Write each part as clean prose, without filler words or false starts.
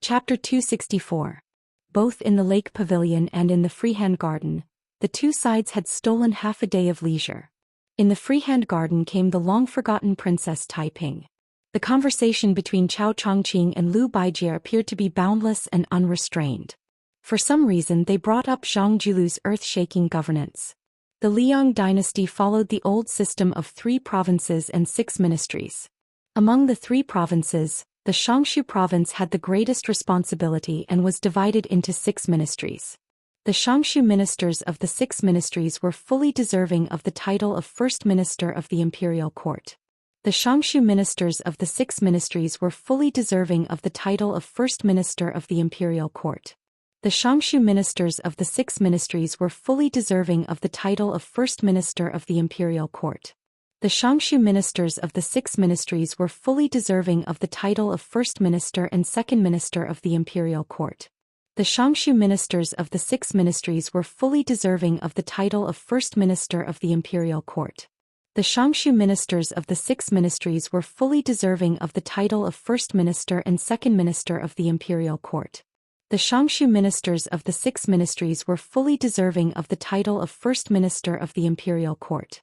Chapter 264. Both in the lake pavilion and in the freehand garden, the two sides had stolen half a day of leisure. In the freehand garden came the long-forgotten Princess Taiping. The conversation between Cao Chongqing and Lu Baijie appeared to be boundless and unrestrained. For some reason they brought up Zhang Julu's earth-shaking governance. The Liang dynasty followed the old system of 3 provinces and 6 ministries. Among the 3 provinces, the Xianxia province had the greatest responsibility and was divided into 6 ministries. The Xianxia ministers of the 6 ministries were fully deserving of the title of First Minister of the Imperial Court. The Xianxia ministers of the 6 ministries were fully deserving of the title of First Minister of the Imperial Court. The Xianxia ministers of the 6 ministries were fully deserving of the title of First Minister of the Imperial Court. The Xianxia ministers of the 6 ministries were fully deserving of the title of First Minister and Second Minister of the Imperial Court. The Xianxia ministers of the 6 ministries were fully deserving of the title of First Minister of the Imperial Court. The Xianxia ministers of the 6 ministries were fully deserving of the title of First Minister and Second Minister of the Imperial Court. The Xianxia ministers of the 6 ministries were fully deserving of the title of First Minister of the Imperial Court.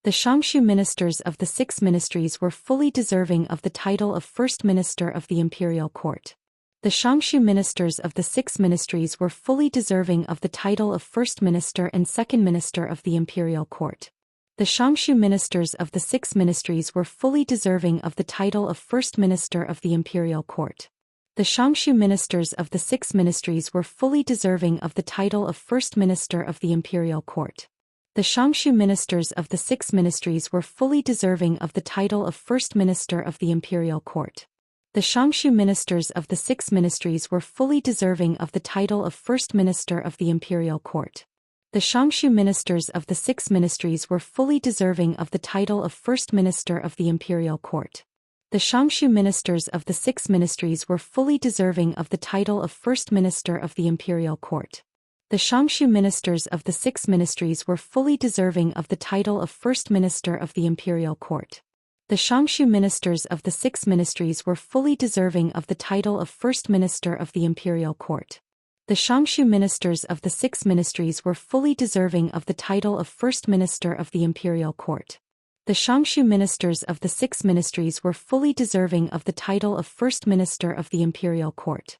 The Xianxia ministers of the 6 ministries were fully deserving of the title of First Minister of the Imperial Court. The Xianxia ministers of the 6 ministries were fully deserving of the title of First Minister and Second Minister of the Imperial Court. The Xianxia ministers of the 6 ministries were fully deserving of the title of First Minister of the Imperial Court. The Xianxia ministers of the 6 ministries were fully deserving of the title of First Minister of the Imperial Court. The Xianxia ministers of the 6 ministries were fully deserving of the title of First Minister of the Imperial Court. The Xianxia ministers of the 6 ministries were fully deserving of the title of First Minister of the Imperial Court. The Xianxia ministers of the 6 ministries were fully deserving of the title of First Minister of the Imperial Court. The Xianxia ministers of the 6 ministries were fully deserving of the title of First Minister of the Imperial Court. The Xianxia ministers of the 6 ministries were fully deserving of the title of First Minister of the Imperial Court. The Xianxia ministers of the 6 ministries were fully deserving of the title of First Minister of the Imperial Court. The Xianxia ministers of the 6 ministries were fully deserving of the title of First Minister of the Imperial Court. The Xianxia ministers of the 6 ministries were fully deserving of the title of First Minister of the Imperial Court.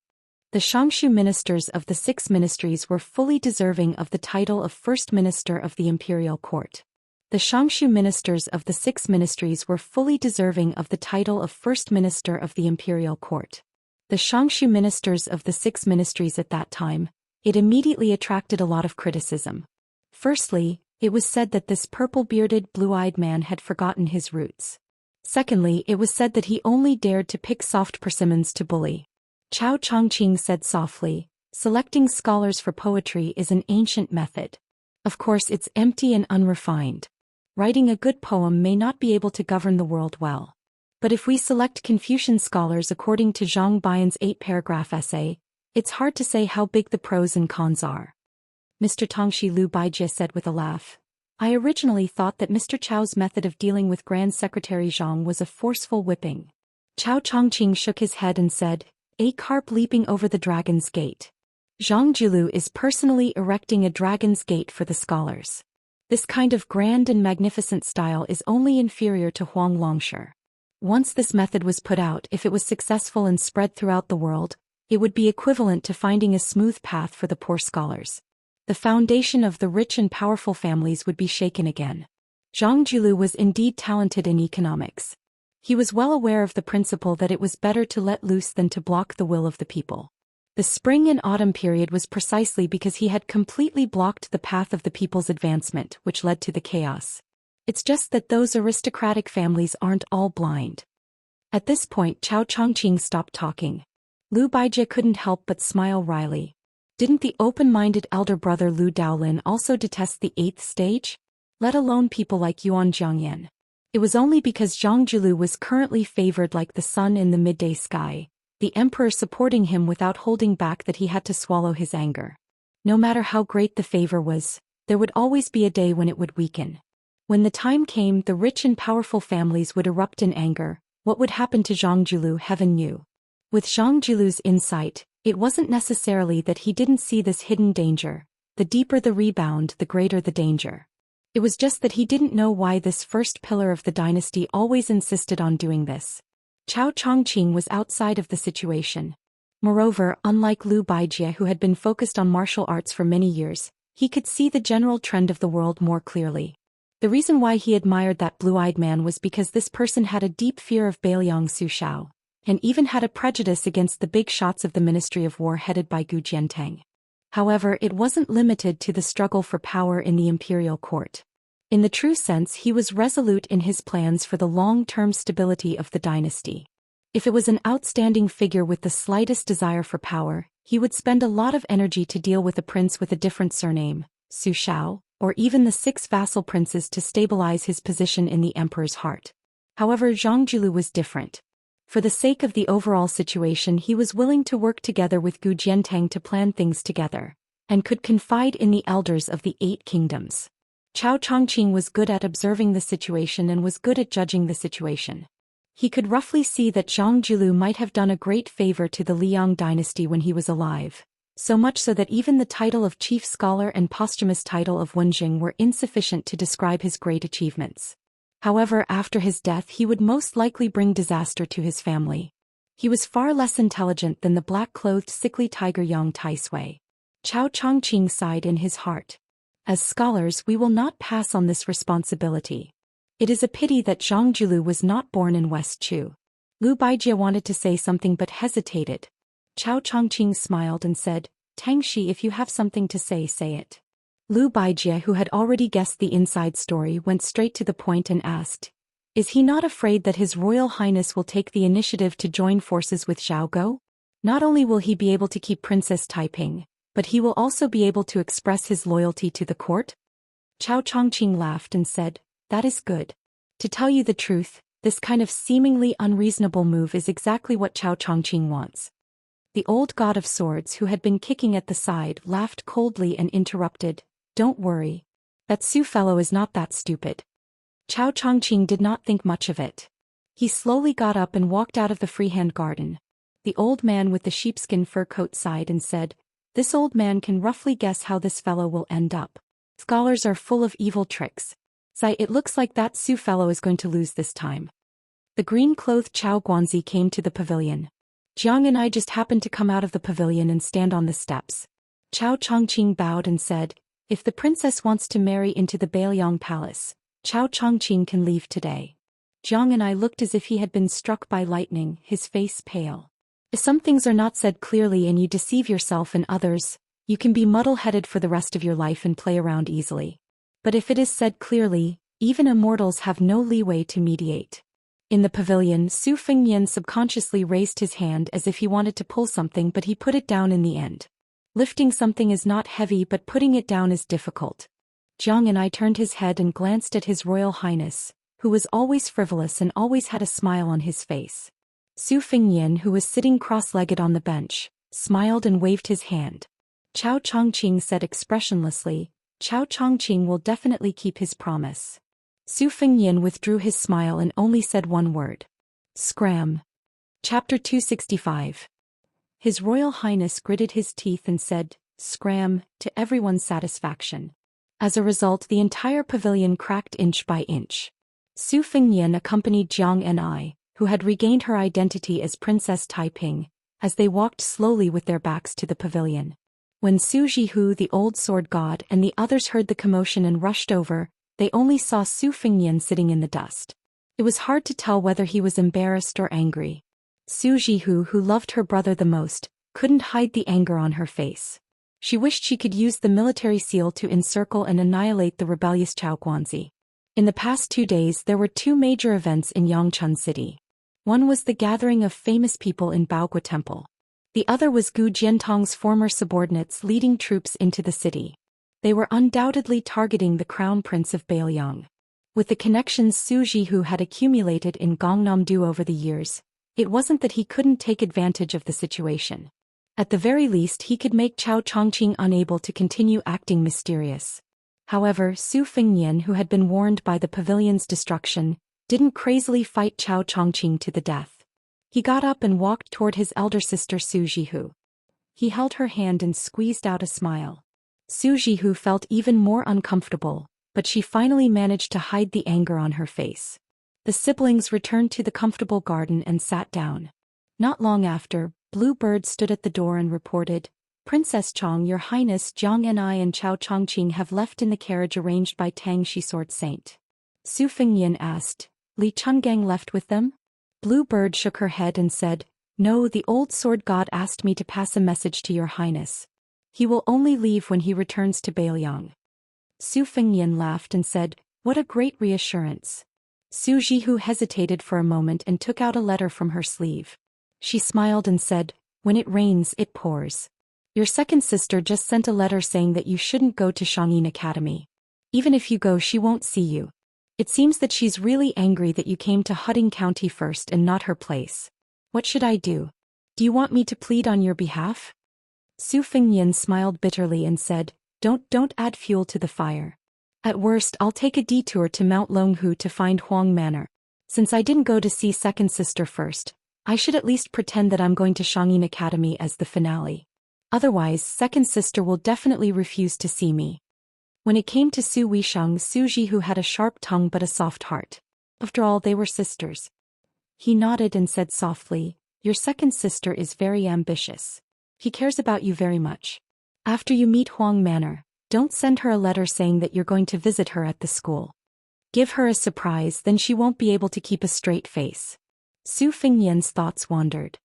The Xianxia ministers of the 6 ministries were fully deserving of the title of First Minister of the Imperial Court. The Xianxia ministers of the 6 ministries were fully deserving of the title of First Minister of the Imperial Court. The Xianxia ministers of the 6 ministries at that time, it immediately attracted a lot of criticism. Firstly, it was said that this purple-bearded, blue-eyed man had forgotten his roots. Secondly, it was said that he only dared to pick soft persimmons to bully. Cao Chongqing said softly, "Selecting scholars for poetry is an ancient method. Of course it's empty and unrefined. Writing a good poem may not be able to govern the world well. But if we select Confucian scholars according to Zhang Bian's 8-paragraph essay, it's hard to say how big the pros and cons are." Mr. Tongxi, Lu Baijie said with a laugh. "I originally thought that Mr. Chao's method of dealing with Grand Secretary Zhang was a forceful whipping." Cao Chongqing shook his head and said, "A carp leaping over the dragon's gate. Zhang Julu is personally erecting a dragon's gate for the scholars. This kind of grand and magnificent style is only inferior to Huang Longshi. Once this method was put out, if it was successful and spread throughout the world, it would be equivalent to finding a smooth path for the poor scholars. The foundation of the rich and powerful families would be shaken again." Zhang Julu was indeed talented in economics. He was well aware of the principle that it was better to let loose than to block the will of the people. The spring and autumn period was precisely because he had completely blocked the path of the people's advancement, which led to the chaos. It's just that those aristocratic families aren't all blind. At this point Cao Chongqing stopped talking. Lu Baijie couldn't help but smile wryly. Didn't the open-minded elder brother Lu Daolin also detest the 8th stage? Let alone people like Yuan Jiangyan. It was only because Zhang Julu was currently favored like the sun in the midday sky, the emperor supporting him without holding back, that he had to swallow his anger. No matter how great the favor was, there would always be a day when it would weaken. When the time came, the rich and powerful families would erupt in anger. What would happen to Zhang Julu, heaven knew. With Zhang Jilu's insight, it wasn't necessarily that he didn't see this hidden danger. The deeper the rebound, the greater the danger. It was just that he didn't know why this first pillar of the dynasty always insisted on doing this. Cao Chongqing was outside of the situation. Moreover, unlike Lu Baijie, who had been focused on martial arts for many years, he could see the general trend of the world more clearly. The reason why he admired that blue-eyed man was because this person had a deep fear of Bailiang Su Shao, and even had a prejudice against the big shots of the Ministry of War headed by Gu Jiantang. However, it wasn't limited to the struggle for power in the imperial court. In the true sense, he was resolute in his plans for the long-term stability of the dynasty. If it was an outstanding figure with the slightest desire for power, he would spend a lot of energy to deal with a prince with a different surname, Su Shao, or even the 6 vassal princes to stabilize his position in the emperor's heart. However, Zhang Jilu was different. For the sake of the overall situation, he was willing to work together with Gu Jiantang to plan things together, and could confide in the elders of the 8 kingdoms. Cao Chongqing was good at observing the situation and was good at judging the situation. He could roughly see that Zhang Jilu might have done a great favor to the Liang dynasty when he was alive, so much so that even the title of chief scholar and posthumous title of Wenjing were insufficient to describe his great achievements. However, after his death he would most likely bring disaster to his family. He was far less intelligent than the black-clothed sickly tiger Yang Taisui. Cao Chongqing sighed in his heart. As scholars, we will not pass on this responsibility. It is a pity that Zhang Jilu was not born in West Chu. Lu Baijie wanted to say something but hesitated. Cao Chongqing smiled and said, "Tangxi, if you have something to say, say it." Lu Baijie, who had already guessed the inside story, went straight to the point and asked, "Is he not afraid that His Royal Highness will take the initiative to join forces with Zhao Go? Not only will he be able to keep Princess Taiping, but he will also be able to express his loyalty to the court?" Cao Chongqing laughed and said, "That is good. To tell you the truth, this kind of seemingly unreasonable move is exactly what Cao Chongqing wants." The old god of swords, who had been kicking at the side, laughed coldly and interrupted, "Don't worry. That Su fellow is not that stupid." Cao Chongqing did not think much of it. He slowly got up and walked out of the freehand garden. The old man with the sheepskin fur coat sighed and said, "This old man can roughly guess how this fellow will end up. Scholars are full of evil tricks. Sai, it looks like that Su fellow is going to lose this time." The green-clothed Chao Guanzi came to the pavilion. Jiang and I just happened to come out of the pavilion and stand on the steps. Cao Chongqing bowed and said, "If the princess wants to marry into the Bailiang palace, Cao Chongqing can leave today." Jiang and I looked as if he had been struck by lightning, his face pale. If some things are not said clearly and you deceive yourself and others, you can be muddle-headed for the rest of your life and play around easily. But if it is said clearly, even immortals have no leeway to mediate. In the pavilion, Su Fengyan subconsciously raised his hand as if he wanted to pull something, but he put it down in the end. Lifting something is not heavy, but putting it down is difficult. Jiang and I turned his head and glanced at His Royal Highness, who was always frivolous and always had a smile on his face. Su Fengyan, who was sitting cross-legged on the bench, smiled and waved his hand. Cao Chongqing said expressionlessly, "Cao Chongqing will definitely keep his promise." Su Fengyan withdrew his smile and only said one word. "Scram." Chapter 265. His Royal Highness gritted his teeth and said, "Scram," to everyone's satisfaction. As a result, the entire pavilion cracked inch by inch. Su Fengyan accompanied Jiang and I, who had regained her identity as Princess Taiping, as they walked slowly with their backs to the pavilion. When Su Jihu, the old sword god, and the others heard the commotion and rushed over, they only saw Su Fengyan sitting in the dust. It was hard to tell whether he was embarrassed or angry. Su Jihu, who loved her brother the most, couldn't hide the anger on her face. She wished she could use the military seal to encircle and annihilate the rebellious Chao Guanzi. In the past 2 days there were 2 major events in Yangchun City. One was the gathering of famous people in Baogua Temple. The other was Gu Jiantang's former subordinates leading troops into the city. They were undoubtedly targeting the crown prince of Bailiang. With the connections Su Jihu had accumulated in Gangnam-do over the years, it wasn't that he couldn't take advantage of the situation. At the very least, he could make Cao Chongqing unable to continue acting mysterious. However, Su Fengyan, who had been warned by the pavilion's destruction, didn't crazily fight Cao Chongqing to the death. He got up and walked toward his elder sister Su Jihu. He held her hand and squeezed out a smile. Su Jihu felt even more uncomfortable, but she finally managed to hide the anger on her face. The siblings returned to the comfortable garden and sat down. Not long after, Blue Bird stood at the door and reported, "Princess Chong, Your Highness Jiang and I and Chao Chongqing have left in the carriage arranged by Tang Shi Sword Saint." Su Fengyan asked, "Li Chungang left with them?" Blue Bird shook her head and said, "No, the old sword god asked me to pass a message to Your Highness. He will only leave when he returns to Bailiang." Su Fengyan laughed and said, "What a great reassurance." Su Jihu hesitated for a moment and took out a letter from her sleeve. She smiled and said, "When it rains, it pours. Your second sister just sent a letter saying that you shouldn't go to Shangyin Academy. Even if you go, she won't see you. It seems that she's really angry that you came to Hudding County first and not her place. What should I do? Do you want me to plead on your behalf?" Su Fengyan smiled bitterly and said, Don't add fuel to the fire. At worst, I'll take a detour to Mount Longhu to find Huang Manor. Since I didn't go to see second sister first, I should at least pretend that I'm going to Shangyin Academy as the finale. Otherwise, second sister will definitely refuse to see me." When it came to Su Weisheng, Su Jihu had a sharp tongue but a soft heart. After all, they were sisters. He nodded and said softly, "Your second sister is very ambitious. He cares about you very much. After you meet Huang Manor, don't send her a letter saying that you're going to visit her at the school. Give her a surprise, then she won't be able to keep a straight face." Su Fengyan's thoughts wandered.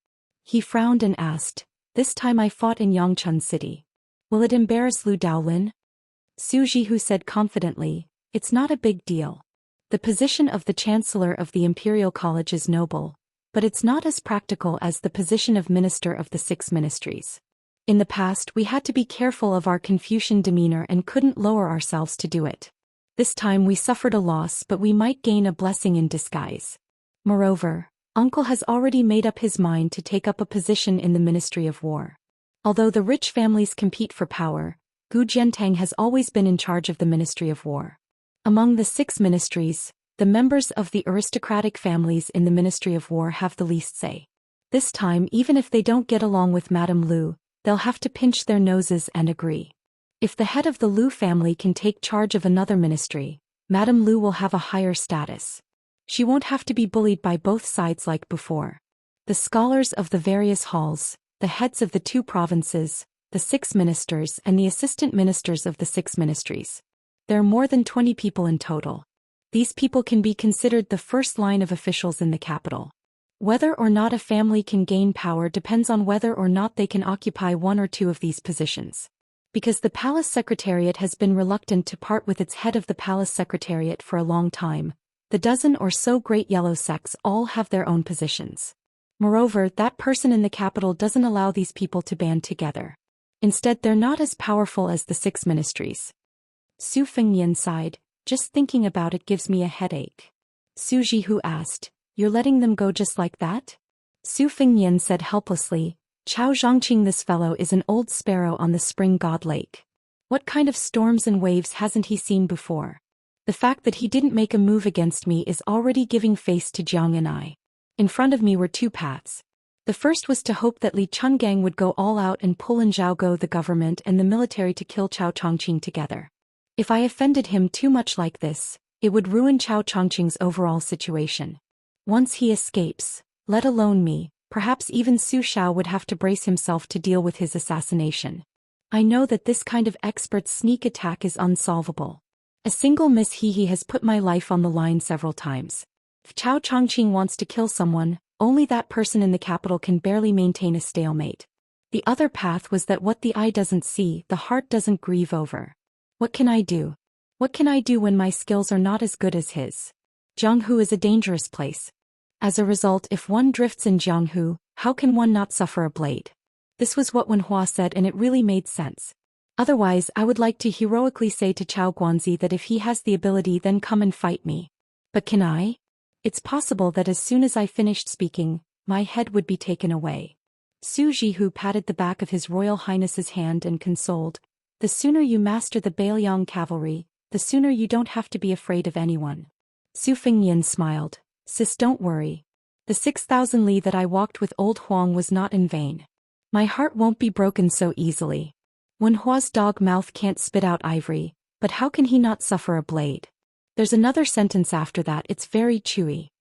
He frowned and asked, "This time I fought in Yangchun City. Will it embarrass Lu Daolin?" Su Jihu said confidently, "It's not a big deal. The position of the Chancellor of the Imperial College is noble, but it's not as practical as the position of Minister of the Six Ministries. In the past, we had to be careful of our Confucian demeanor and couldn't lower ourselves to do it. This time we suffered a loss, but we might gain a blessing in disguise. Moreover, Uncle has already made up his mind to take up a position in the Ministry of War. Although the rich families compete for power, Gu Jiantang has always been in charge of the Ministry of War. Among the 6 ministries, the members of the aristocratic families in the Ministry of War have the least say. This time, even if they don't get along with Madame Lu, they'll have to pinch their noses and agree. If the head of the Lu family can take charge of another ministry, Madame Lu will have a higher status. She won't have to be bullied by both sides like before. The scholars of the various halls, the heads of the 2 provinces, the 6 ministers and the assistant ministers of the 6 ministries. There are more than 20 people in total. These people can be considered the first line of officials in the capital. Whether or not a family can gain power depends on whether or not they can occupy 1 or 2 of these positions. Because the palace secretariat has been reluctant to part with its head of the palace secretariat for a long time, the dozen or so great yellow sects all have their own positions. Moreover, that person in the capital doesn't allow these people to band together. Instead, they're not as powerful as the 6 ministries. Su Fengyan sighed, "Just thinking about it gives me a headache." Su Jihu asked, "You're letting them go just like that?" Su Fengyan said helplessly, "Chao Zhongqing, this fellow is an old sparrow on the spring god lake. What kind of storms and waves hasn't he seen before? The fact that he didn't make a move against me is already giving face to Jiang and I. In front of me were 2 paths. The first was to hope that Li Chungang would go all out and pull in Zhaogo the government and the military to kill Chao Chongqing together. If I offended him too much like this, it would ruin Chao Chongqing's overall situation. Once he escapes, let alone me, perhaps even Su Shao would have to brace himself to deal with his assassination. I know that this kind of expert sneak attack is unsolvable. A single miss he has put my life on the line several times. If Chao Chongqing wants to kill someone, only that person in the capital can barely maintain a stalemate. The other path was that what the eye doesn't see, the heart doesn't grieve over. What can I do? What can I do when my skills are not as good as his? Jianghu is a dangerous place. As a result, if one drifts in Jianghu, how can one not suffer a blade?" This was what Wen Hua said, and it really made sense. Otherwise, I would like to heroically say to Chao Guanzi that if he has the ability, then come and fight me. But can I? It's possible that as soon as I finished speaking, my head would be taken away. Su Jihu patted the back of his Royal Highness's hand and consoled, "The sooner you master the Bailiang cavalry, the sooner you don't have to be afraid of anyone." Su Fengyan smiled, "Sis, don't worry. The The 6,000 li that I walked with old Huang was not in vain. My heart won't be broken so easily. When Hua's dog mouth can't spit out ivory, but how can he not suffer a blade? There's another sentence after that, it's very chewy.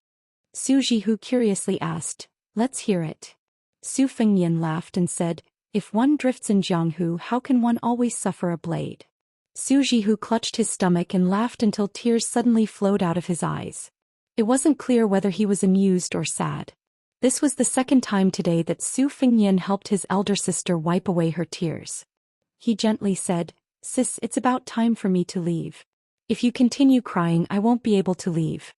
Su Jihu curiously asked, let's hear it. Su Fengnian laughed and said, if one drifts in Jianghu, how can one always suffer a blade? Su Jihu clutched his stomach and laughed until tears suddenly flowed out of his eyes. It wasn't clear whether he was amused or sad. This was the second time today that Su Fengnian helped his elder sister wipe away her tears. He gently said, sis, it's about time for me to leave. If you continue crying, I won't be able to leave.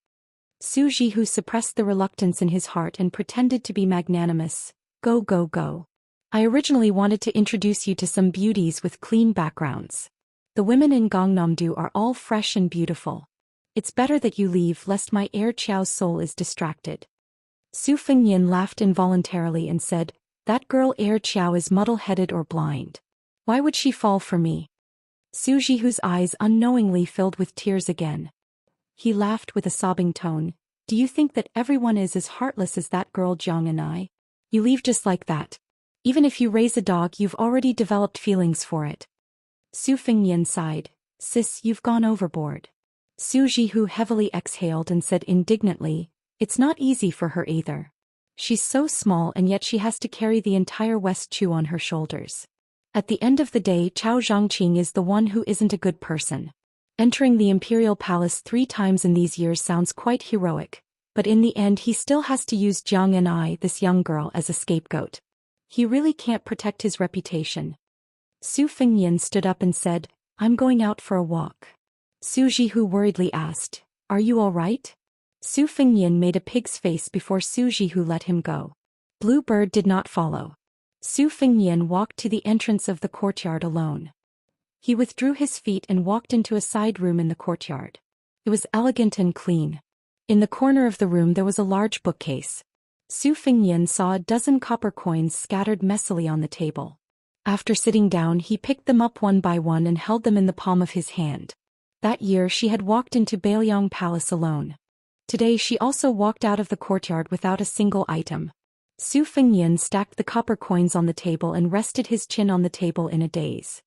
Su Jihu suppressed the reluctance in his heart and pretended to be magnanimous. Go, go, go. I originally wanted to introduce you to some beauties with clean backgrounds. The women in Gangnam-do are all fresh and beautiful. It's better that you leave lest my heir Qiao's soul is distracted. Su Fengnian laughed involuntarily and said, that girl heir Qiao is muddle-headed or blind. Why would she fall for me? Su Jihu's eyes unknowingly filled with tears again. He laughed with a sobbing tone. Do you think that everyone is as heartless as that girl Jiang and I? You leave just like that. Even if you raise a dog, you've already developed feelings for it. Su Fengnian sighed. Sis, you've gone overboard. Su Jihu heavily exhaled and said indignantly, it's not easy for her either. She's so small and yet she has to carry the entire West Chu on her shoulders. At the end of the day, Chao Zhangqing is the one who isn't a good person. Entering the imperial palace 3 times in these years sounds quite heroic, but in the end he still has to use Jiang and I, this young girl, as a scapegoat. He really can't protect his reputation. Su Fengnian stood up and said, I'm going out for a walk. Su Jihu worriedly asked, are you all right? Su Fengnian made a pig's face before Su Jihu let him go. Blue Bird did not follow. Su Fengnian walked to the entrance of the courtyard alone. He withdrew his feet and walked into a side room in the courtyard. It was elegant and clean. In the corner of the room there was a large bookcase. Su Fengnian saw a dozen copper coins scattered messily on the table. After sitting down, he picked them up one by one and held them in the palm of his hand. That year she had walked into Bailiang Palace alone. Today she also walked out of the courtyard without a single item. Su Fengnian stacked the copper coins on the table and rested his chin on the table in a daze.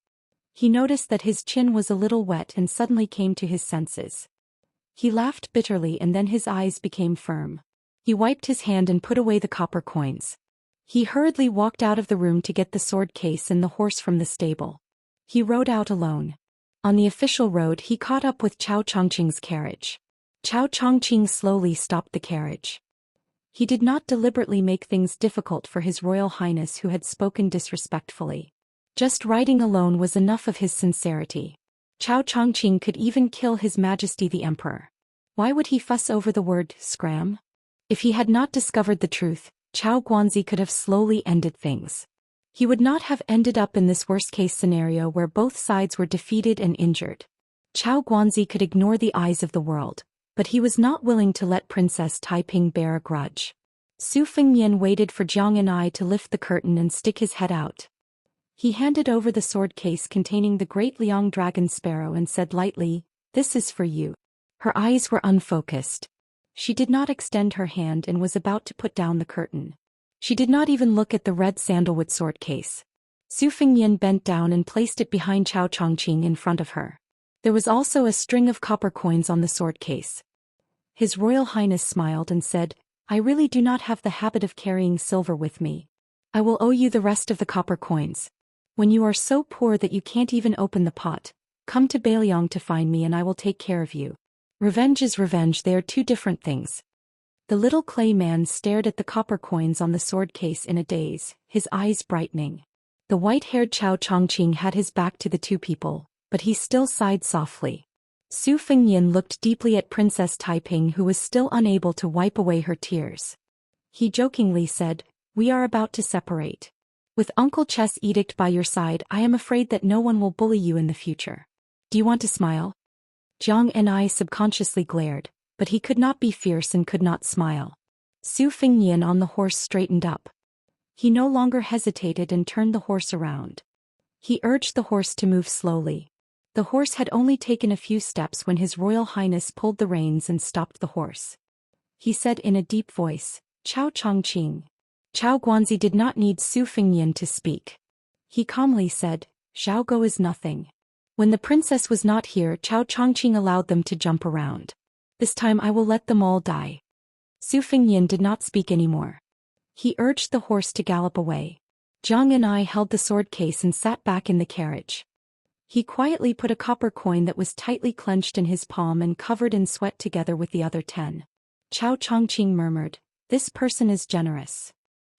He noticed that his chin was a little wet and suddenly came to his senses. He laughed bitterly and then his eyes became firm. He wiped his hand and put away the copper coins. He hurriedly walked out of the room to get the sword case and the horse from the stable. He rode out alone. On the official road he caught up with Chao Chongqing's carriage. Chao Chongqing slowly stopped the carriage. He did not deliberately make things difficult for His Royal Highness who had spoken disrespectfully. Just riding alone was enough of his sincerity. Chao Chongqing could even kill His Majesty the Emperor. Why would he fuss over the word scram? If he had not discovered the truth, Chao Guanzi could have slowly ended things. He would not have ended up in this worst-case scenario where both sides were defeated and injured. Chao Guanzi could ignore the eyes of the world, but he was not willing to let Princess Taiping bear a grudge. Su Fengnian waited for Jiang and I to lift the curtain and stick his head out. He handed over the sword case containing the great Liang dragon sparrow and said lightly, "This is for you." Her eyes were unfocused. She did not extend her hand and was about to put down the curtain. She did not even look at the red sandalwood sword case. Su Fengnian bent down and placed it behind Chao Chongqing in front of her. There was also a string of copper coins on the sword case. His Royal Highness smiled and said, "I really do not have the habit of carrying silver with me. I will owe you the rest of the copper coins. When you are so poor that you can't even open the pot, come to Bailiang to find me and I will take care of you. Revenge is revenge, they are two different things." The little clay man stared at the copper coins on the sword case in a daze, his eyes brightening. The white-haired Chao Chongqing had his back to the two people, but he still sighed softly. Su Fengnian looked deeply at Princess Taiping, who was still unable to wipe away her tears. He jokingly said, "We are about to separate. With Uncle Chess' edict by your side, I am afraid that no one will bully you in the future. Do you want to smile?" Jiang and I subconsciously glared, but he could not be fierce and could not smile. Su Fengnian on the horse straightened up. He no longer hesitated and turned the horse around. He urged the horse to move slowly. The horse had only taken a few steps when His Royal Highness pulled the reins and stopped the horse. He said in a deep voice, Chao Chongqing. Chao Guanzi did not need Su Fengnian to speak. He calmly said, Xiao Go is nothing. When the princess was not here, Chao Chongqing allowed them to jump around. This time I will let them all die. Su Fengnian did not speak anymore. He urged the horse to gallop away. Jiang and I held the sword case and sat back in the carriage. He quietly put a copper coin that was tightly clenched in his palm and covered in sweat together with the other 10. Chao Chongqing murmured, This person is generous.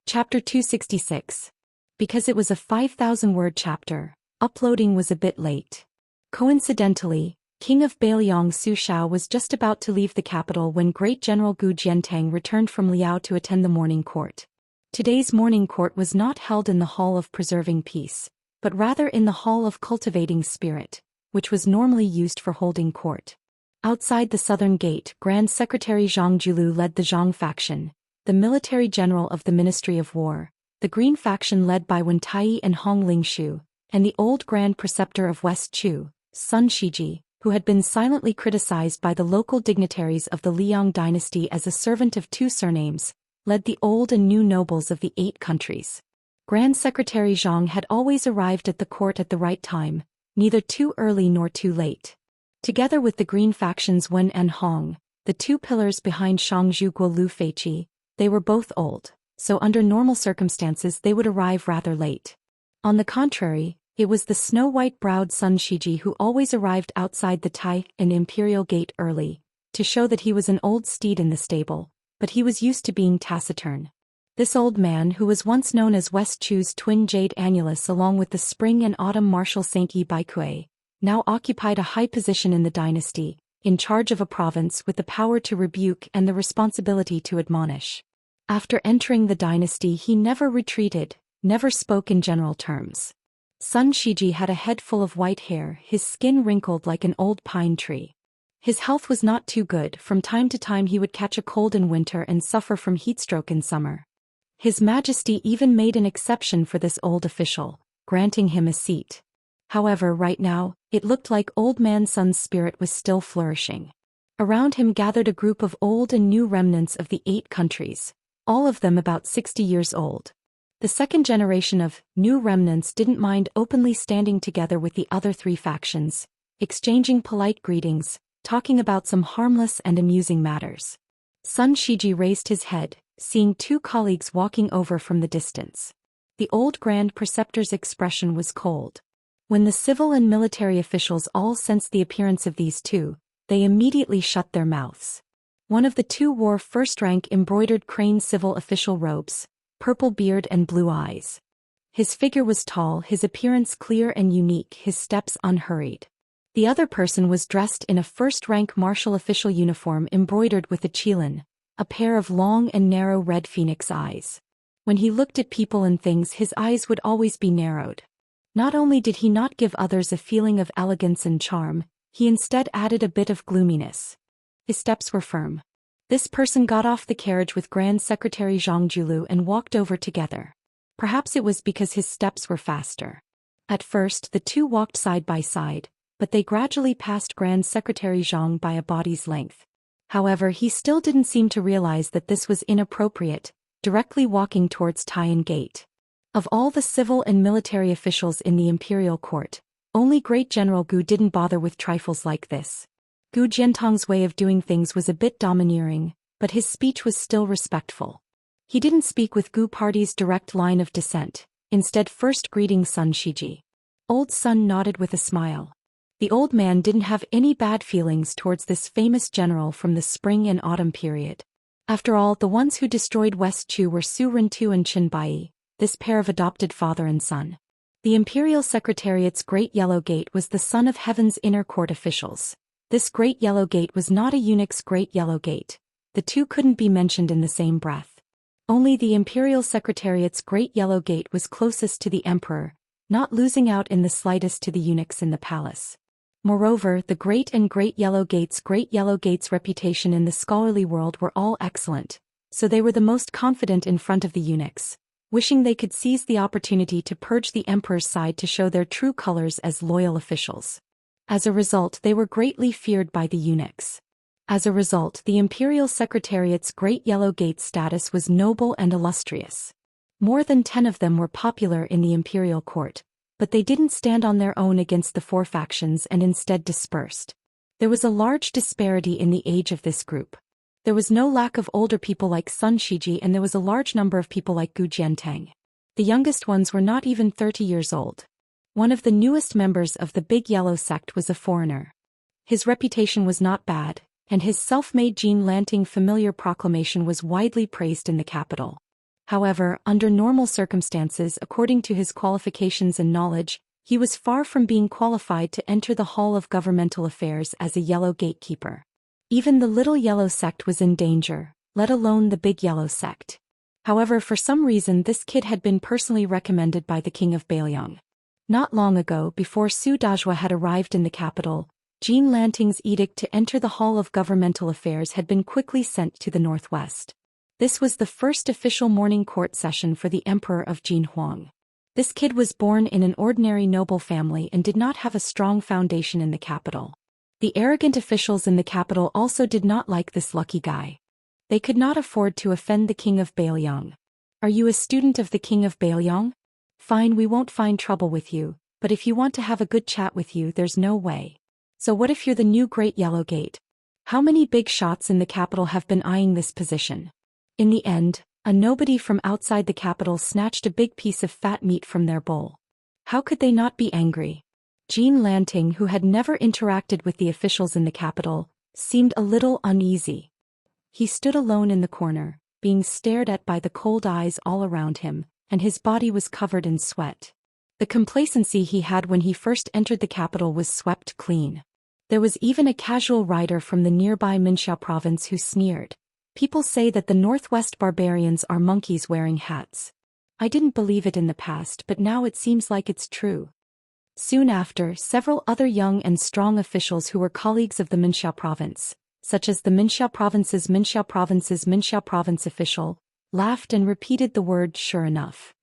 Chapter 266. Because it was a 5,000-word chapter, uploading was a bit late. Coincidentally, King of Beiliang Su Shao was just about to leave the capital when Great General Gu Jiantang returned from Liao to attend the morning court. Today's morning court was not held in the Hall of Preserving Peace, but rather in the Hall of Cultivating Spirit, which was normally used for holding court. Outside the southern gate, Grand Secretary Zhang Julu led the Zhang faction, the military general of the Ministry of War, the Green faction led by Wen Tai and Hong Lingshu, and the old Grand Preceptor of West Chu, Sun Shiji, who had been silently criticized by the local dignitaries of the Liang dynasty as a servant of 2 surnames, led the old and new nobles of the 8 countries. Grand Secretary Zhang had always arrived at the court at the right time, neither too early nor too late. Together with the Green factions Wen and Hong, the 2 pillars behind Shangzhu Guo Lu Feiqi, they were both old, so under normal circumstances they would arrive rather late. On the contrary, it was the snow-white-browed Sun Shiji who always arrived outside the Tai and Imperial Gate early, to show that he was an old steed in the stable, but he was used to being taciturn. This old man, who was once known as West Chu's twin jade annulus along with the spring and autumn Marshal Saint Yi Baikui, now occupied a high position in the dynasty, in charge of a province with the power to rebuke and the responsibility to admonish. After entering the dynasty he never retreated, never spoke in general terms. Sun Shiji had a head full of white hair, his skin wrinkled like an old pine tree. His health was not too good, from time to time he would catch a cold in winter and suffer from heatstroke in summer. His Majesty even made an exception for this old official, granting him a seat. However, right now, it looked like Old Man Sun's spirit was still flourishing. Around him gathered a group of old and new remnants of the 8 countries, all of them about 60 years old. The second generation of new remnants didn't mind openly standing together with the other 3 factions, exchanging polite greetings, talking about some harmless and amusing matters. Sun Shiji raised his head, seeing 2 colleagues walking over from the distance. The old Grand Preceptor's expression was cold. When the civil and military officials all sensed the appearance of these 2, they immediately shut their mouths. One of the 2 wore first-rank embroidered crane civil official robes, purple beard and blue eyes. His figure was tall, his appearance clear and unique, his steps unhurried. The other person was dressed in a first-rank martial official uniform embroidered with a qilin, a pair of long and narrow red phoenix eyes. When he looked at people and things, his eyes would always be narrowed. Not only did he not give others a feeling of elegance and charm, he instead added a bit of gloominess. His steps were firm. This person got off the carriage with Grand Secretary Zhang Julu and walked over together. Perhaps it was because his steps were faster. At first the 2 walked side by side, but they gradually passed Grand Secretary Zhang by a body's length. However, he still didn't seem to realize that this was inappropriate, directly walking towards Taiyan Gate. Of all the civil and military officials in the imperial court, only Great General Gu didn't bother with trifles like this. Gu Jiantang's way of doing things was a bit domineering, but his speech was still respectful. He didn't speak with Gu party's direct line of descent, instead first greeting Sun Shiji. Old Sun nodded with a smile. The old man didn't have any bad feelings towards this famous general from the spring and autumn period. After all, the ones who destroyed West Chu were Su Rintu and Qin Bai, this pair of adopted father and son. The Imperial Secretariat's Great Yellow Gate was the son of Heaven's inner court officials. This Great Yellow Gate was not a eunuch's Great Yellow Gate. The 2 couldn't be mentioned in the same breath. Only the Imperial Secretariat's Great Yellow Gate was closest to the emperor, not losing out in the slightest to the eunuchs in the palace. Moreover, the Great and Great Yellow Gate's reputation in the scholarly world were all excellent, so they were the most confident in front of the eunuchs, wishing they could seize the opportunity to purge the emperor's side to show their true colors as loyal officials. As a result, they were greatly feared by the eunuchs. As a result, the Imperial Secretariat's Great Yellow Gate's status was noble and illustrious. More than 10 of them were popular in the imperial court, but they didn't stand on their own against the 4 factions and instead dispersed. There was a large disparity in the age of this group. There was no lack of older people like Sun Shiji, and there was a large number of people like Gu Jiantang. The youngest ones were not even 30 years old. One of the newest members of the Big Yellow sect was a foreigner. His reputation was not bad, and his self-made Jean Lanting familiar proclamation was widely praised in the capital. However, under normal circumstances, according to his qualifications and knowledge, he was far from being qualified to enter the Hall of Governmental Affairs as a Yellow Gatekeeper. Even the Little Yellow sect was in danger, let alone the Big Yellow sect. However, for some reason this kid had been personally recommended by the King of Bailiang. Not long ago, before Su Dajua had arrived in the capital, Jean Lanting's edict to enter the Hall of Governmental Affairs had been quickly sent to the northwest. This was the first official morning court session for the Emperor of Jin Huang. This kid was born in an ordinary noble family and did not have a strong foundation in the capital. The arrogant officials in the capital also did not like this lucky guy. They could not afford to offend the King of Bailiang. Are you a student of the King of Bailiang? Fine, we won't find trouble with you, but if you want to have a good chat with you, there's no way. So what if you're the new Great Yellow Gate? How many big shots in the capital have been eyeing this position? In the end, a nobody from outside the capital snatched a big piece of fat meat from their bowl. How could they not be angry? Jean Lanting, who had never interacted with the officials in the capital, seemed a little uneasy. He stood alone in the corner, being stared at by the cold eyes all around him, and his body was covered in sweat. The complacency he had when he first entered the capital was swept clean. There was even a casual rider from the nearby Minxiao province who sneered, "People say that the Northwest barbarians are monkeys wearing hats. I didn't believe it in the past, but now it seems like it's true." Soon after, several other young and strong officials who were colleagues of the Minxiao province, such as the Minxiao province's Minxiao province official, laughed and repeated the word "sure enough."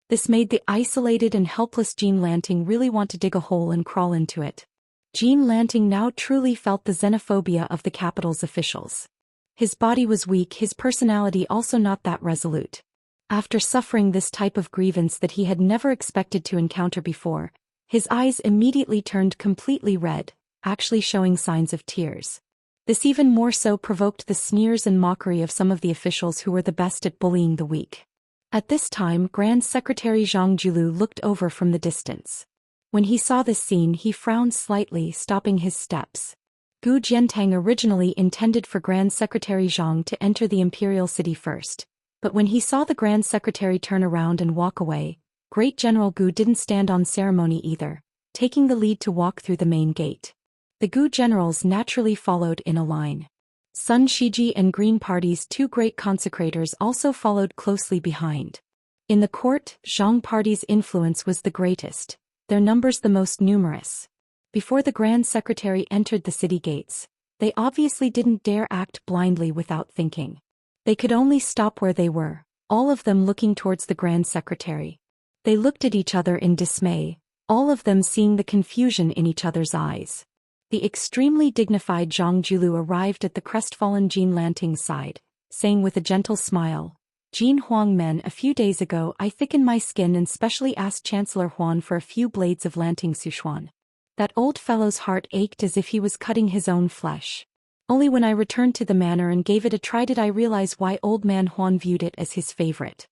This made the isolated and helpless Jean Lanting really want to dig a hole and crawl into it. Jean Lanting now truly felt the xenophobia of the capital's officials. His body was weak, his personality also not that resolute. After suffering this type of grievance that he had never expected to encounter before, his eyes immediately turned completely red, actually showing signs of tears. This even more so provoked the sneers and mockery of some of the officials who were the best at bullying the weak. At this time, Grand Secretary Zhang Julu looked over from the distance. When he saw this scene, he frowned slightly, stopping his steps. Gu Jiantang originally intended for Grand Secretary Zhang to enter the imperial city first, but when he saw the Grand Secretary turn around and walk away, Great General Gu didn't stand on ceremony either, taking the lead to walk through the main gate. The Gu generals naturally followed in a line. Sun Shiji and Green Party's 2 great consecrators also followed closely behind. In the court, Zhang Party's influence was the greatest, their numbers the most numerous. Before the Grand Secretary entered the city gates, they obviously didn't dare act blindly without thinking. They could only stop where they were, all of them looking towards the Grand Secretary. They looked at each other in dismay, all of them seeing the confusion in each other's eyes. The extremely dignified Zhang Julu arrived at the crestfallen Jean Lanting's side, saying with a gentle smile, "Jin Huang men, a few days ago I thickened my skin and specially asked Chancellor Huan for a few blades of Lanting Suchuan. That old fellow's heart ached as if he was cutting his own flesh. Only when I returned to the manor and gave it a try did I realize why old man Huan viewed it as his favorite.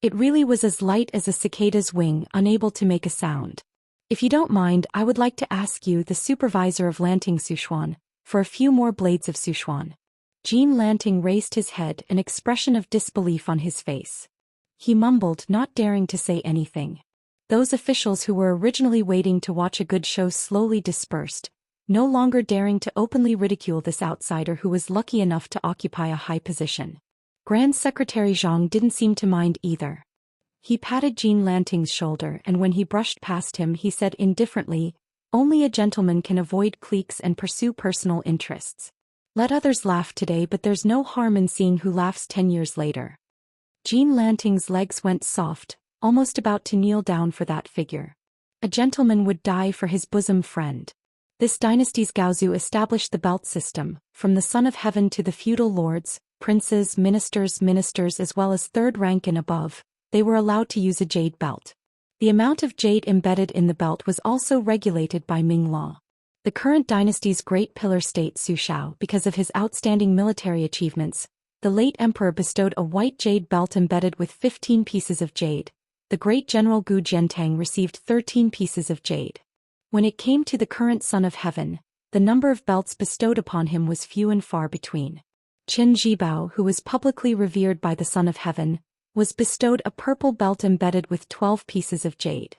It really was as light as a cicada's wing, unable to make a sound. If you don't mind, I would like to ask you, the supervisor of Lanting Suchuan, for a few more blades of Suchuan." Jean Lanting raised his head, an expression of disbelief on his face. He mumbled, not daring to say anything. Those officials who were originally waiting to watch a good show slowly dispersed, no longer daring to openly ridicule this outsider who was lucky enough to occupy a high position. Grand Secretary Zhang didn't seem to mind either. He patted Jean Lanting's shoulder, and when he brushed past him he said indifferently, "Only a gentleman can avoid cliques and pursue personal interests. Let others laugh today, but there's no harm in seeing who laughs 10 years later." Jean Lanting's legs went soft, almost about to kneel down for that figure. A gentleman would die for his bosom friend. This dynasty's Gaozu established the belt system, from the Son of Heaven to the feudal lords, princes, ministers as well as third rank and above, they were allowed to use a jade belt. The amount of jade embedded in the belt was also regulated by Ming law. The current dynasty's great pillar state Zhou Xian, because of his outstanding military achievements, the late emperor bestowed a white jade belt embedded with 15 pieces of jade. The great general Gu Jiantang received 13 pieces of jade. When it came to the current Son of Heaven, the number of belts bestowed upon him was few and far between. Qin Jibao, who was publicly revered by the Son of Heaven, was bestowed a purple belt embedded with 12 pieces of jade.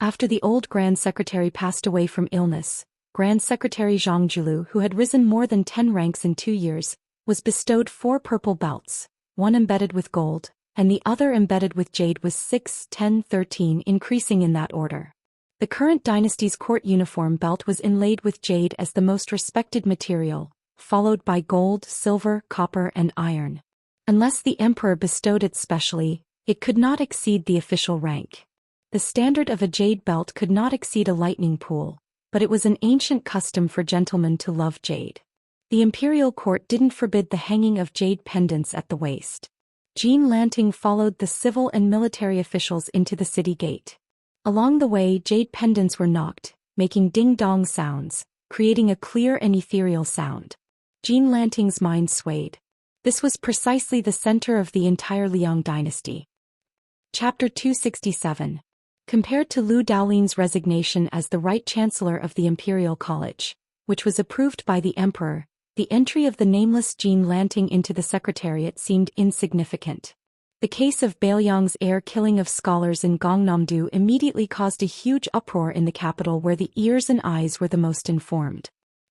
After the old Grand Secretary passed away from illness, Grand Secretary Zhang Julu, who had risen more than 10 ranks in 2 years, was bestowed 4 purple belts, one embedded with gold, and the other embedded with jade was 6, 10, 13, increasing in that order. The current dynasty's court uniform belt was inlaid with jade as the most respected material, followed by gold, silver, copper and iron. Unless the emperor bestowed it specially, it could not exceed the official rank. The standard of a jade belt could not exceed a lightning pool, but it was an ancient custom for gentlemen to love jade. The imperial court didn't forbid the hanging of jade pendants at the waist. Jean Lanting followed the civil and military officials into the city gate. Along the way, jade pendants were knocked, making ding-dong sounds, creating a clear and ethereal sound. Jean Lanting's mind swayed. This was precisely the center of the entire Liang dynasty. Chapter 267. Compared to Lu Daolin's resignation as the Right Chancellor of the Imperial College, which was approved by the Emperor, the entry of the nameless Jean Lanting into the Secretariat seemed insignificant. The case of Bailiang's heir killing of scholars in Gangnam-do immediately caused a huge uproar in the capital where the ears and eyes were the most informed.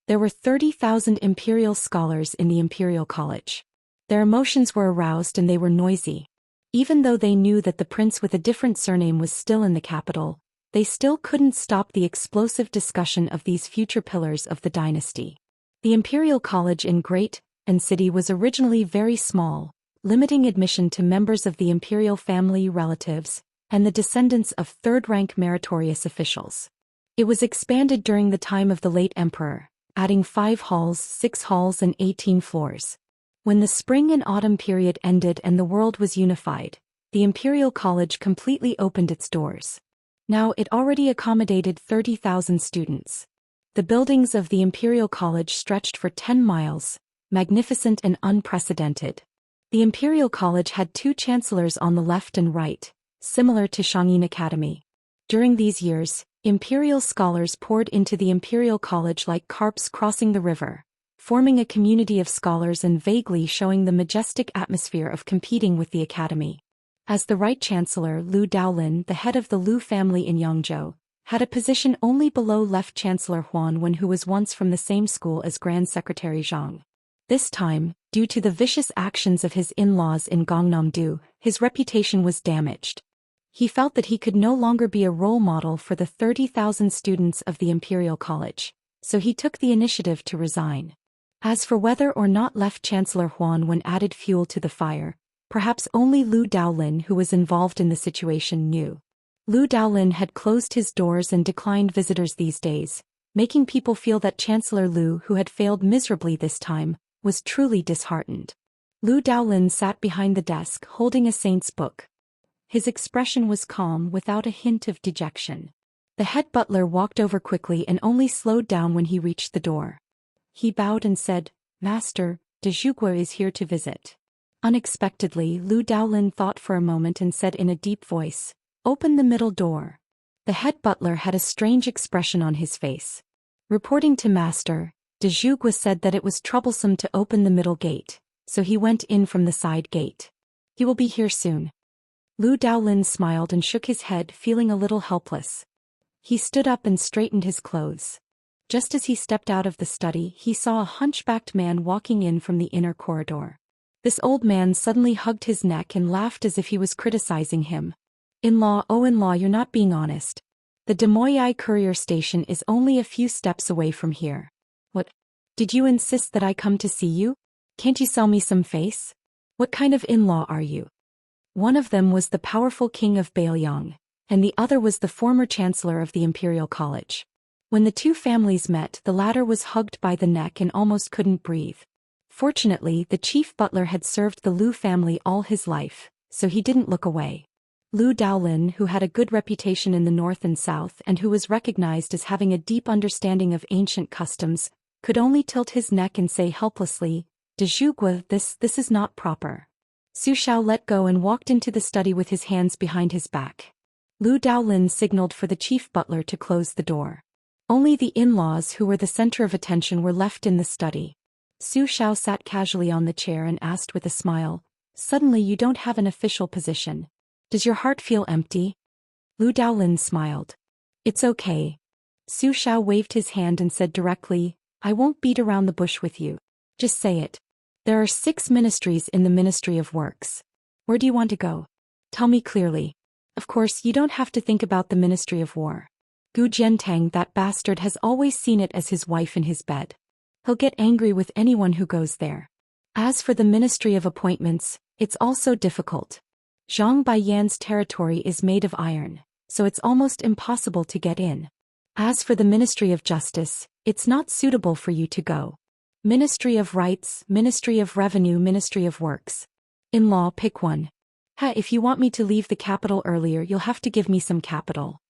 There were 30,000 imperial scholars in the Imperial College. Their emotions were aroused and they were noisy. Even though they knew that the prince with a different surname was still in the capital, they still couldn't stop the explosive discussion of these future pillars of the dynasty. The Imperial College in Great and City was originally very small, limiting admission to members of the imperial family, relatives, and the descendants of third-rank meritorious officials. It was expanded during the time of the late emperor, adding 5 halls, 6 halls and 18 floors. When the spring and autumn period ended and the world was unified, the Imperial College completely opened its doors. Now it already accommodated 30,000 students. The buildings of the Imperial College stretched for 10 miles, magnificent and unprecedented. The Imperial College had 2 chancellors on the left and right, similar to Shangyin Academy. During these years, imperial scholars poured into the Imperial College like carps crossing the river, forming a community of scholars and vaguely showing the majestic atmosphere of competing with the academy. As the Right Chancellor, Lu Daolin, the head of the Lu family in Yangzhou, had a position only below Left Chancellor Huan Wen, who was once from the same school as Grand Secretary Zhang. This time, due to the vicious actions of his in-laws in Gangnam-do, his reputation was damaged. He felt that he could no longer be a role model for the 30,000 students of the Imperial College, so he took the initiative to resign. As for whether or not Left Chancellor Huan Wen added fuel to the fire, perhaps only Lu Daolin, who was involved in the situation, knew. Lu Daolin had closed his doors and declined visitors these days, making people feel that Chancellor Lu, who had failed miserably this time, was truly disheartened. Lu Daolin sat behind the desk holding a saint's book. His expression was calm without a hint of dejection. The head butler walked over quickly and only slowed down when he reached the door. He bowed and said, "Master, de Zhugua is here to visit." Unexpectedly, Lu Daolin thought for a moment and said in a deep voice, "Open the middle door." The head butler had a strange expression on his face. Reporting to Master, de Zhugua said that it was troublesome to open the middle gate, so he went in from the side gate. "He will be here soon." Lu Daolin smiled and shook his head, feeling a little helpless. He stood up and straightened his clothes. Just as he stepped out of the study, he saw a hunchbacked man walking in from the inner corridor. This old man suddenly hugged his neck and laughed as if he was criticizing him. "In-law, oh in-law, you're not being honest. The Demoyai courier station is only a few steps away from here. What? Did you insist that I come to see you? Can't you sell me some face? What kind of in-law are you?" One of them was the powerful king of Bailiang, and the other was the former chancellor of the Imperial College. When the two families met, the latter was hugged by the neck and almost couldn't breathe. Fortunately, the chief butler had served the Lu family all his life, so he didn't look away. Lu Daolin, who had a good reputation in the north and south and who was recognized as having a deep understanding of ancient customs, could only tilt his neck and say helplessly, "De Zhugua, this is not proper." Su Xiao let go and walked into the study with his hands behind his back. Lu Daolin signaled for the chief butler to close the door. Only the in-laws, who were the center of attention, were left in the study. Su Xiao sat casually on the chair and asked with a smile, "Suddenly you don't have an official position. Does your heart feel empty?" Lu Daolin smiled. "It's okay." Su Xiao waved his hand and said directly, "I won't beat around the bush with you. Just say it. There are 6 ministries in the Ministry of Works. Where do you want to go? Tell me clearly. Of course, you don't have to think about the Ministry of War. Gu Jiantang, that bastard, has always seen it as his wife in his bed. He'll get angry with anyone who goes there. As for the Ministry of Appointments, it's also difficult. Zhang Baiyan's territory is made of iron, so it's almost impossible to get in. As for the Ministry of Justice, it's not suitable for you to go. Ministry of Rights, Ministry of Revenue, Ministry of Works. In-law, pick one. If you want me to leave the capital earlier, you'll have to give me some capital."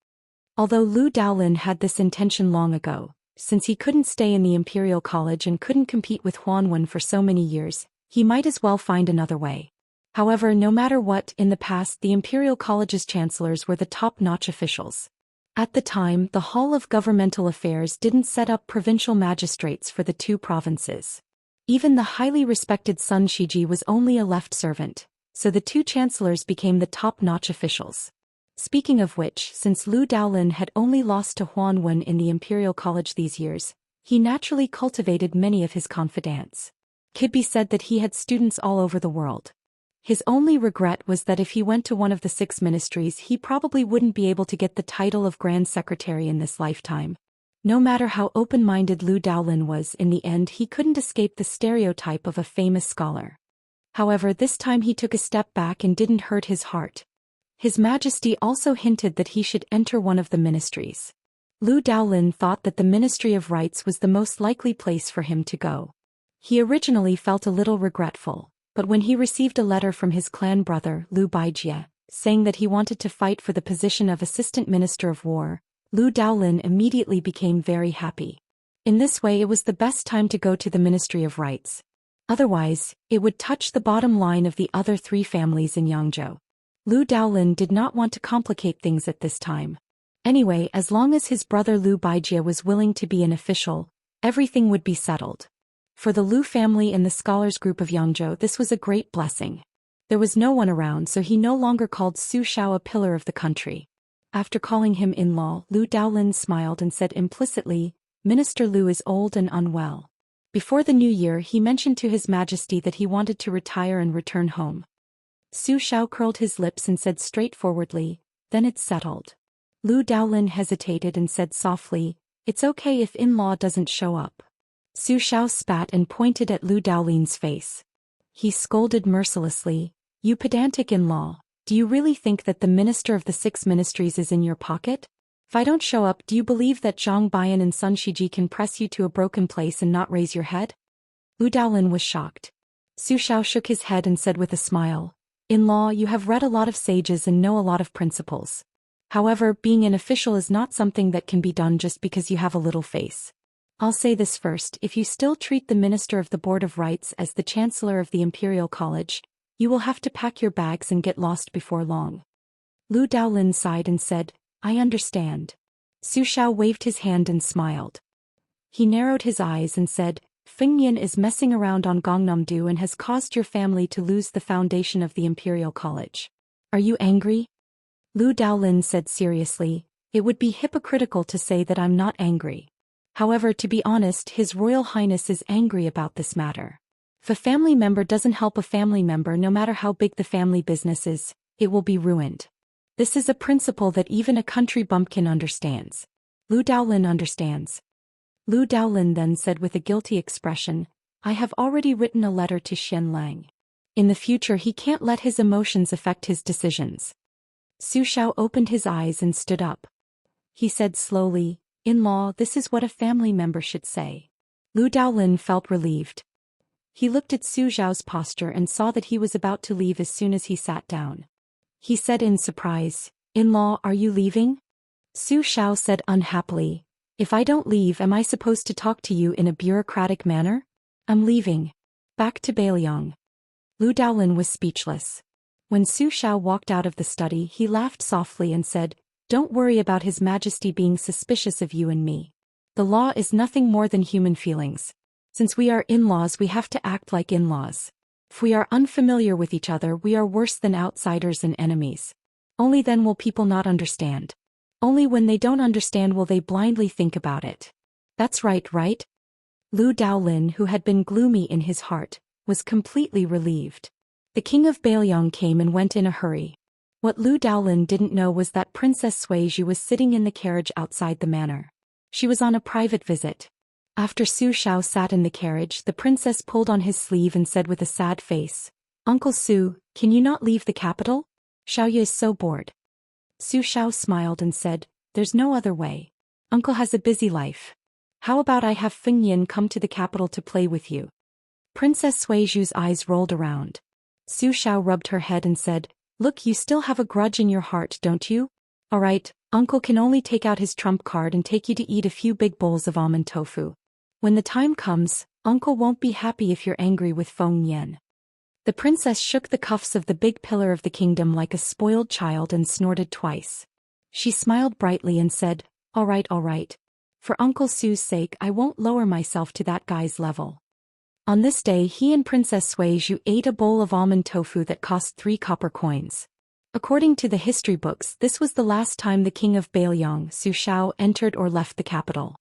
Although Lu Daolin had this intention long ago, since he couldn't stay in the Imperial College and couldn't compete with Huanwen for so many years, he might as well find another way. However, no matter what, in the past the Imperial College's chancellors were the top-notch officials. At the time, the Hall of Governmental Affairs didn't set up provincial magistrates for the 2 provinces. Even the highly respected Sun Shiji was only a left servant, so the 2 chancellors became the top-notch officials. Speaking of which, since Lu Daolin had only lost to Huanwen in the Imperial College these years, he naturally cultivated many of his confidants. Could be said that he had students all over the world. His only regret was that if he went to one of the 6 ministries, he probably wouldn't be able to get the title of Grand Secretary in this lifetime. No matter how open-minded Lu Daolin was, in the end he couldn't escape the stereotype of a famous scholar. However, this time he took a step back and didn't hurt his heart. His Majesty also hinted that he should enter one of the ministries. Lu Daolin thought that the Ministry of Rights was the most likely place for him to go. He originally felt a little regretful, but when he received a letter from his clan brother, Lu Baijie, saying that he wanted to fight for the position of Assistant Minister of War, Lu Daolin immediately became very happy. In this way, it was the best time to go to the Ministry of Rights. Otherwise, it would touch the bottom line of the other 3 families in Yangzhou. Lu Daolin did not want to complicate things at this time. Anyway, as long as his brother Lu Baijie was willing to be an official, everything would be settled. For the Lu family and the scholars group of Yangzhou, this was a great blessing. There was no one around, so he no longer called Su Xiao a pillar of the country. After calling him in-law, Lu Daolin smiled and said implicitly, "Minister Lu is old and unwell." Before the new year, he mentioned to His Majesty that he wanted to retire and return home. Su Xiao curled his lips and said straightforwardly, "Then it's settled." Lu Daolin hesitated and said softly, "It's okay if in-law doesn't show up." Su Xiao spat and pointed at Lu Daolin's face. He scolded mercilessly, "You pedantic in-law, do you really think that the minister of the 6 ministries is in your pocket? If I don't show up, do you believe that Zhang Baiyan and Sun Shiji can press you to a broken place and not raise your head?" Lu Daolin was shocked. Su Xiao shook his head and said with a smile, "In-law, you have read a lot of sages and know a lot of principles. However, being an official is not something that can be done just because you have a little face. I'll say this first, if you still treat the Minister of the Board of Rights as the Chancellor of the Imperial College, you will have to pack your bags and get lost before long." Lu Daolin sighed and said, "I understand." Su Xiao waved his hand and smiled. He narrowed his eyes and said, "Feng Yin is messing around on Gangnam-do and has caused your family to lose the foundation of the Imperial College. Are you angry?" Lu Daolin said seriously, "It would be hypocritical to say that I'm not angry. However, to be honest, His Royal Highness is angry about this matter. If a family member doesn't help a family member, no matter how big the family business is, it will be ruined. This is a principle that even a country bumpkin understands. Lu Daolin understands." Lu Daolin then said with a guilty expression, "I have already written a letter to Xian Lang. In the future he can't let his emotions affect his decisions." Su Xiao opened his eyes and stood up. He said slowly, "In-law, this is what a family member should say." Lu Daolin felt relieved. He looked at Su Xiao's posture and saw that he was about to leave as soon as he sat down. He said in surprise, "In-law, are you leaving?" Su Xiao said unhappily, "If I don't leave, am I supposed to talk to you in a bureaucratic manner? I'm leaving. Back to Bailiang." Lu Daolin was speechless. When Su Xiao walked out of the study, he laughed softly and said, "Don't worry about His Majesty being suspicious of you and me. The law is nothing more than human feelings. Since we are in-laws, we have to act like in-laws. If we are unfamiliar with each other, we are worse than outsiders and enemies. Only then will people not understand. Only when they don't understand will they blindly think about it. That's right, right?" Lu Daolin, who had been gloomy in his heart, was completely relieved. The king of Bailiang came and went in a hurry. What Lu Daolin didn't know was that Princess Suizhu was sitting in the carriage outside the manor. She was on a private visit. After Su Xiao sat in the carriage, the princess pulled on his sleeve and said with a sad face, "Uncle Su, can you not leave the capital? Xiaoye is so bored." Su Xiao smiled and said, "There's no other way. Uncle has a busy life. How about I have Feng Yin come to the capital to play with you?" Princess Suizhu's eyes rolled around. Su Xiao rubbed her head and said, "Look, you still have a grudge in your heart, don't you? All right, Uncle can only take out his trump card and take you to eat a few big bowls of almond tofu. When the time comes, Uncle won't be happy if you're angry with Feng Yin." The princess shook the cuffs of the big pillar of the kingdom like a spoiled child and snorted twice. She smiled brightly and said, all right. For Uncle Su's sake, I won't lower myself to that guy's level." On this day, he and Princess Suizhu ate a bowl of almond tofu that cost 3 copper coins. According to the history books, this was the last time the king of Bailiang, Su Xiao, entered or left the capital.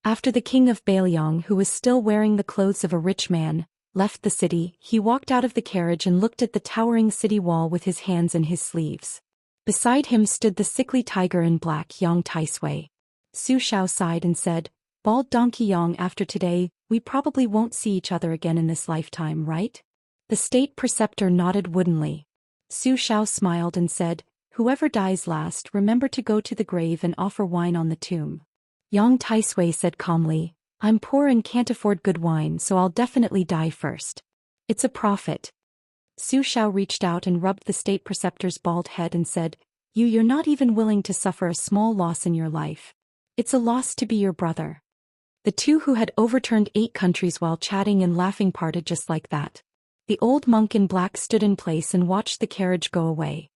After the king of Bailiang, who was still wearing the clothes of a rich man, left the city, he walked out of the carriage and looked at the towering city wall with his hands in his sleeves. Beside him stood the sickly tiger in black, Yang Taisui. Su Xiao sighed and said, "Bald donkey Yang, after today, we probably won't see each other again in this lifetime, right?" The state preceptor nodded woodenly. Su Xiao smiled and said, "Whoever dies last, remember to go to the grave and offer wine on the tomb." Yang Taisui said calmly, "I'm poor and can't afford good wine, so I'll definitely die first. It's a profit." Su Xiao reached out and rubbed the state preceptor's bald head and said, You're not even willing to suffer a small loss in your life. It's a loss to be your brother." The two who had overturned 8 countries while chatting and laughing parted just like that. The old monk in black stood in place and watched the carriage go away.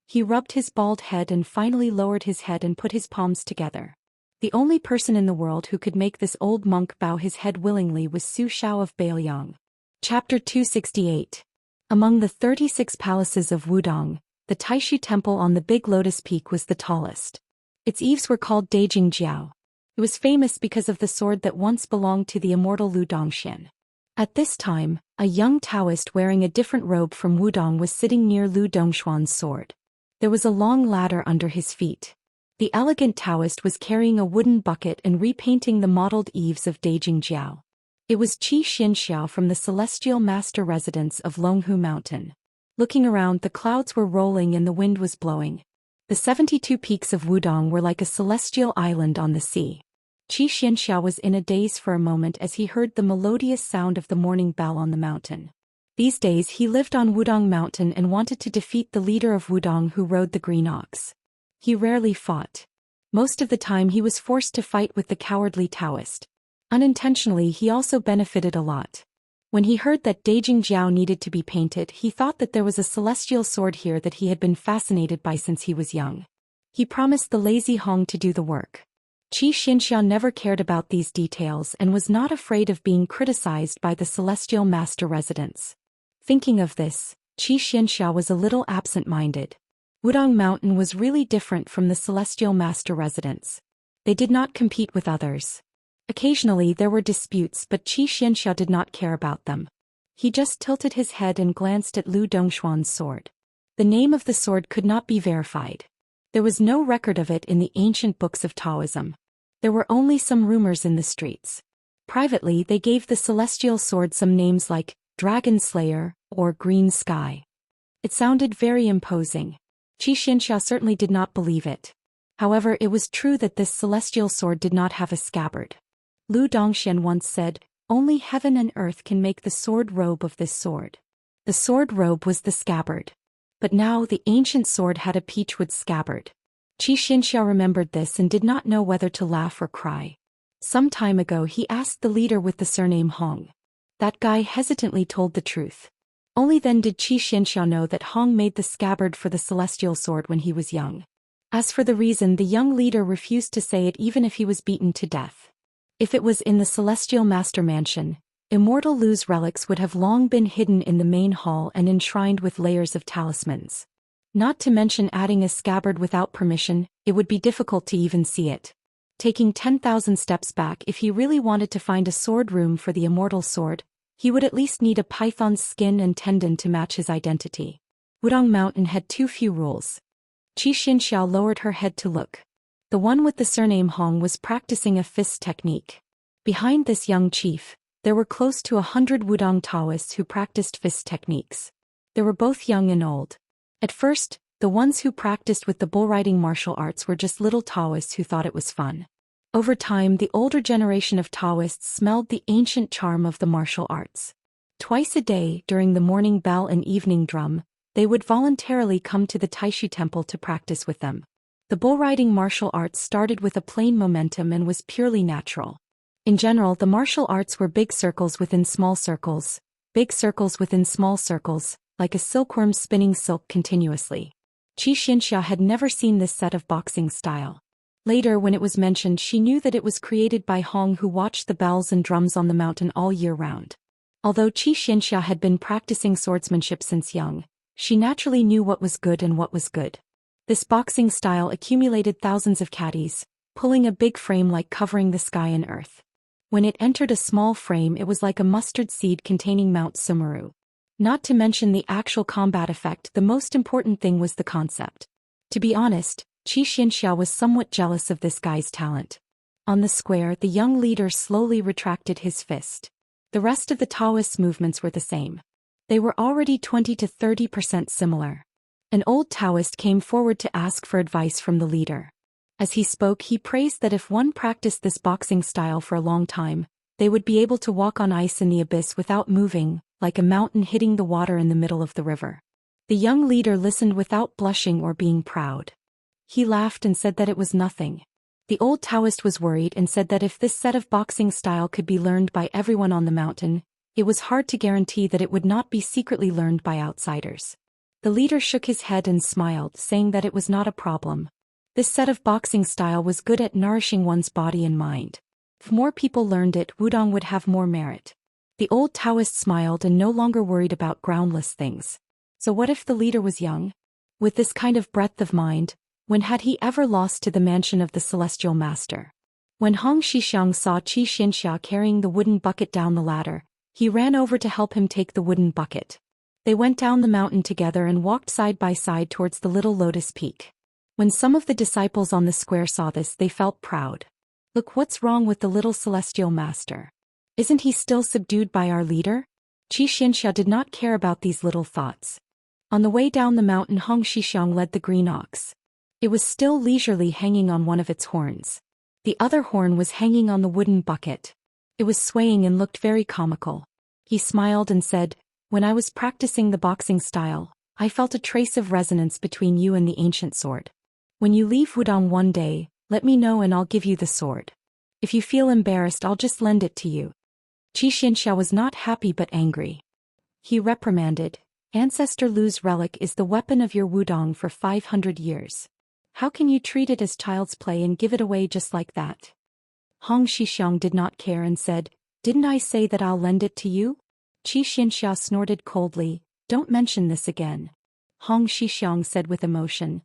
He rubbed his bald head and finally lowered his head and put his palms together. The only person in the world who could make this old monk bow his head willingly was Su Xiao of Bailiang. Chapter 268. Among the 36 palaces of Wudong, the Taishu Temple on the Big Lotus Peak was the tallest. Its eaves were called Daijing Jiao. It was famous because of the sword that once belonged to the immortal Zhou Xian. At this time, a young Taoist wearing a different robe from Wudong was sitting near Lu Dongshuan's sword. There was a long ladder under his feet. The elegant Taoist was carrying a wooden bucket and repainting the mottled eaves of Daijing Jiao. It was Xianxia from the celestial master residence of Longhu Mountain. Looking around, the clouds were rolling and the wind was blowing. The 72 peaks of Wudong were like a celestial island on the sea. Xianxia was in a daze for a moment as he heard the melodious sound of the morning bell on the mountain. These days he lived on Wudong Mountain and wanted to defeat the leader of Wudong who rode the green ox. He rarely fought. Most of the time he was forced to fight with the cowardly Taoist. Unintentionally, he also benefited a lot. When he heard that Daijing Jiao needed to be painted, he thought that there was a celestial sword here that he had been fascinated by since he was young. He promised the lazy Hong to do the work. Xianxia never cared about these details and was not afraid of being criticized by the celestial master residents. Thinking of this, Xianxia was a little absent-minded. Wudong Mountain was really different from the celestial master residence. They did not compete with others. Occasionally there were disputes, but Xianxia did not care about them. He just tilted his head and glanced at Lu Dongshuan's sword. The name of the sword could not be verified. There was no record of it in the ancient books of Taoism. There were only some rumors in the streets. Privately, they gave the celestial sword some names like Dragon Slayer or Green Sky. It sounded very imposing. Xianxia certainly did not believe it. However, it was true that this celestial sword did not have a scabbard. Zhou Xian once said, "Only heaven and earth can make the sword robe of this sword." The sword robe was the scabbard. But now the ancient sword had a peachwood scabbard. Xianxia remembered this and did not know whether to laugh or cry. Some time ago he asked the leader with the surname Hong. That guy hesitantly told the truth. Only then did Xianxia know that Hong made the scabbard for the celestial sword when he was young. As for the reason, the young leader refused to say it even if he was beaten to death. If it was in the Celestial Master Mansion, Immortal Lu's relics would have long been hidden in the main hall and enshrined with layers of talismans. Not to mention adding a scabbard without permission, it would be difficult to even see it. Taking 10,000 steps back, if he really wanted to find a sword room for the immortal sword, he would at least need a python's skin and tendon to match his identity. Wudong Mountain had too few rules. Xianxia lowered her head to look. The one with the surname Hong was practicing a fist technique. Behind this young chief, there were close to 100 Wudong Taoists who practiced fist techniques. They were both young and old. At first, the ones who practiced with the bullriding martial arts were just little Taoists who thought it was fun. Over time, the older generation of Taoists smelled the ancient charm of the martial arts. Twice a day, during the morning bell and evening drum, they would voluntarily come to the Taishu temple to practice with them. The bullriding martial arts started with a plain momentum and was purely natural. In general, the martial arts were big circles within small circles, big circles within small circles, like a silkworm spinning silk continuously. Xianxia had never seen this set of boxing style. Later, when it was mentioned, she knew that it was created by Hong, who watched the bells and drums on the mountain all year round. Although Xianxia had been practicing swordsmanship since young, she naturally knew what was good and what was good. This boxing style accumulated thousands of caddies, pulling a big frame like covering the sky and earth. When it entered a small frame, it was like a mustard seed containing Mount Sumeru. Not to mention the actual combat effect, the most important thing was the concept. To be honest, Xianxia was somewhat jealous of this guy's talent. On the square, the young leader slowly retracted his fist. The rest of the Taoist movements were the same. They were already 20 to 30% similar. An old Taoist came forward to ask for advice from the leader. As he spoke, he praised that if one practiced this boxing style for a long time, they would be able to walk on ice in the abyss without moving, like a mountain hitting the water in the middle of the river. The young leader listened without blushing or being proud. He laughed and said that it was nothing. The old Taoist was worried and said that if this set of boxing style could be learned by everyone on the mountain, it was hard to guarantee that it would not be secretly learned by outsiders. The leader shook his head and smiled, saying that it was not a problem. This set of boxing style was good at nourishing one's body and mind. If more people learned it, Wudong would have more merit. The old Taoist smiled and no longer worried about groundless things. So what if the leader was young? With this kind of breadth of mind, when had he ever lost to the mansion of the Celestial Master? When Hong Xixiang saw Xianxia carrying the wooden bucket down the ladder, he ran over to help him take the wooden bucket. They went down the mountain together and walked side by side towards the little lotus peak. When some of the disciples on the square saw this, they felt proud. Look, what's wrong with the little Celestial Master? Isn't he still subdued by our leader? Xianxia did not care about these little thoughts. On the way down the mountain, Hong Xixiang led the green ox. It was still leisurely hanging on one of its horns. The other horn was hanging on the wooden bucket. It was swaying and looked very comical. He smiled and said, "When I was practicing the boxing style, I felt a trace of resonance between you and the ancient sword. When you leave Wudong one day, let me know and I'll give you the sword. If you feel embarrassed, I'll just lend it to you." Xianxia was not happy but angry. He reprimanded, "Ancestor Lu's relic is the weapon of your Wudong for 500 years. How can you treat it as child's play and give it away just like that?" Hong Xixiang did not care and said, "Didn't I say that I'll lend it to you?" Xianxia snorted coldly, "Don't mention this again." Hong Xixiang said with emotion,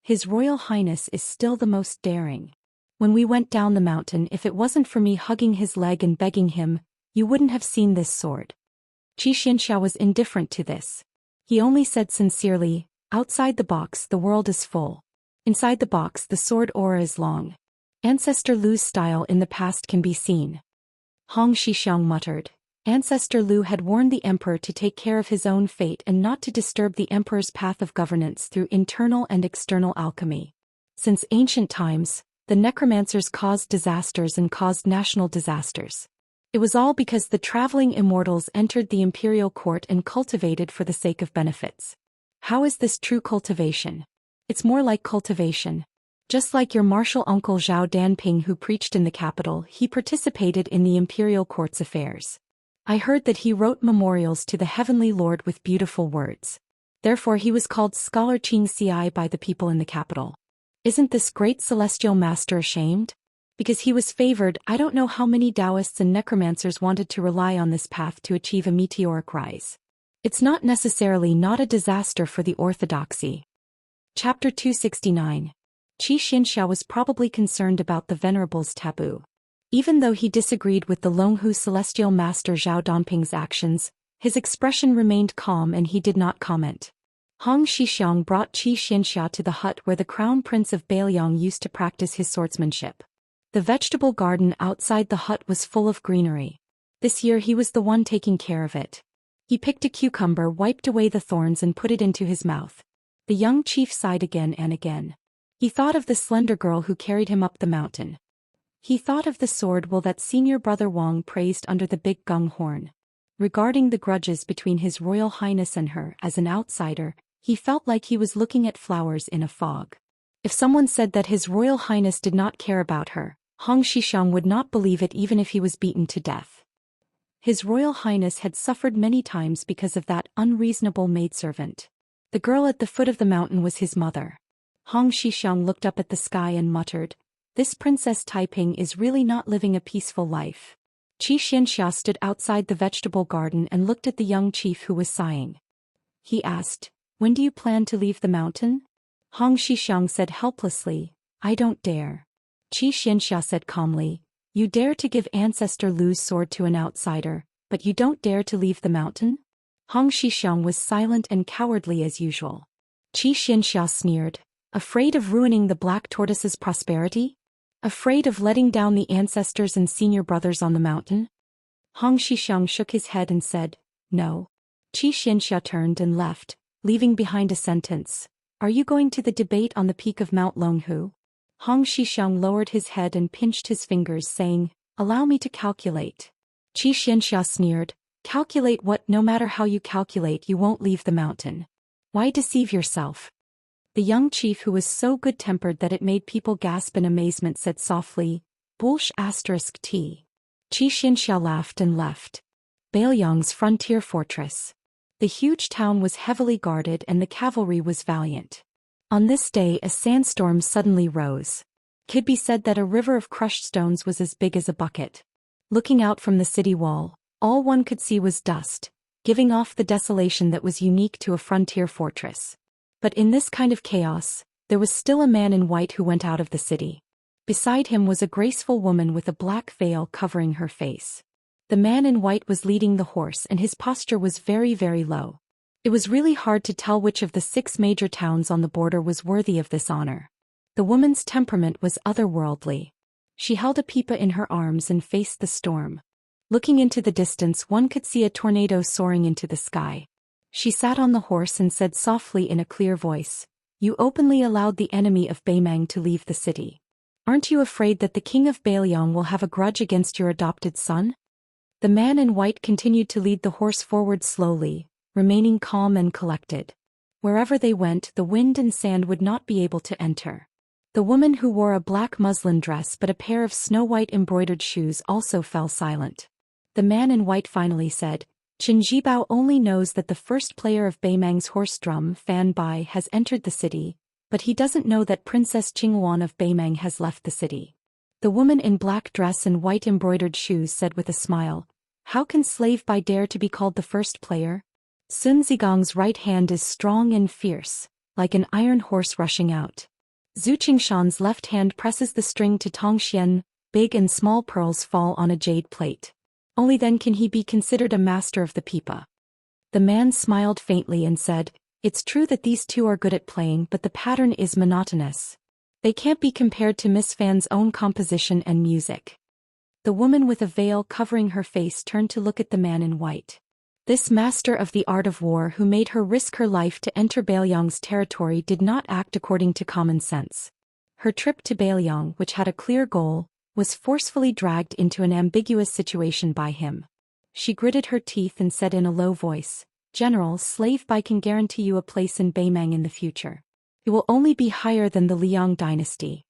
"His Royal Highness is still the most daring. When we went down the mountain, if it wasn't for me hugging his leg and begging him, you wouldn't have seen this sword." Xianxia was indifferent to this. He only said sincerely, "Outside the box, the world is full. Inside the box, the sword aura is long. Ancestor Lu's style in the past can be seen." Hong Xixiang muttered. Ancestor Lu had warned the emperor to take care of his own fate and not to disturb the emperor's path of governance through internal and external alchemy. Since ancient times, the necromancers caused disasters and caused national disasters. It was all because the traveling immortals entered the imperial court and cultivated for the sake of benefits. How is this true cultivation? It's more like cultivation. Just like your martial uncle Zhao Danping who preached in the capital, he participated in the imperial court's affairs. I heard that he wrote memorials to the heavenly lord with beautiful words. Therefore he was called Scholar Xianxia by the people in the capital. Isn't this great celestial master ashamed? Because he was favored, I don't know how many Daoists and necromancers wanted to rely on this path to achieve a meteoric rise. It's not necessarily not a disaster for the orthodoxy. Chapter 269. Xianxia was probably concerned about the Venerable's taboo. Even though he disagreed with the Longhu celestial master Zhao Danping's actions, his expression remained calm and he did not comment. Hong Xixiang brought Xianxia to the hut where the crown prince of Bailiang used to practice his swordsmanship. The vegetable garden outside the hut was full of greenery. This year he was the one taking care of it. He picked a cucumber, wiped away the thorns and put it into his mouth. The young chief sighed again and again. He thought of the slender girl who carried him up the mountain. He thought of the sword will that senior brother Wang praised under the big gong horn. Regarding the grudges between His Royal Highness and her as an outsider, he felt like he was looking at flowers in a fog. If someone said that His Royal Highness did not care about her, Hong Xixiang would not believe it even if he was beaten to death. His Royal Highness had suffered many times because of that unreasonable maidservant. The girl at the foot of the mountain was his mother. Hong Xixiang looked up at the sky and muttered, "This Princess Taiping is really not living a peaceful life." Xianxia stood outside the vegetable garden and looked at the young chief who was sighing. He asked, "When do you plan to leave the mountain?" Hong Xixiang said helplessly, "I don't dare." Xianxia said calmly, "You dare to give Ancestor Lu's sword to an outsider, but you don't dare to leave the mountain?" Hong Xixiang was silent and cowardly as usual. Xianxia sneered, "Afraid of ruining the black tortoise's prosperity? Afraid of letting down the ancestors and senior brothers on the mountain?" Hong Xixiang shook his head and said, "No." Xianxia turned and left, leaving behind a sentence, "Are you going to the debate on the peak of Mount Longhu?" Hong Xixiang lowered his head and pinched his fingers, saying, "Allow me to calculate." Xianxia sneered, "Calculate what? No matter how you calculate, you won't leave the mountain. Why deceive yourself?" The young chief, who was so good-tempered that it made people gasp in amazement, said softly, "Bullsh *t." Xianxia laughed and left. Bailiang's frontier fortress. The huge town was heavily guarded and the cavalry was valiant. On this day a sandstorm suddenly rose. Could be said that a river of crushed stones was as big as a bucket. Looking out from the city wall, all one could see was dust, giving off the desolation that was unique to a frontier fortress. But in this kind of chaos, there was still a man in white who went out of the city. Beside him was a graceful woman with a black veil covering her face. The man in white was leading the horse and his posture was very, very low. It was really hard to tell which of the 6 major towns on the border was worthy of this honor. The woman's temperament was otherworldly. She held a pipa in her arms and faced the storm. Looking into the distance, one could see a tornado soaring into the sky. She sat on the horse and said softly in a clear voice, "You openly allowed the enemy of Baimang to leave the city. Aren't you afraid that the king of Bailiang will have a grudge against your adopted son?" The man in white continued to lead the horse forward slowly, remaining calm and collected. Wherever they went, the wind and sand would not be able to enter. The woman, who wore a black muslin dress but a pair of snow-white embroidered shoes, also fell silent. The man in white finally said, "Qin Jibao only knows that the first player of Baimang's horse drum, Fan Bai, has entered the city, but he doesn't know that Princess Qingwan of Baimang has left the city." The woman in black dress and white embroidered shoes said with a smile, "How can Slave Bai dare to be called the first player? Sun Zigong's right hand is strong and fierce, like an iron horse rushing out. Zhu Qingshan's left hand presses the string to Tong Xian, big and small pearls fall on a jade plate. Only then can he be considered a master of the pipa." The man smiled faintly and said, "It's true that these two are good at playing, but the pattern is monotonous. They can't be compared to Miss Fan's own composition and music." The woman with a veil covering her face turned to look at the man in white. This master of the art of war, who made her risk her life to enter Bailiang's territory, did not act according to common sense. Her trip to Bailiang, which had a clear goal, was forcefully dragged into an ambiguous situation by him. She gritted her teeth and said in a low voice, "General, Slave Bai can guarantee you a place in Beimang in the future. It will only be higher than the Liang dynasty."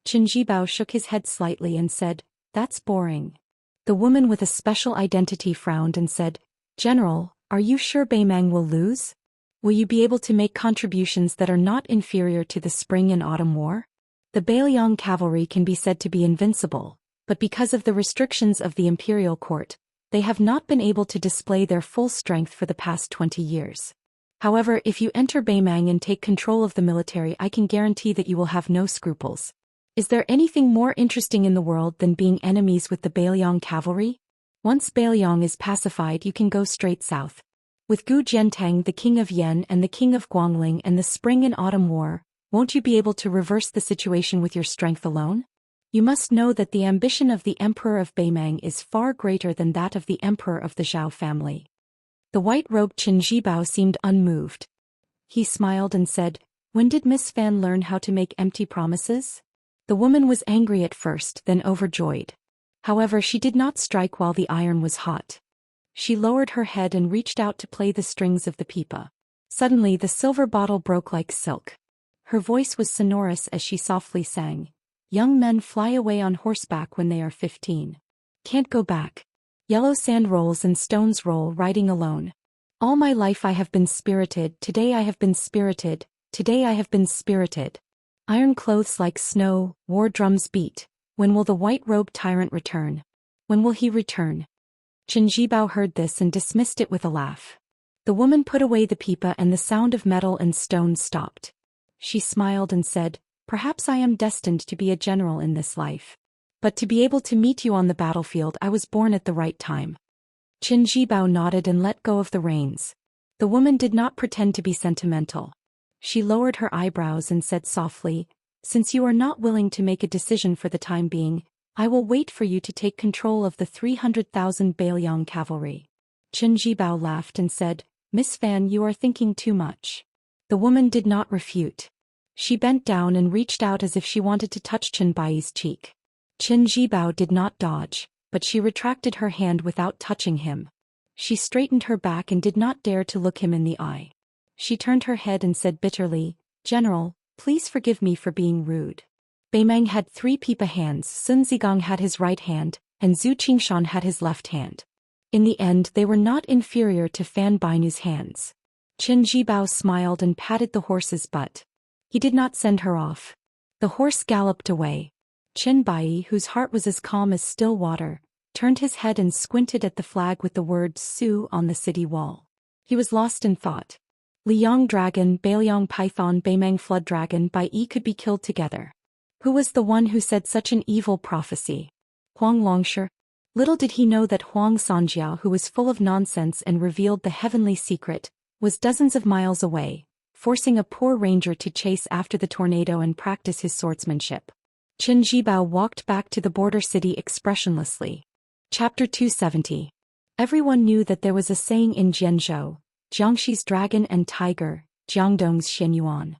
Qin Jibao shook his head slightly and said, "That's boring." The woman with a special identity frowned and said, "General, are you sure Beimang will lose? Will you be able to make contributions that are not inferior to the Spring and Autumn War? The Bailiang cavalry can be said to be invincible, but because of the restrictions of the imperial court, they have not been able to display their full strength for the past 20 years. However, if you enter Beimang and take control of the military, I can guarantee that you will have no scruples. Is there anything more interesting in the world than being enemies with the Bailiang cavalry? Once Bailiang is pacified, you can go straight south. With Gu Jiantang, the king of Yan and the king of Guangling and the Spring and Autumn War, won't you be able to reverse the situation with your strength alone? You must know that the ambition of the emperor of Beimang is far greater than that of the emperor of the Zhou family." The white-robed Qin Jibao seemed unmoved. He smiled and said, "When did Miss Fan learn how to make empty promises?" The woman was angry at first, then overjoyed. However, she did not strike while the iron was hot. She lowered her head and reached out to play the strings of the pipa. Suddenly the silver bottle broke like silk. Her voice was sonorous as she softly sang, "Young men fly away on horseback when they are 15. Can't go back. Yellow sand rolls and stones roll riding alone. All my life I have been spirited, today I have been spirited, today I have been spirited. Iron clothes like snow, war drums beat. When will the white-robed tyrant return? When will he return?" Qin Jibao heard this and dismissed it with a laugh. The woman put away the pipa and the sound of metal and stone stopped. She smiled and said, "Perhaps I am destined to be a general in this life. But to be able to meet you on the battlefield, I was born at the right time." Qin Jibao nodded and let go of the reins. The woman did not pretend to be sentimental. She lowered her eyebrows and said softly, "Since you are not willing to make a decision for the time being, I will wait for you to take control of the 300,000 Bailiang cavalry." Qin Jibao laughed and said, "Miss Fan, you are thinking too much." The woman did not refute. She bent down and reached out as if she wanted to touch Qin Bai's cheek. Qin Jibao did not dodge, but she retracted her hand without touching him. She straightened her back and did not dare to look him in the eye. She turned her head and said bitterly, "General, please forgive me for being rude." Beimang had 3 pipa hands, Sun Zigang had his right hand, and Zhu Qingshan had his left hand. In the end, they were not inferior to Fan Bainu's hands. Qin Jibao smiled and patted the horse's butt. He did not send her off. The horse galloped away. Qin Bai, whose heart was as calm as still water, turned his head and squinted at the flag with the word Su on the city wall. He was lost in thought. Liang Dragon, Bailiang Python, Beimang Flood Dragon, Bai Yi could be killed together. Who was the one who said such an evil prophecy? Huang Longshi? Little did he know that Huang Sanjiao, who was full of nonsense and revealed the heavenly secret, was dozens of miles away, forcing a poor ranger to chase after the tornado and practice his swordsmanship. Qin Jibao walked back to the border city expressionlessly. Chapter 270. Everyone knew that there was a saying in Jianzhou, Jiangxi's dragon and tiger, Jiangdong's Xianyuan.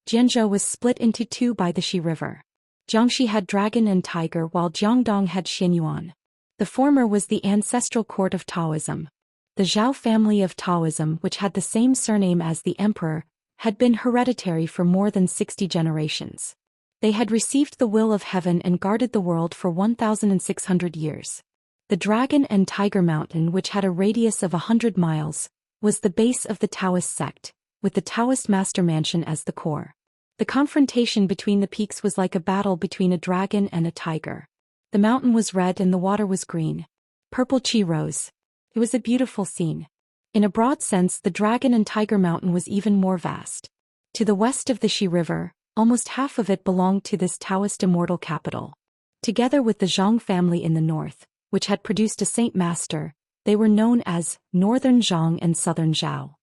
Jianzhou was split into 2 by the Xi River. Jiangxi had dragon and tiger while Jiangdong had Xianyuan. The former was the ancestral court of Taoism. The Zhou family of Taoism, which had the same surname as the emperor, had been hereditary for more than 60 generations. They had received the will of heaven and guarded the world for 1,600 years. The Dragon and Tiger Mountain, which had a radius of 100 miles, was the base of the Taoist sect, with the Taoist master mansion as the core. The confrontation between the peaks was like a battle between a dragon and a tiger. The mountain was red and the water was green. Purple chi rose. It was a beautiful scene. In a broad sense, the Dragon and Tiger Mountain was even more vast. To the west of the Xi River, almost half of it belonged to this Taoist immortal capital. Together with the Zhang family in the north, which had produced a saint master, they were known as Northern Zhang and Southern Zhao.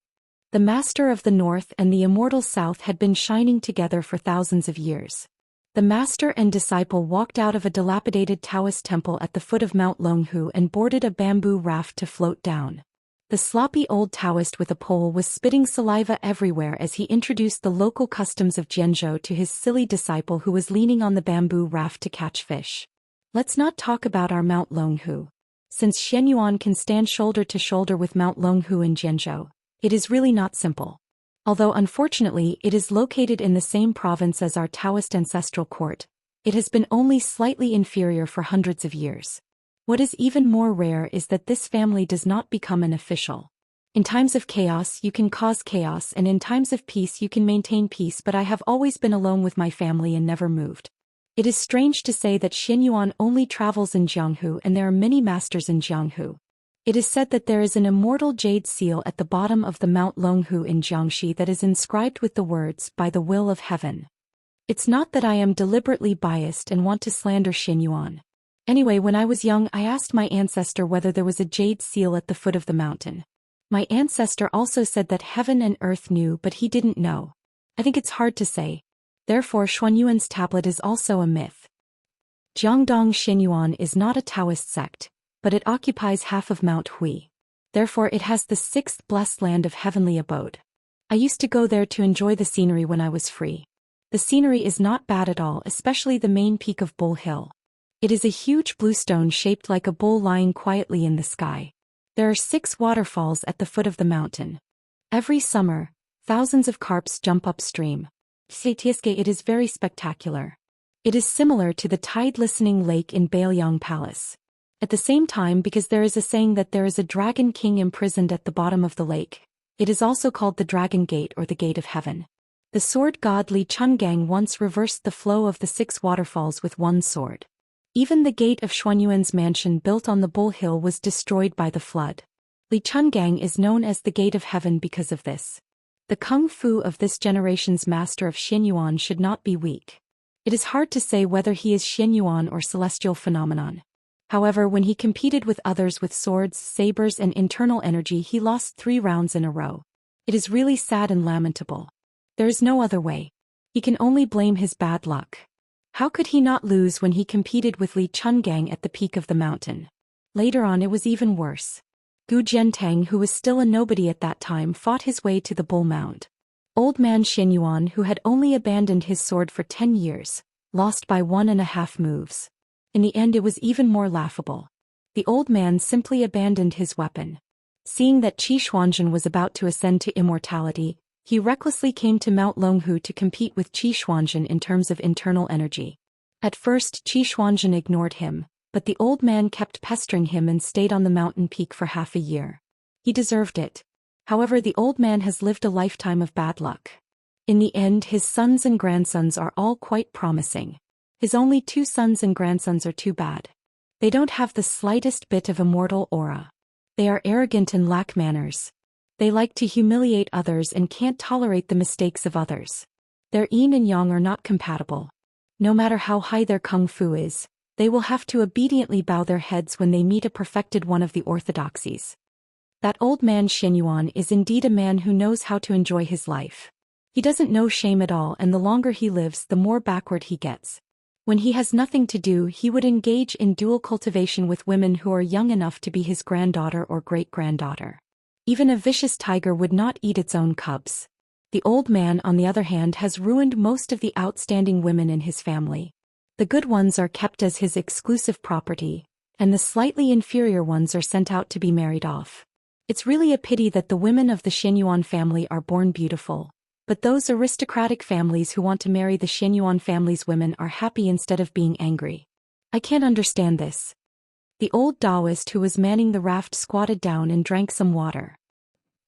The master of the north and the immortal south had been shining together for thousands of years. The master and disciple walked out of a dilapidated Taoist temple at the foot of Mount Longhu and boarded a bamboo raft to float down. The sloppy old Taoist with a pole was spitting saliva everywhere as he introduced the local customs of Jianzhou to his silly disciple who was leaning on the bamboo raft to catch fish. Let's not talk about our Mount Longhu. Since Xianyuan can stand shoulder to shoulder with Mount Longhu in Jianzhou, it is really not simple. Although unfortunately it is located in the same province as our Taoist ancestral court, it has been only slightly inferior for hundreds of years. What is even more rare is that this family does not become an official. In times of chaos you can cause chaos, and in times of peace you can maintain peace, but I have always been alone with my family and never moved. It is strange to say that Xianyuan only travels in Jianghu, and there are many masters in Jianghu. It is said that there is an immortal jade seal at the bottom of the Mount Longhu in Jiangxi that is inscribed with the words, "By the will of heaven." It's not that I am deliberately biased and want to slander Xianyuan. Anyway, when I was young I asked my ancestor whether there was a jade seal at the foot of the mountain. My ancestor also said that heaven and earth knew, but he didn't know. I think it's hard to say. Therefore Xuanyuan's tablet is also a myth. Jiangdong Xianyuan is not a Taoist sect, but it occupies half of Mount Hui. Therefore it has the sixth blessed land of heavenly abode. I used to go there to enjoy the scenery when I was free. The scenery is not bad at all, especially the main peak of Bull Hill. It is a huge blue stone shaped like a bull lying quietly in the sky. There are 6 waterfalls at the foot of the mountain. Every summer, thousands of carps jump upstream. It is very spectacular. It is similar to the tide-listening lake in Baoyang Palace. At the same time, because there is a saying that there is a dragon king imprisoned at the bottom of the lake, it is also called the Dragon Gate or the Gate of Heaven. The sword god Li Chungang once reversed the flow of the 6 waterfalls with one sword. Even the gate of Xuanyuan's mansion built on the Bull Hill was destroyed by the flood. Li Chungang is known as the Gate of Heaven because of this. The kung fu of this generation's master of Xianyuan should not be weak. It is hard to say whether he is Xianyuan or celestial phenomenon. However, when he competed with others with swords, sabers and internal energy, he lost 3 rounds in a row. It is really sad and lamentable. There is no other way. He can only blame his bad luck. How could he not lose when he competed with Li Chungang at the peak of the mountain? Later on it was even worse. Gu Jiantang, who was still a nobody at that time, fought his way to the Bull Mound. Old man Xianyuan, who had only abandoned his sword for 10 years, lost by 1.5 moves. In the end it was even more laughable. The old man simply abandoned his weapon. Seeing that Qi Xuanzhen was about to ascend to immortality, he recklessly came to Mount Longhu to compete with Qi Xuanzhen in terms of internal energy. At first Qi Xuanzhen ignored him, but the old man kept pestering him and stayed on the mountain peak for half a year. He deserved it. However, the old man has lived a lifetime of bad luck. In the end his sons and grandsons are all quite promising. His only 2 sons and grandsons are too bad. They don't have the slightest bit of immortal aura. They are arrogant and lack manners. They like to humiliate others and can't tolerate the mistakes of others. Their yin and yang are not compatible. No matter how high their kung fu is, they will have to obediently bow their heads when they meet a perfected one of the orthodoxies. That old man Xianyuan is indeed a man who knows how to enjoy his life. He doesn't know shame at all, and the longer he lives the more backward he gets. When he has nothing to do he would engage in dual cultivation with women who are young enough to be his granddaughter or great-granddaughter. Even a vicious tiger would not eat its own cubs. The old man, on the other hand, has ruined most of the outstanding women in his family. The good ones are kept as his exclusive property, and the slightly inferior ones are sent out to be married off. It's really a pity that the women of the Xianyuan family are born beautiful, but those aristocratic families who want to marry the Xianyuan family's women are happy instead of being angry. I can't understand this. The old Daoist who was manning the raft squatted down and drank some water.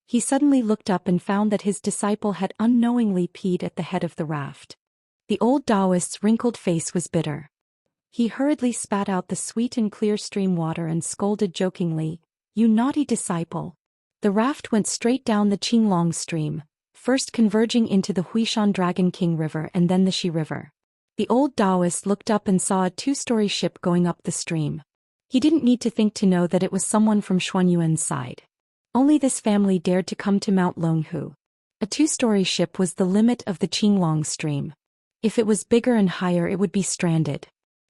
He suddenly looked up and found that his disciple had unknowingly peed at the head of the raft. The old Daoist's wrinkled face was bitter. He hurriedly spat out the sweet and clear stream water and scolded jokingly, "You naughty disciple." The raft went straight down the Qinglong stream, first converging into the Huishan Dragon King River and then the Shi River. The old Daoist looked up and saw a 2-story ship going up the stream. He didn't need to think to know that it was someone from Xuanyuan's side. Only this family dared to come to Mount Longhu. A 2-story ship was the limit of the Qinglong stream. If it was bigger and higher it would be stranded.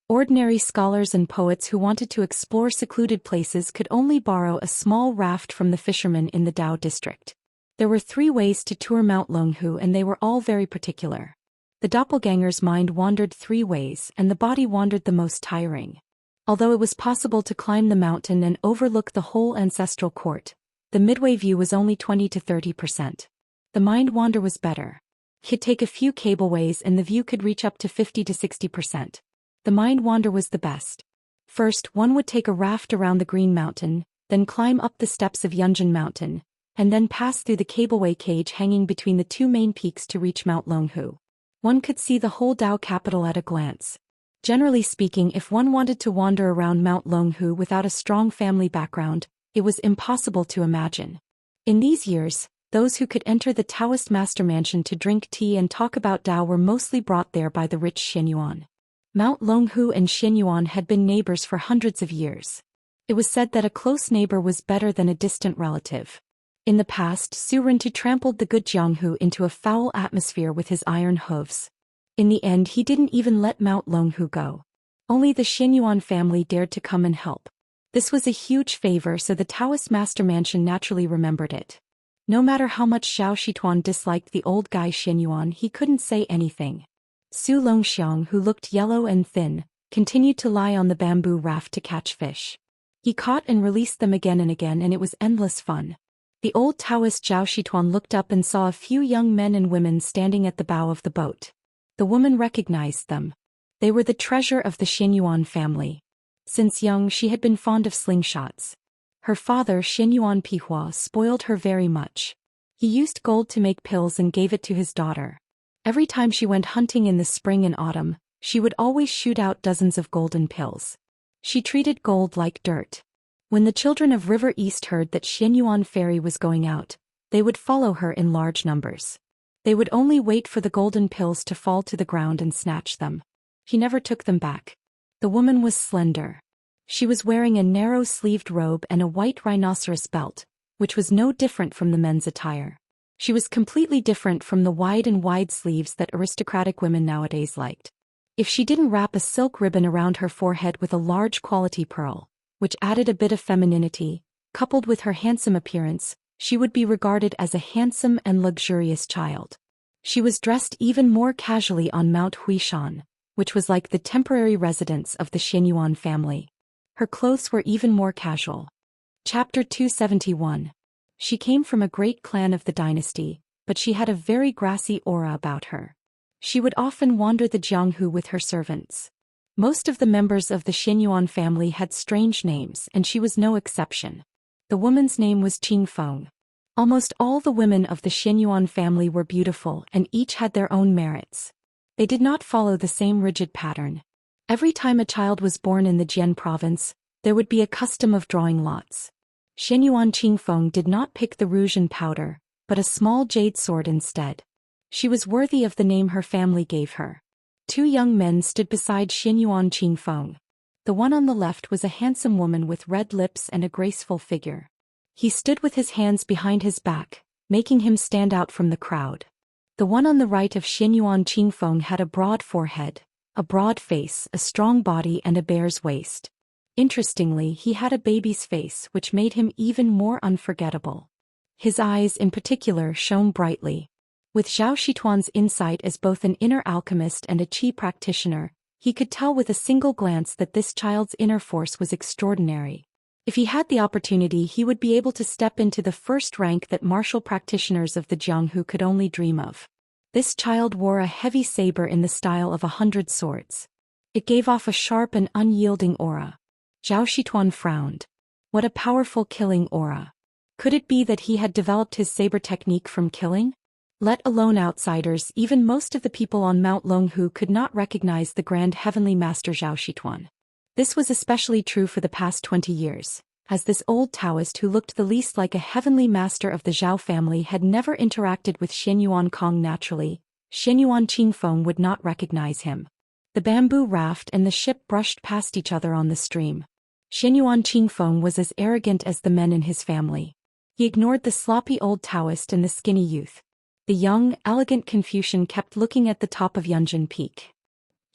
Ordinary scholars and poets who wanted to explore secluded places could only borrow a small raft from the fishermen in the Dao district. There were 3 ways to tour Mount Longhu, and they were all very particular. The doppelganger's mind wandered 3 ways, and the body wandered the most tiring. Although it was possible to climb the mountain and overlook the whole ancestral court, the midway view was only 20 to 30%. The mind wander was better. He'd take a few cableways and the view could reach up to 50 to 60%. The mind wander was the best. First, one would take a raft around the Green Mountain, then climb up the steps of Yunjin Mountain, and then pass through the cableway cage hanging between the 2 main peaks to reach Mount Longhu. One could see the whole Dao capital at a glance. Generally speaking, if one wanted to wander around Mount Longhu without a strong family background, it was impossible to imagine. In these years, those who could enter the Taoist master mansion to drink tea and talk about Dao were mostly brought there by the rich Xianyuan. Mount Longhu and Xianyuan had been neighbors for hundreds of years. It was said that a close neighbor was better than a distant relative. In the past, Su Rintu trampled the good Jianghu into a foul atmosphere with his iron hooves. In the end, he didn't even let Mount Longhu go. Only the Xianyuan family dared to come and help. This was a huge favor, so the Taoist master mansion naturally remembered it. No matter how much Zhou Xian disliked the old guy Xianyuan, he couldn't say anything. Su Longxiang, who looked yellow and thin, continued to lie on the bamboo raft to catch fish. He caught and released them again and again, and it was endless fun. The old Taoist Zhou Xian looked up and saw a few young men and women standing at the bow of the boat. The woman recognized them. They were the treasure of the Xianyuan family. Since young, she had been fond of slingshots. Her father, Xianyuan Pihua, spoiled her very much. He used gold to make pills and gave it to his daughter. Every time she went hunting in the spring and autumn, she would always shoot out dozens of golden pills. She treated gold like dirt. When the children of River East heard that Xianyuan Fairy was going out, they would follow her in large numbers. They would only wait for the golden pills to fall to the ground and snatch them. He never took them back. The woman was slender. She was wearing a narrow-sleeved robe and a white rhinoceros belt, which was no different from the men's attire. She was completely different from the wide sleeves that aristocratic women nowadays liked. If she didn't wrap a silk ribbon around her forehead with a large quality pearl, which added a bit of femininity, coupled with her handsome appearance, she would be regarded as a handsome and luxurious child. She was dressed even more casually on Mount Huishan, which was like the temporary residence of the Xianyuan family. Her clothes were even more casual. Chapter 271. She came from a great clan of the dynasty, but she had a very grassy aura about her. She would often wander the Jianghu with her servants. Most of the members of the Xianyuan family had strange names, and she was no exception. The woman's name was Qingfeng. Almost all the women of the Xianyuan family were beautiful, and each had their own merits. They did not follow the same rigid pattern. Every time a child was born in the Jian province, there would be a custom of drawing lots. Xianyuan Qingfeng did not pick the rouge and powder, but a small jade sword instead. She was worthy of the name her family gave her. 2 young men stood beside Xianyuan Qingfeng. The one on the left was a handsome woman with red lips and a graceful figure. He stood with his hands behind his back, making him stand out from the crowd. The one on the right of Xianyuan Qingfeng had a broad forehead, a broad face, a strong body and a bear's waist. Interestingly, he had a baby's face, which made him even more unforgettable. His eyes, in particular, shone brightly. With Zhou Xian's insight as both an inner alchemist and a qi practitioner, he could tell with a single glance that this child's inner force was extraordinary. If he had the opportunity, he would be able to step into the first rank that martial practitioners of the Jianghu could only dream of. This child wore a heavy saber in the style of 100 swords. It gave off a sharp and unyielding aura. Zhou Xian frowned. What a powerful killing aura. Could it be that he had developed his saber technique from killing? Let alone outsiders, even most of the people on Mount Longhu could not recognize the grand heavenly master Zhou Xian. This was especially true for the past 20 years, as this old Taoist who looked the least like a heavenly master of the Zhao family had never interacted with Xianyuan Kong naturally. Xianyuan Qingfeng would not recognize him. The bamboo raft and the ship brushed past each other on the stream. Xianyuan Qingfeng was as arrogant as the men in his family. He ignored the sloppy old Taoist and the skinny youth. The young, elegant Confucian kept looking at the top of Yunjin Peak.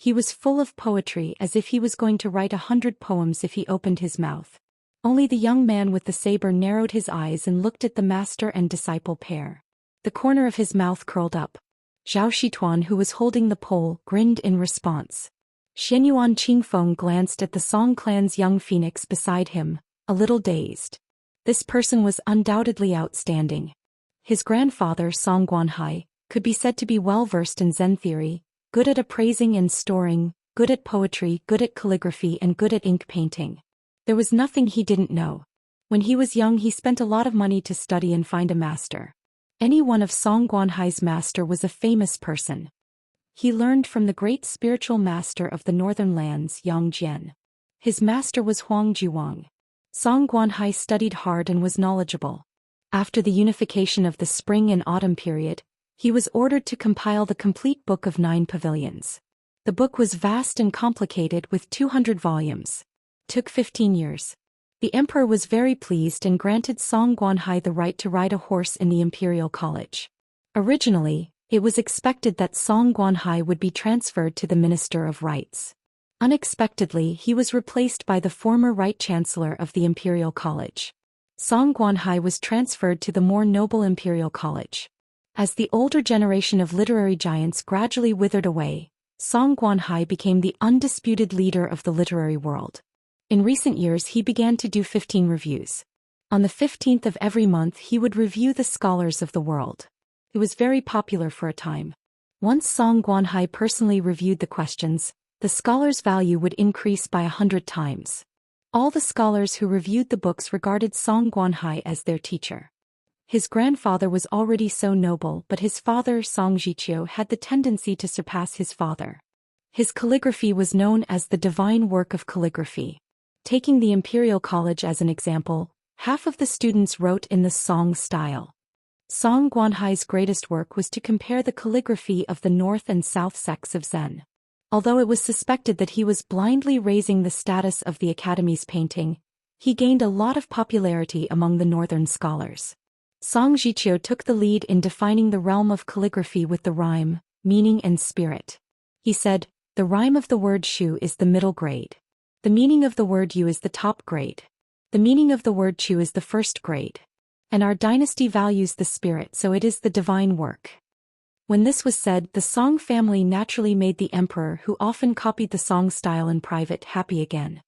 He was full of poetry, as if he was going to write 100 poems if he opened his mouth. Only the young man with the saber narrowed his eyes and looked at the master and disciple pair. The corner of his mouth curled up. Zhou Xian, who was holding the pole, grinned in response. Xianyuan Qingfeng glanced at the Song clan's young phoenix beside him, a little dazed. This person was undoubtedly outstanding. His grandfather, Song Guanhai, could be said to be well-versed in Zen theory, good at appraising and storing, good at poetry, good at calligraphy, and good at ink painting. There was nothing he didn't know. When he was young, he spent a lot of money to study and find a master. Any one of Song Guanhai's master was a famous person. He learned from the great spiritual master of the northern lands, Yang Jian. His master was Huang Juwang. Song Guanhai studied hard and was knowledgeable. After the unification of the spring and autumn period, he was ordered to compile the complete Book of 9 Pavilions. The book was vast and complicated with 200 volumes. Took 15 years. The emperor was very pleased and granted Song Guanhai the right to ride a horse in the imperial college. Originally, it was expected that Song Guanhai would be transferred to the Minister of Rites. Unexpectedly, he was replaced by the former Right Chancellor of the Imperial College. Song Guanhai was transferred to the more noble Imperial College. As the older generation of literary giants gradually withered away, Song Guanhai became the undisputed leader of the literary world. In recent years, he began to do 15 reviews. On the 15th of every month, he would review the scholars of the world. It was very popular for a time. Once Song Guanhai personally reviewed the questions, the scholar's value would increase by 100 times. All the scholars who reviewed the books regarded Song Guanhai as their teacher. His grandfather was already so noble, but his father, Song Zhiqiu, had the tendency to surpass his father. His calligraphy was known as the divine work of calligraphy. Taking the Imperial College as an example, half of the students wrote in the Song style. Song Guanhai's greatest work was to compare the calligraphy of the North and South sects of Zen. Although it was suspected that he was blindly raising the status of the Academy's painting, he gained a lot of popularity among the northern scholars. Song Zhiqiu took the lead in defining the realm of calligraphy with the rhyme, meaning and spirit. He said, "The rhyme of the word shu is the middle grade. The meaning of the word yu is the top grade. The meaning of the word chu is the first grade. And our dynasty values the spirit, so it is the divine work." When this was said, the Song family naturally made the emperor, who often copied the Song style in private, happy again.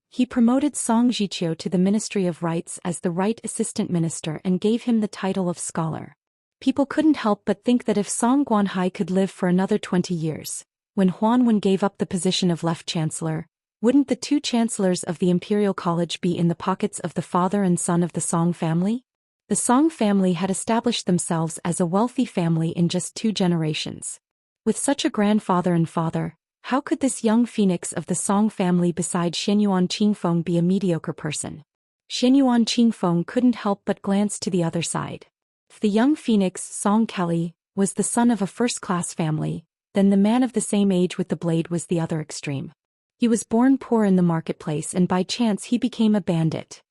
He promoted Song Zhiqiu to the Ministry of Rites as the Right Assistant Minister and gave him the title of scholar. People couldn't help but think that if Song Guanhai could live for another 20 years, when Huanwen gave up the position of Left Chancellor, wouldn't the two chancellors of the Imperial College be in the pockets of the father and son of the Song family? The Song family had established themselves as a wealthy family in just 2 generations. With such a grandfather and father, how could this young phoenix of the Song family beside Xianyuan Qingfeng be a mediocre person? Xianyuan Qingfeng couldn't help but glance to the other side. If the young phoenix, Song Kelly, was the son of a first-class family, then the man of the same age with the blade was the other extreme. He was born poor in the marketplace and by chance he became a bandit.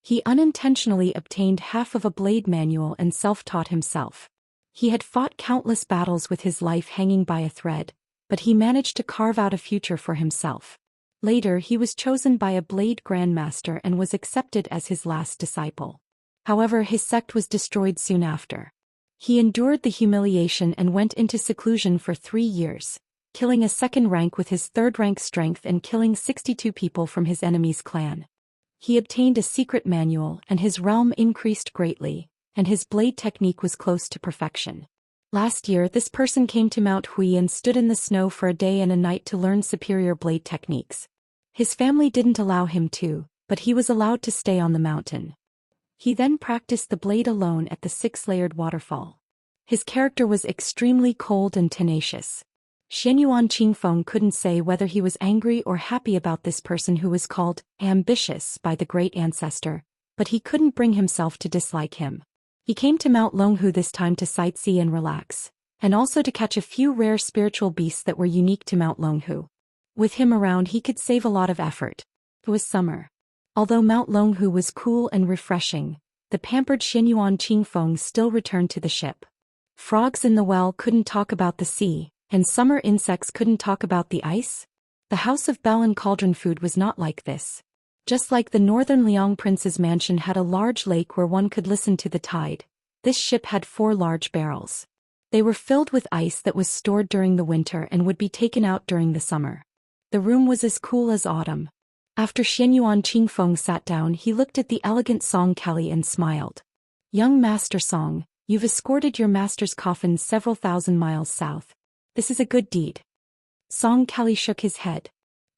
He unintentionally obtained half of a blade manual and self-taught himself. He had fought countless battles with his life hanging by a thread, but he managed to carve out a future for himself. Later he was chosen by a blade grandmaster and was accepted as his last disciple. However, his sect was destroyed soon after. He endured the humiliation and went into seclusion for 3 years, killing a second rank with his third rank strength and killing 62 people from his enemy's clan. He obtained a secret manual and his realm increased greatly, and his blade technique was close to perfection. Last year this person came to Mount Hui and stood in the snow for a day and a night to learn superior blade techniques. His family didn't allow him to, but he was allowed to stay on the mountain. He then practiced the blade alone at the 6-layered waterfall. His character was extremely cold and tenacious. Xianyuan Qingfeng couldn't say whether he was angry or happy about this person who was called ambitious by the great ancestor, but he couldn't bring himself to dislike him. He came to Mount Longhu this time to sightsee and relax, and also to catch a few rare spiritual beasts that were unique to Mount Longhu. With him around he could save a lot of effort. It was summer. Although Mount Longhu was cool and refreshing, the pampered Xianyuan Qingfeng still returned to the ship. Frogs in the well couldn't talk about the sea, And summer insects couldn't talk about the ice? The House of Bell and Cauldron food was not like this. Just like the northern Liang prince's mansion had a large lake where one could listen to the tide, this ship had 4 large barrels. They were filled with ice that was stored during the winter and would be taken out during the summer. The room was as cool as autumn. After Xianyuan Qingfeng sat down, he looked at the elegant Song Kelly and smiled. Young Master Song, you've escorted your master's coffin several thousand miles south. This is a good deed. Song Kelly shook his head.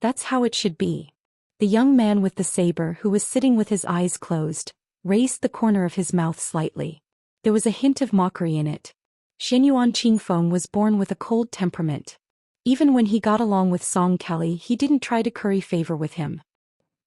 That's how it should be. The young man with the saber, who was sitting with his eyes closed, raised the corner of his mouth slightly. There was a hint of mockery in it. Xianyuan Qingfeng was born with a cold temperament. Even when he got along with Song Kelly, he didn't try to curry favor with him.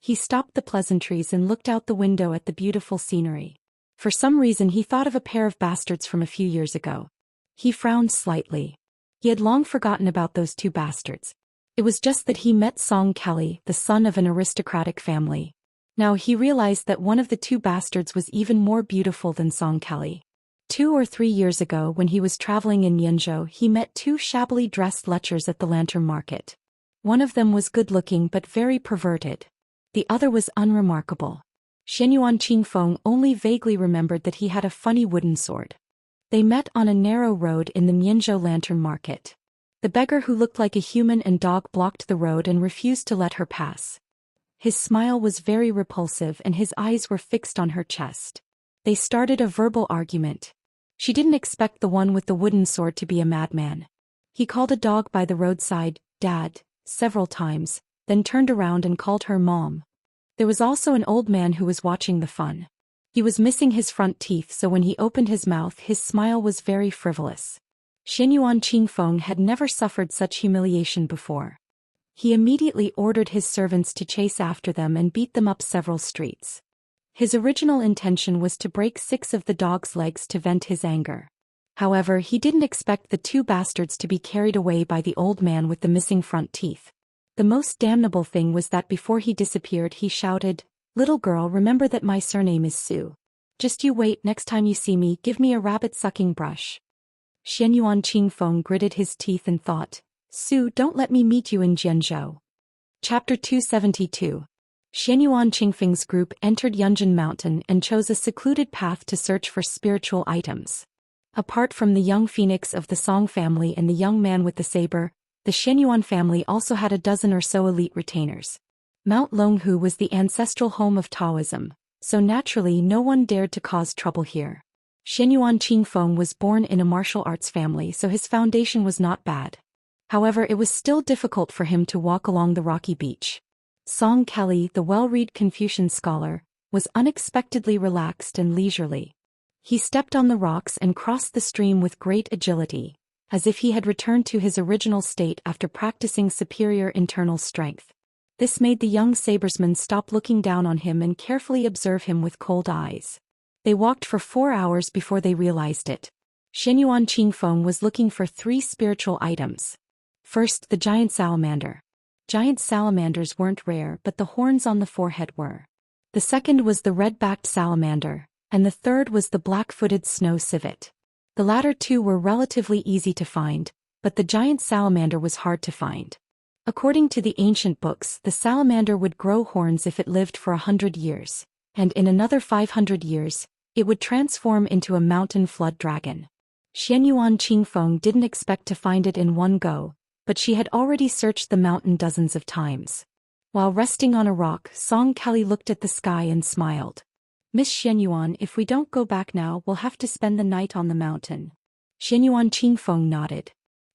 He stopped the pleasantries and looked out the window at the beautiful scenery. For some reason he thought of a pair of bastards from a few years ago. He frowned slightly. He had long forgotten about those 2 bastards. It was just that he met Song Kelly, the son of an aristocratic family. Now he realized that one of the 2 bastards was even more beautiful than Song Kelly. 2 or 3 years ago, when he was traveling in Mianzhou, he met 2 shabbily dressed lechers at the lantern market. One of them was good-looking but very perverted. The other was unremarkable. Xianyuan Qingfeng only vaguely remembered that he had a funny wooden sword. They met on a narrow road in the Mianzhou lantern market. The beggar who looked like a human and dog blocked the road and refused to let her pass. His smile was very repulsive and his eyes were fixed on her chest. They started a verbal argument. She didn't expect the one with the wooden sword to be a madman. He called a dog by the roadside, "Dad," several times, then turned around and called her Mom. There was also an old man who was watching the fun. He was missing his front teeth, so when he opened his mouth his smile was very frivolous. Xianyuan Qingfeng had never suffered such humiliation before. He immediately ordered his servants to chase after them and beat them up several streets. His original intention was to break 6 of the dog's legs to vent his anger. However, he didn't expect the 2 bastards to be carried away by the old man with the missing front teeth. The most damnable thing was that before he disappeared he shouted, "Little girl, remember that my surname is Su. Just you wait, next time you see me, give me a rabbit-sucking brush." Xianyuan Qingfeng gritted his teeth and thought, "Su, don't let me meet you in Jianzhou." Chapter 272. Xianyuan Qingfeng's group entered Yunjin Mountain and chose a secluded path to search for spiritual items. Apart from the young phoenix of the Song family and the young man with the saber, the Xianyuan family also had a dozen or so elite retainers. Mount Longhu was the ancestral home of Taoism, so naturally no one dared to cause trouble here. Xianyuan Qingfeng was born in a martial arts family, so his foundation was not bad. However, it was still difficult for him to walk along the rocky beach. Song Kelly, the well-read Confucian scholar, was unexpectedly relaxed and leisurely. He stepped on the rocks and crossed the stream with great agility, as if he had returned to his original state after practicing superior internal strength. This made the young sabersman stop looking down on him and carefully observe him with cold eyes. They walked for 4 hours before they realized it. Xianyuan Qingfeng was looking for 3 spiritual items. First, the giant salamander. Giant salamanders weren't rare, but the horns on the forehead were. The second was the red-backed salamander, and the third was the black-footed snow civet. The latter 2 were relatively easy to find, but the giant salamander was hard to find. According to the ancient books, the salamander would grow horns if it lived for 100 years, and in another 500 years, it would transform into a mountain flood dragon. Xianyuan Qingfeng didn't expect to find it in one go, but she had already searched the mountain dozens of times. While resting on a rock, Song Kelly looked at the sky and smiled. "Miss Xianyuan, if we don't go back now, we'll have to spend the night on the mountain." Xianyuan Qingfeng nodded.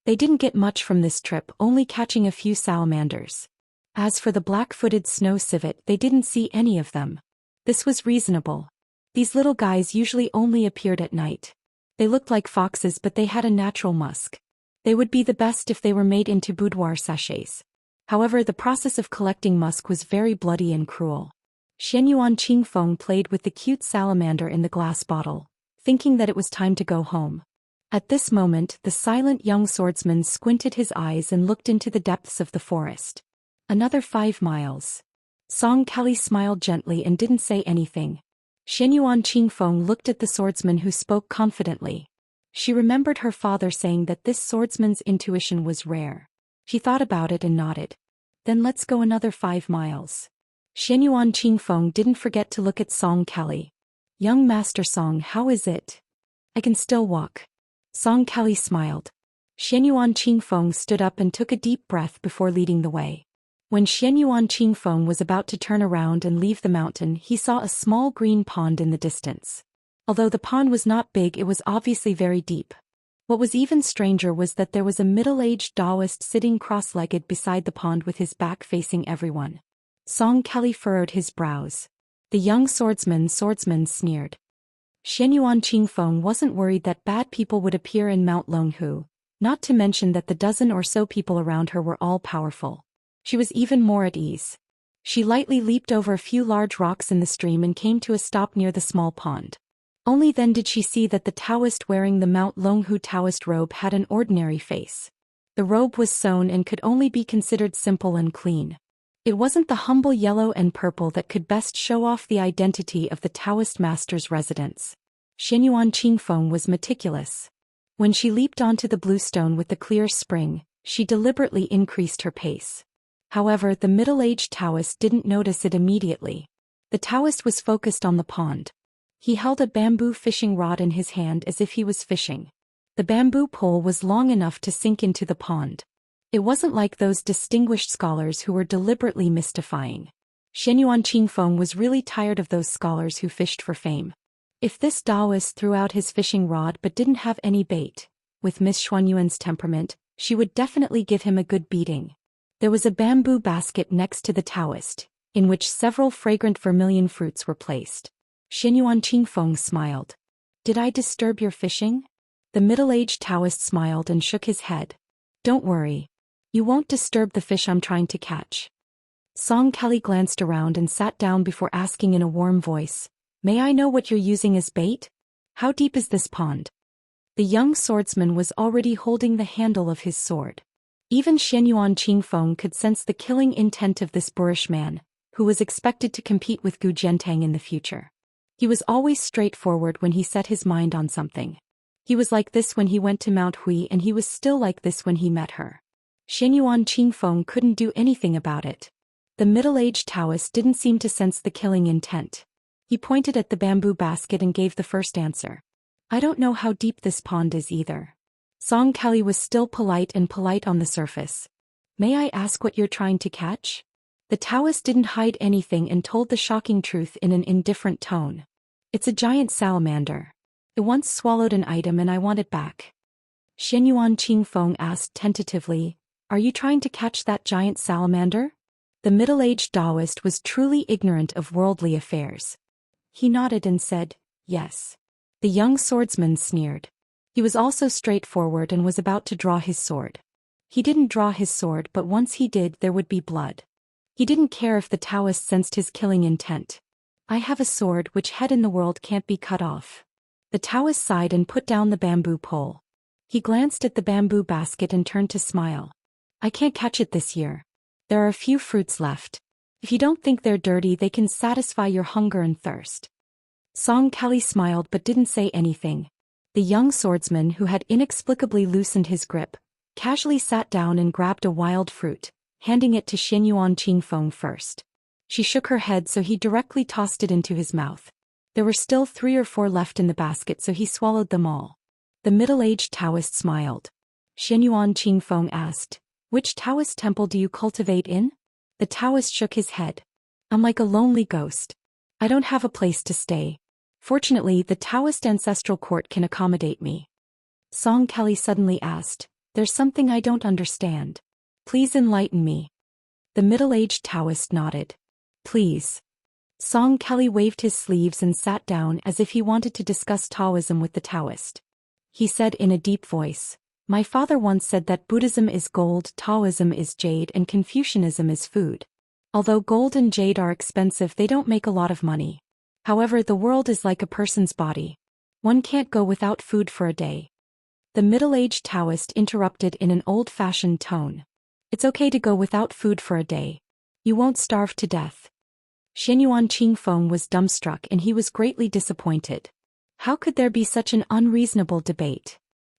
They didn't get much from this trip, only catching a few salamanders. As for the black-footed snow civet, they didn't see any of them. This was reasonable. These little guys usually only appeared at night. They looked like foxes, but they had a natural musk. They would be the best if they were made into boudoir sachets. However, the process of collecting musk was very bloody and cruel. Xianyuan Qingfeng played with the cute salamander in the glass bottle, thinking that it was time to go home. At this moment, the silent young swordsman squinted his eyes and looked into the depths of the forest. Another 5 miles. Song Kelly smiled gently and didn't say anything. Xianyuan Qingfeng looked at the swordsman, who spoke confidently. She remembered her father saying that this swordsman's intuition was rare. She thought about it and nodded. Then let's go another 5 miles. Xianyuan Qingfeng didn't forget to look at Song Kelly. Young Master Song, how is it? I can still walk. Song Kelly smiled. Xianyuan Qingfeng stood up and took a deep breath before leading the way. When Xianyuan Qingfeng was about to turn around and leave the mountain, he saw a small green pond in the distance. Although the pond was not big, it was obviously very deep. What was even stranger was that there was a middle-aged Daoist sitting cross-legged beside the pond with his back facing everyone. Song Kelly furrowed his brows. The young swordsman sneered. Xianyuan Qingfeng wasn't worried that bad people would appear in Mount Longhu, not to mention that the dozen or so people around her were all powerful. She was even more at ease. She lightly leaped over a few large rocks in the stream and came to a stop near the small pond. Only then did she see that the Taoist wearing the Mount Longhu Taoist robe had an ordinary face. The robe was sewn and could only be considered simple and clean. It wasn't the humble yellow and purple that could best show off the identity of the Taoist master's residence. Xianyuan Qingfeng was meticulous. When she leaped onto the blue stone with the clear spring, she deliberately increased her pace. However, the middle-aged Taoist didn't notice it immediately. The Taoist was focused on the pond. He held a bamboo fishing rod in his hand as if he was fishing. The bamboo pole was long enough to sink into the pond. It wasn't like those distinguished scholars who were deliberately mystifying. Xianyuan Qingfeng was really tired of those scholars who fished for fame. If this Daoist threw out his fishing rod but didn't have any bait, with Miss Xuanyuan's temperament, she would definitely give him a good beating. There was a bamboo basket next to the Taoist, in which several fragrant vermilion fruits were placed. Xianyuan Qingfeng smiled. Did I disturb your fishing? The middle-aged Taoist smiled and shook his head. Don't worry. You won't disturb the fish I'm trying to catch. Song Kelly glanced around and sat down before asking in a warm voice, May I know what you're using as bait? How deep is this pond? The young swordsman was already holding the handle of his sword. Even Xianyuan Qingfeng could sense the killing intent of this boorish man, who was expected to compete with Gu Jiantang in the future. He was always straightforward when he set his mind on something. He was like this when he went to Mount Hui, and he was still like this when he met her. Xianyuan Qingfeng couldn't do anything about it. The middle-aged Taoist didn't seem to sense the killing intent. He pointed at the bamboo basket and gave the first answer. I don't know how deep this pond is either. Song Kelly was still polite on the surface. May I ask what you're trying to catch? The Taoist didn't hide anything and told the shocking truth in an indifferent tone. It's a giant salamander. It once swallowed an item and I want it back. Xianyuan Qingfeng asked tentatively, Are you trying to catch that giant salamander? The middle-aged Daoist was truly ignorant of worldly affairs. He nodded and said, Yes. The young swordsman sneered. He was also straightforward and was about to draw his sword. He didn't draw his sword, but once he did, there would be blood. He didn't care if the Taoist sensed his killing intent. I have a sword which head in the world can't be cut off. The Taoist sighed and put down the bamboo pole. He glanced at the bamboo basket and turned to smile. I can't catch it this year. There are a few fruits left. If you don't think they're dirty, they can satisfy your hunger and thirst. Song Kelly smiled but didn't say anything. The young swordsman, who had inexplicably loosened his grip, casually sat down and grabbed a wild fruit, handing it to Xianyuan Qingfeng first. She shook her head, so he directly tossed it into his mouth. There were still 3 or 4 left in the basket, so he swallowed them all. The middle-aged Taoist smiled. Xianyuan Qingfeng asked, Which Taoist temple do you cultivate in? The Taoist shook his head. I'm like a lonely ghost. I don't have a place to stay. Fortunately, the Taoist ancestral court can accommodate me. Song Kelly suddenly asked, There's something I don't understand. Please enlighten me. The middle-aged Taoist nodded. Please. Song Kelly waved his sleeves and sat down as if he wanted to discuss Taoism with the Taoist. He said in a deep voice, My father once said that Buddhism is gold, Taoism is jade, and Confucianism is food. Although gold and jade are expensive, they don't make a lot of money. However, the world is like a person's body. One can't go without food for a day. The middle-aged Taoist interrupted in an old-fashioned tone. It's okay to go without food for a day. You won't starve to death. Xianyuan Qingfeng was dumbstruck and he was greatly disappointed. How could there be such an unreasonable debate?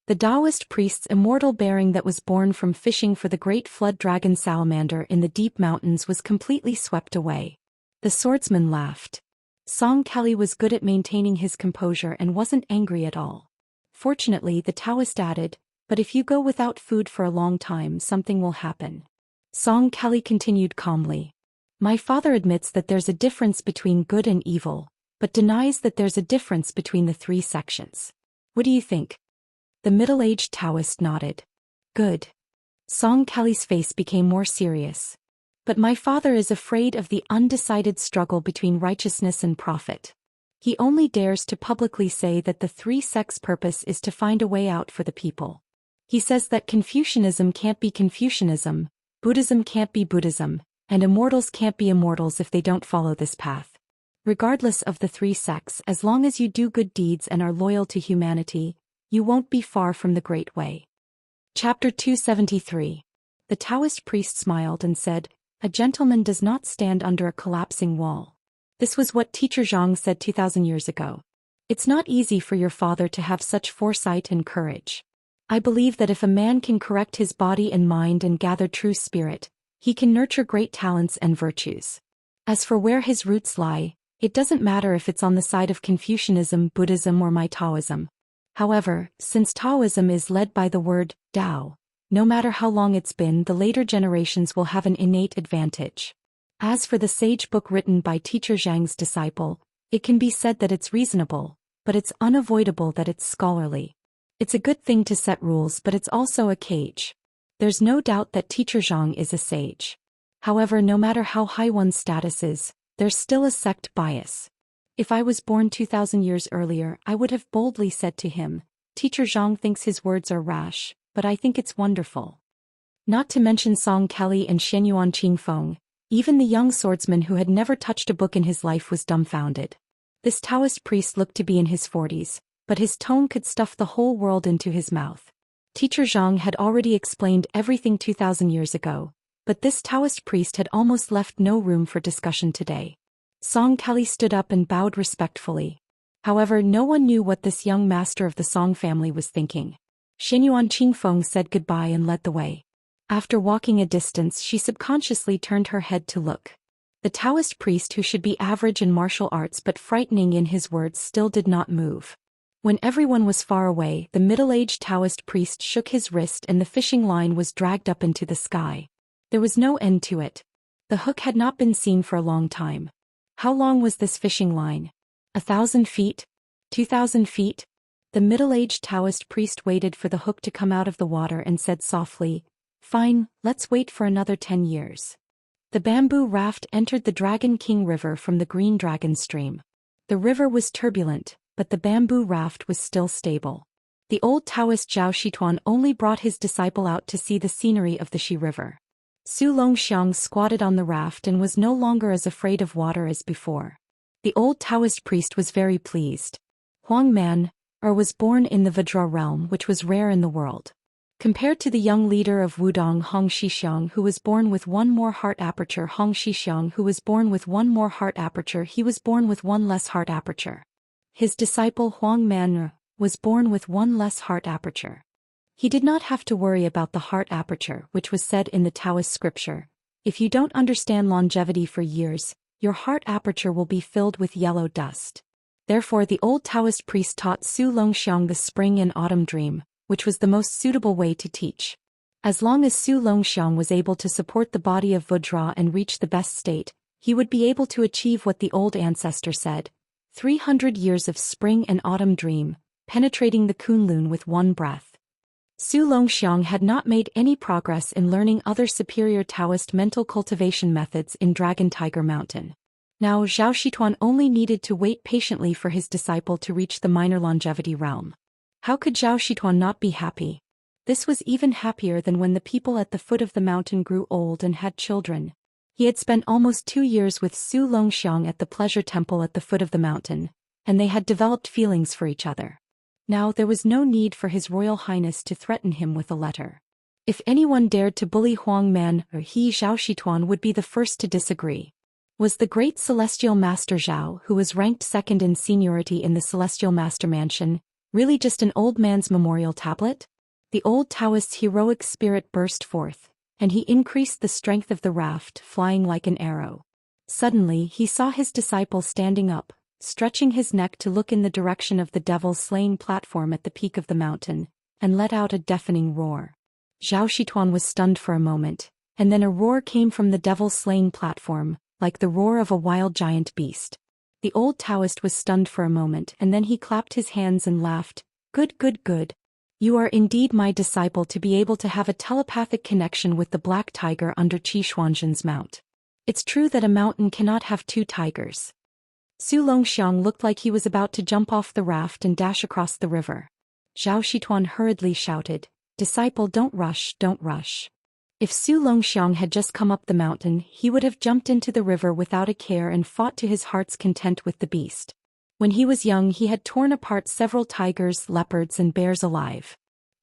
The Daoist priest's immortal bearing that was born from fishing for the great flood dragon salamander in the deep mountains was completely swept away. The swordsman laughed. Song Kelly was good at maintaining his composure and wasn't angry at all. Fortunately, the Taoist added, "But if you go without food for a long time, something will happen." Song Kelly continued calmly. "My father admits that there's a difference between good and evil, but denies that there's a difference between the three sections. What do you think?" The middle-aged Taoist nodded. "Good." Song Kelly's face became more serious. "But my father is afraid of the undecided struggle between righteousness and profit. He only dares to publicly say that the three sects' purpose is to find a way out for the people. He says that Confucianism can't be Confucianism, Buddhism can't be Buddhism, and immortals can't be immortals if they don't follow this path. Regardless of the three sects, as long as you do good deeds and are loyal to humanity, you won't be far from the Great Way." Chapter 273. The Taoist priest smiled and said, "A gentleman does not stand under a collapsing wall." This was what Teacher Zhang said 2,000 years ago. "It's not easy for your father to have such foresight and courage. I believe that if a man can correct his body and mind and gather true spirit, he can nurture great talents and virtues. As for where his roots lie, it doesn't matter if it's on the side of Confucianism, Buddhism or my Taoism. However, since Taoism is led by the word Dao, no matter how long it's been, the later generations will have an innate advantage. As for the sage book written by Teacher Zhang's disciple, it can be said that it's reasonable, but it's unavoidable that it's scholarly. It's a good thing to set rules, but it's also a cage. There's no doubt that Teacher Zhang is a sage. However, no matter how high one's status is, there's still a sect bias. If I was born 2,000 years earlier, I would have boldly said to him, 'Teacher Zhang thinks his words are rash, but I think it's wonderful.'" Not to mention Song Kelly and Xianyuan Qingfeng, even the young swordsman who had never touched a book in his life was dumbfounded. This Taoist priest looked to be in his 40s, but his tone could stuff the whole world into his mouth. Teacher Zhang had already explained everything 2,000 years ago, but this Taoist priest had almost left no room for discussion today. Song Kelly stood up and bowed respectfully. However, no one knew what this young master of the Song family was thinking. Xianyuan Qingfeng said goodbye and led the way. After walking a distance, she subconsciously turned her head to look. The Taoist priest, who should be average in martial arts but frightening in his words, still did not move. When everyone was far away, the middle-aged Taoist priest shook his wrist and the fishing line was dragged up into the sky. There was no end to it. The hook had not been seen for a long time. How long was this fishing line? 1,000 feet? 2,000 feet? The middle-aged Taoist priest waited for the hook to come out of the water and said softly, "Fine, let's wait for another 10 years. The bamboo raft entered the Dragon King River from the Green Dragon Stream. The river was turbulent, but the bamboo raft was still stable. The old Taoist Zhou Xian only brought his disciple out to see the scenery of the Xi River. Su Longxiang squatted on the raft and was no longer as afraid of water as before. The old Taoist priest was very pleased. Huang Man, was born in the Vajra realm, which was rare in the world. Compared to the young leader of Wudong, Hong Shixiang, who was born with one more heart aperture, he was born with one less heart aperture. His disciple Huang Man was born with one less heart aperture. He did not have to worry about the heart aperture, which was said in the Taoist scripture, "If you don't understand longevity for years, your heart aperture will be filled with yellow dust." Therefore the old Taoist priest taught Su Longxiang the spring and autumn dream, which was the most suitable way to teach. As long as Su Longxiang was able to support the body of Vajra and reach the best state, he would be able to achieve what the old ancestor said, 300 years of spring and autumn dream, penetrating the Kunlun with one breath. Su Longxiang had not made any progress in learning other superior Taoist mental cultivation methods in Dragon Tiger Mountain. Now Zhou Xian only needed to wait patiently for his disciple to reach the minor longevity realm. How could Zhou Xian not be happy? This was even happier than when the people at the foot of the mountain grew old and had children. He had spent almost 2 years with Su Longxiang at the pleasure temple at the foot of the mountain, and they had developed feelings for each other. Now there was no need for His Royal Highness to threaten him with a letter. If anyone dared to bully Huang Man, Zhou Xian would be the first to disagree. Was the great Celestial Master Zhao, who was ranked second in seniority in the Celestial Master Mansion, Really just an old man's memorial tablet? The old Taoist's heroic spirit burst forth, and he increased the strength of the raft, flying like an arrow. Suddenly he saw his disciple standing up, stretching his neck to look in the direction of the devil-slaying platform at the peak of the mountain, and let out a deafening roar. Zhou Xian was stunned for a moment, and then a roar came from the devil-slaying platform, like the roar of a wild giant beast. The old Taoist was stunned for a moment, and then he clapped his hands and laughed. Good, good, good. You are indeed my disciple to be able to have a telepathic connection with the black tiger under Qi Xuanzhen's mount. It's true that a mountain cannot have two tigers. Su Longxiang looked like he was about to jump off the raft and dash across the river. Zhou Xian hurriedly shouted, "Disciple, don't rush, don't rush." If Su Longxiang had just come up the mountain, he would have jumped into the river without a care and fought to his heart's content with the beast. When he was young, he had torn apart several tigers, leopards, and bears alive.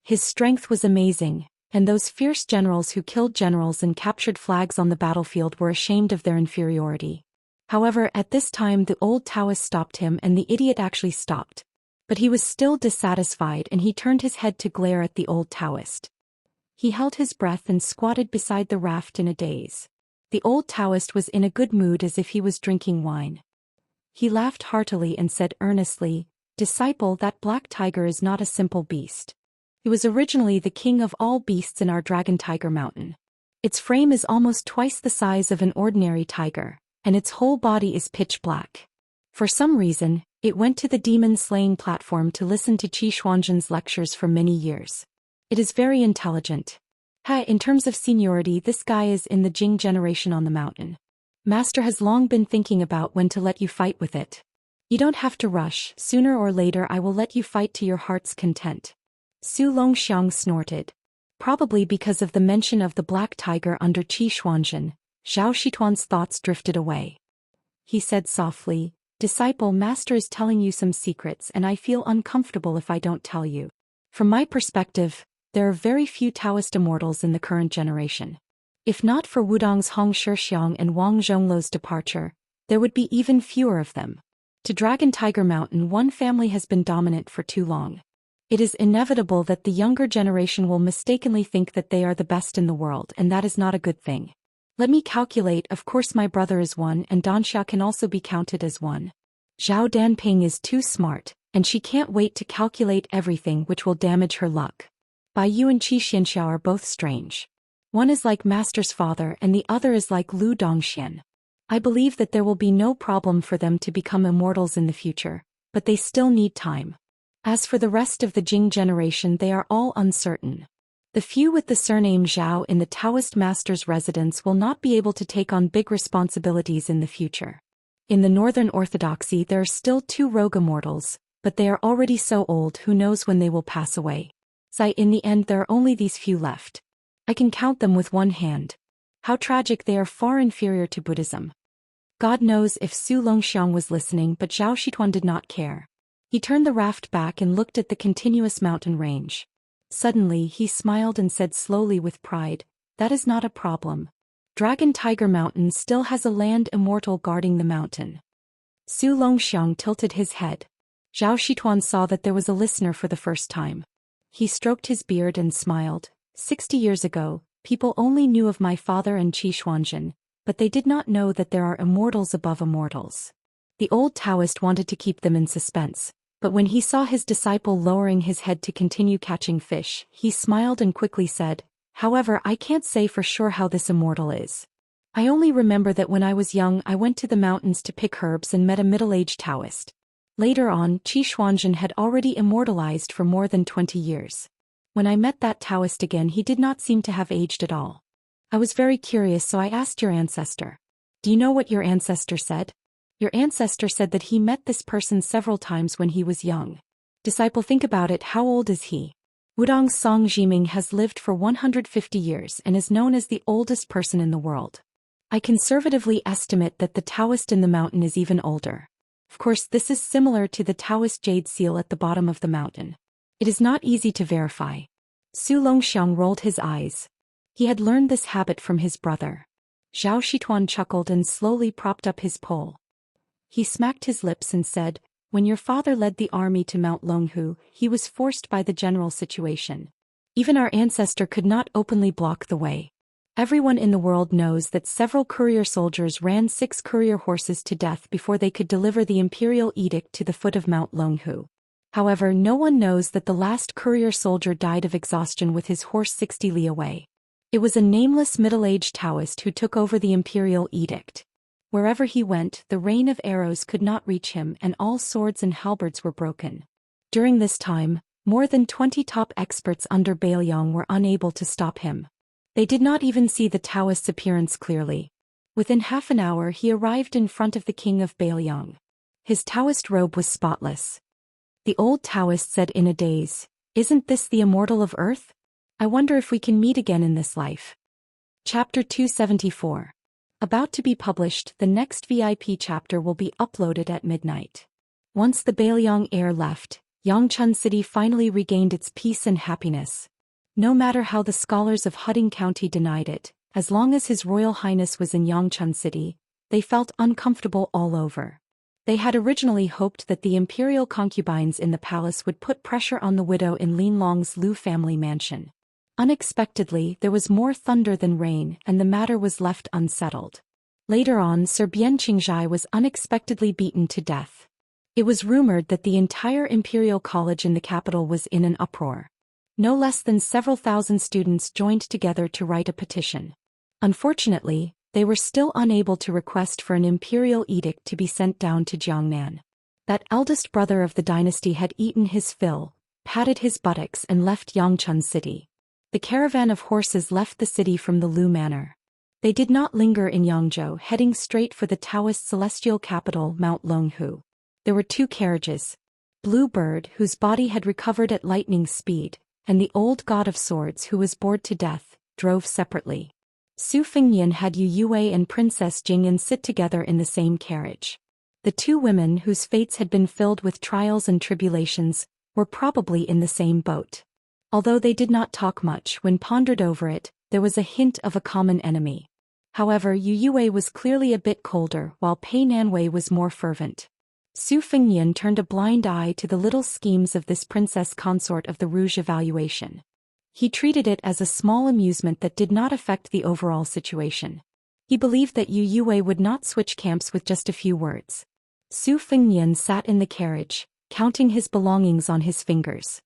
His strength was amazing, and those fierce generals who killed generals and captured flags on the battlefield were ashamed of their inferiority. However, at this time the old Taoist stopped him, and the idiot actually stopped. But he was still dissatisfied, and he turned his head to glare at the old Taoist. He held his breath and squatted beside the raft in a daze. The old Taoist was in a good mood, as if he was drinking wine. He laughed heartily and said earnestly, "Disciple, that black tiger is not a simple beast. It was originally the king of all beasts in our dragon tiger mountain. Its frame is almost twice the size of an ordinary tiger, and its whole body is pitch black. For some reason, it went to the demon-slaying platform to listen to Qi Xuanzhen's lectures for many years. It is very intelligent. In terms of seniority, this guy is in the Jing generation on the mountain. Master has long been thinking about when to let you fight with it. You don't have to rush, sooner or later I will let you fight to your heart's content." Su Longxiang snorted. Probably because of the mention of the black tiger under Qi Xuanzhen, Zhou Xian's thoughts drifted away. He said softly, "Disciple, Master is telling you some secrets, and I feel uncomfortable if I don't tell you. From my perspective, there are very few Taoist immortals in the current generation. If not for Wudong's Hong Shixiang and Wang Zhongluo's departure, there would be even fewer of them. To Dragon Tiger Mountain, one family has been dominant for too long. It is inevitable that the younger generation will mistakenly think that they are the best in the world, and that is not a good thing. Let me calculate. Of course my brother is one, and Danxia can also be counted as one. Zhao Danping is too smart, and she can't wait to calculate everything, which will damage her luck. Bai Yu and Xianxia are both strange. One is like Master's father and the other is like Lu Dongxian. I believe that there will be no problem for them to become immortals in the future, but they still need time. As for the rest of the Jing generation, they are all uncertain. The few with the surname Zhao in the Taoist master's residence will not be able to take on big responsibilities in the future. In the Northern Orthodoxy there are still 2 rogue immortals, but they are already so old, who knows when they will pass away. In the end there are only these few left. I can count them with one hand. How tragic, they are far inferior to Buddhism." God knows if Su Longxiang was listening, but Zhou Xian did not care. He turned the raft back and looked at the continuous mountain range. Suddenly he smiled and said slowly with pride, "That is not a problem. Dragon Tiger Mountain still has a land immortal guarding the mountain." Su Longxiang tilted his head. Zhou Xian saw that there was a listener for the first time. He stroked his beard and smiled. 60 years ago, people only knew of my father and Qi Xuanzhen, but they did not know that there are immortals above immortals. The old Taoist wanted to keep them in suspense, but when he saw his disciple lowering his head to continue catching fish, he smiled and quickly said, "However, I can't say for sure how this immortal is. I only remember that when I was young I went to the mountains to pick herbs and met a middle-aged Taoist. Later on, Qi Xuanzhen had already immortalized for more than 20 years. When I met that Taoist again, he did not seem to have aged at all. I was very curious, so I asked your ancestor. Do you know what your ancestor said? Your ancestor said that he met this person several times when he was young. Disciple, think about it, how old is he? Wudong's Song Jiming has lived for 150 years and is known as the oldest person in the world. I conservatively estimate that the Taoist in the mountain is even older. Of course, this is similar to the Taoist jade seal at the bottom of the mountain. It is not easy to verify." Su Longxiang rolled his eyes. He had learned this habit from his brother. Zhou Xian chuckled and slowly propped up his pole. He smacked his lips and said, When your father led the army to Mount Longhu, he was forced by the general situation. Even our ancestor could not openly block the way. Everyone in the world knows that several courier soldiers ran 6 courier horses to death before they could deliver the imperial edict to the foot of Mount Longhu. However, no one knows that the last courier soldier died of exhaustion with his horse 60 li away. It was a nameless middle-aged Daoist who took over the imperial edict. Wherever he went, the rain of arrows could not reach him and all swords and halberds were broken. During this time, more than 20 top experts under Bailiang were unable to stop him. They did not even see the Taoist's appearance clearly. Within half an hour he arrived in front of the king of Bailiang. His Taoist robe was spotless. The old Taoist said in a daze, "Isn't this the Immortal of Earth? I wonder if we can meet again in this life." Chapter 274. About to be published, the next VIP chapter will be uploaded at midnight. Once the Bailiang heir left, Yangchun City finally regained its peace and happiness. No matter how the scholars of Huding County denied it, as long as His Royal Highness was in Yangchun City, they felt uncomfortable all over. They had originally hoped that the imperial concubines in the palace would put pressure on the widow in Lin Long's Lu family mansion. Unexpectedly, there was more thunder than rain and the matter was left unsettled. Later on, Sir Bian Qingzhai was unexpectedly beaten to death. It was rumored that the entire imperial college in the capital was in an uproar. No less than several thousand students joined together to write a petition. Unfortunately, they were still unable to request for an imperial edict to be sent down to Jiangnan. That eldest brother of the dynasty had eaten his fill, patted his buttocks and left Yangchun City. The caravan of horses left the city from the Lu Manor. They did not linger in Yangzhou, heading straight for the Taoist celestial capital Mount Longhu. There were 2 carriages. Blue Bird, whose body had recovered at lightning speed, and the old god of swords who was bored to death, drove separately. Su Fengnian had Yu Yue and Princess Jingyan sit together in the same carriage. The 2 women whose fates had been filled with trials and tribulations were probably in the same boat. Although they did not talk much, when pondered over it, there was a hint of a common enemy. However, Yu Yue was clearly a bit colder, while Pei Nanwei was more fervent. Su Fengnian turned a blind eye to the little schemes of this princess consort of the Rouge evaluation. He treated it as a small amusement that did not affect the overall situation. He believed that Yu Yue would not switch camps with just a few words. Su Fengnian sat in the carriage, counting his belongings on his fingers.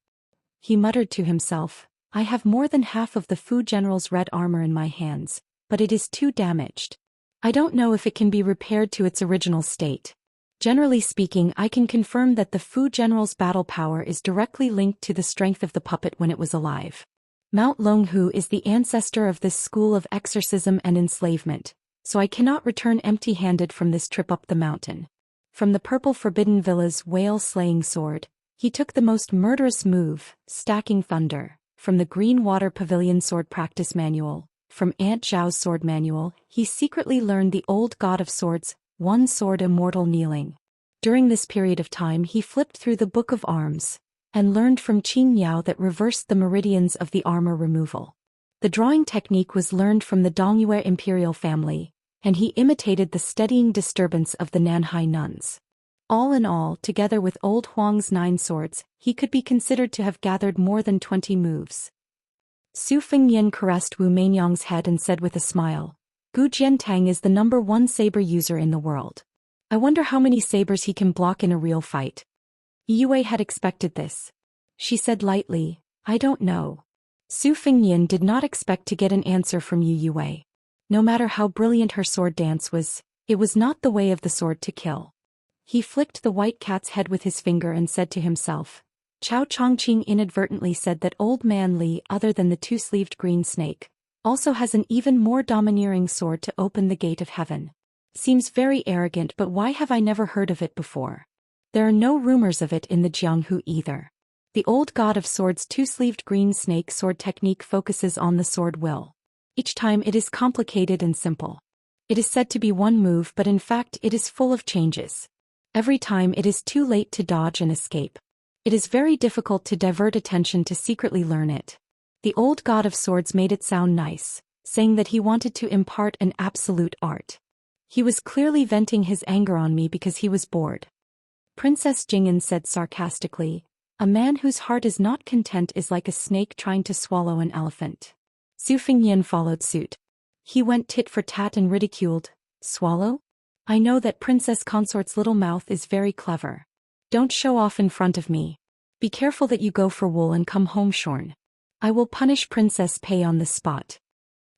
He muttered to himself, "I have more than half of the Fu General's red armor in my hands, but it is too damaged. I don't know if it can be repaired to its original state. Generally speaking, I can confirm that the Fu General's battle power is directly linked to the strength of the puppet when it was alive. Mount Longhu is the ancestor of this school of exorcism and enslavement, so I cannot return empty-handed from this trip up the mountain." From the purple Forbidden Villa's whale-slaying sword, he took the most murderous move, Stacking Thunder, from the Green Water Pavilion sword practice manual. From Aunt Zhao's sword manual, he secretly learned the old god of swords, One Sword Immortal Kneeling. During this period of time he flipped through the Book of Arms, and learned from Qin Yao that reversed the meridians of the armor removal. The drawing technique was learned from the Dongyue imperial family, and he imitated the steadying disturbance of the Nanhai nuns. All in all, together with old Huang's 9 swords, he could be considered to have gathered more than 20 moves. Su Fengnian caressed Wu Mainyang's head and said with a smile, "Gu Jiantang is the #1 saber user in the world. I wonder how many sabers he can block in a real fight." Yue had expected this. She said lightly, "I don't know." Su Fengnian did not expect to get an answer from Yue. No matter how brilliant her sword dance was, it was not the way of the sword to kill. He flicked the white cat's head with his finger and said to himself, Chao Chongqing inadvertently said that Old Man Li, other than the 2-sleeved green snake, also has an even more domineering sword to open the gate of heaven. Seems very arrogant, but why have I never heard of it before? There are no rumors of it in the Jianghu either. The old god of swords 2-sleeved green snake sword technique focuses on the sword will. Each time it is complicated and simple. It is said to be one move, but in fact it is full of changes. Every time it is too late to dodge and escape. It is very difficult to divert attention to secretly learn it. The old god of swords made it sound nice, saying that he wanted to impart an absolute art. He was clearly venting his anger on me because he was bored. Princess Jing'an said sarcastically, "A man whose heart is not content is like a snake trying to swallow an elephant." Su Fengyan followed suit. He went tit for tat and ridiculed, "Swallow? I know that Princess Consort's little mouth is very clever. Don't show off in front of me. Be careful that you go for wool and come home shorn. I will punish Princess Pei on the spot."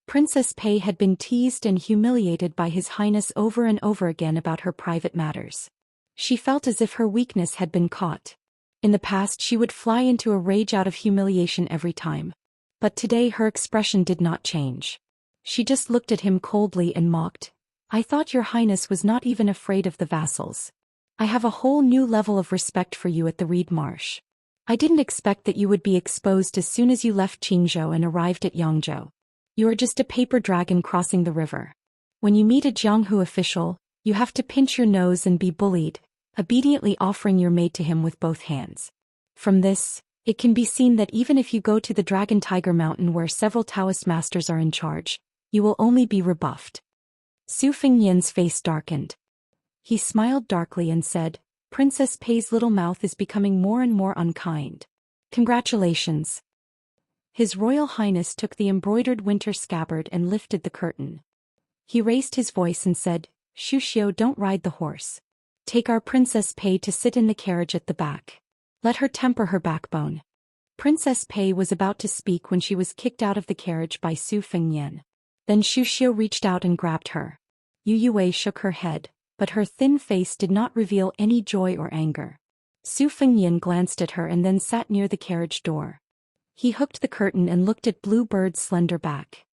Princess Pei had been teased and humiliated by His Highness over and over again about her private matters. She felt as if her weakness had been caught. In the past she would fly into a rage out of humiliation every time. But today her expression did not change. She just looked at him coldly and mocked, "I thought your highness was not even afraid of the vassals. I have a whole new level of respect for you at the Reed Marsh. I didn't expect that you would be exposed as soon as you left Qingzhou and arrived at Yangzhou. You are just a paper dragon crossing the river. When you meet a Jianghu official, you have to pinch your nose and be bullied, obediently offering your maid to him with both hands. From this, it can be seen that even if you go to the Dragon Tiger Mountain where several Taoist masters are in charge, you will only be rebuffed." Su Fengyan's face darkened. He smiled darkly and said, "Princess Pei's little mouth is becoming more and more unkind. Congratulations." His Royal Highness took the embroidered winter scabbard and lifted the curtain. He raised his voice and said, "Xu Xiu, don't ride the horse. Take our Princess Pei to sit in the carriage at the back. Let her temper her backbone." Princess Pei was about to speak when she was kicked out of the carriage by Su Fengyan. Then Xu Xiu reached out and grabbed her. Yu Yue shook her head, but her thin face did not reveal any joy or anger. Su Fengyan glanced at her and then sat near the carriage door. He hooked the curtain and looked at Blue Bird's slender back.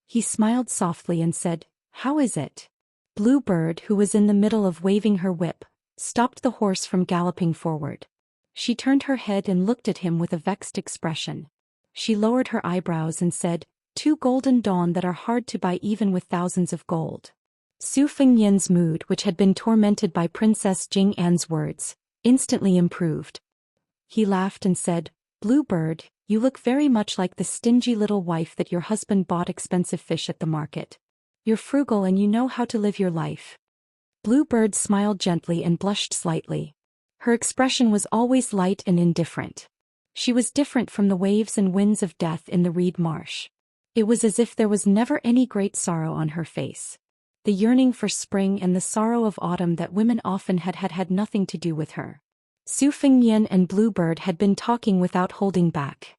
He smiled softly and said, "How is it?" Blue Bird, who was in the middle of waving her whip, stopped the horse from galloping forward. She turned her head and looked at him with a vexed expression. She lowered her eyebrows and said, "Two golden dawn that are hard to buy even with thousands of gold." Su Fengyan's mood, which had been tormented by Princess Jing'an's words, instantly improved. He laughed and said, "Blue Bird, you look very much like the stingy little wife that your husband bought expensive fish at the market. You're frugal and you know how to live your life." Blue Bird smiled gently and blushed slightly. Her expression was always light and indifferent. She was different from the waves and winds of death in the Reed Marsh. It was as if there was never any great sorrow on her face. The yearning for spring and the sorrow of autumn that women often had nothing to do with her. Su Fengyan and Blue Bird had been talking without holding back.